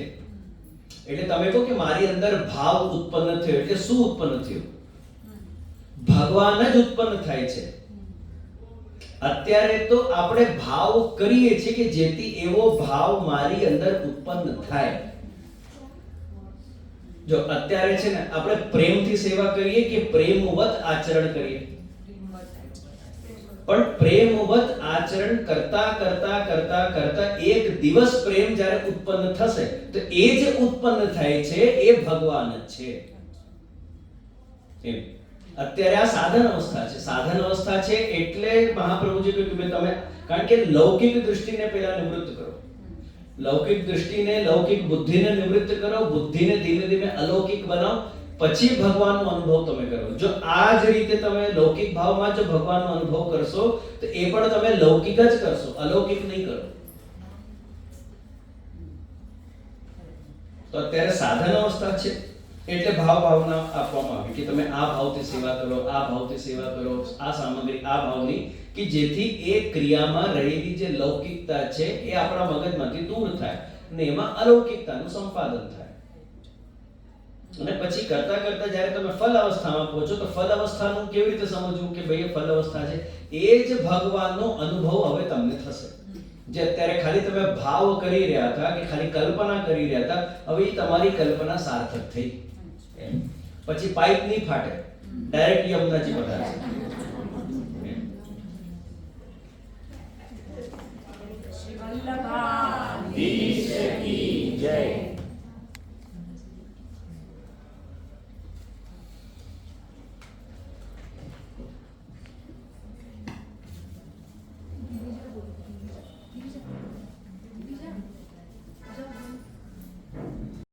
એટલે તમે કહો કે મારી અંદર ભાવ ઉત્પન્ન થયો, એટલે શું ઉત્પન્ન થયું? ભગવાન જ ઉત્પન્ન થાય છે. અત્યારે તો આપણે ભાવ કરીએ છીએ કે જેથી એવો ભાવ મારી અંદર ઉત્પન્ન થાય. જો અત્યારે છે ને આપણે પ્રેમથી સેવા કરીએ કે પ્રેમવત આચરણ કરીએ, પણ પ્રેમવત આચરણ કરતા કરતા કરતા કરતા એક દિવસ પ્રેમ જ્યારે ઉત્પન્ન થશે તો એ જે ઉત્પન્ન થાય છે એ ભગવાન જ છે. એમ અત્યારે આ સાધન અવસ્થા છે. સાધન અવસ્થા છે એટલે મહાપ્રભુજી કહ્યું કે તમે, કારણ કે લૌકિક દૃષ્ટિને પહેલા નિવૃત્ત કરો, લૌકિક દૃષ્ટિને લૌકિક બુદ્ધિને નિવૃત્ત કરો, બુદ્ધિને ધીમે ધીમે અલૌકિક બનાવો, પછી ભગવાનનો અનુભવ તમે કરો. જો આ જ રીતે તમે લૌકિક ભાવમાં જો ભગવાનનો અનુભવ કરશો તો એ પણ તમે લૌકિક જ કરશો, અલૌકિક નહીં કરો. તો અત્યારે સાધન અવસ્થા છે એટલે ભાવના આપવામાં આવી કે તમે આ ભાવથી સેવા કરો, આ ભાવથી સેવા કરો, આ સામગ્રી આ ભાવની, કે જેથી એ ક્રિયામાં રહેલી જે લૌકિકતા છે એ આપણા મગજમાંથી દૂર થાય અને એમાં અલૌકિકતાનું સંપાદન થાય. અને પછી કરતા કરતા જ્યારે તમે ફલ અવસ્થામાં પહોંચો તો ફલ અવસ્થાનું કેવી રીતે સમજવું કે ભાઈ ફલ અવસ્થા છે, એ જ ભગવાનનો અનુભવ હવે તમને થશે. જે અત્યારે ખાલી તમે ભાવ કરી રહ્યા હતા કે ખાલી કલ્પના કરી રહ્યા હતા, હવે એ તમારી કલ્પના સાર્થક થઈ. પછી પાઇપ નહીં ફાટે, ડાયરેક્ટ યમુનાજી પધારશે. વલ્લભા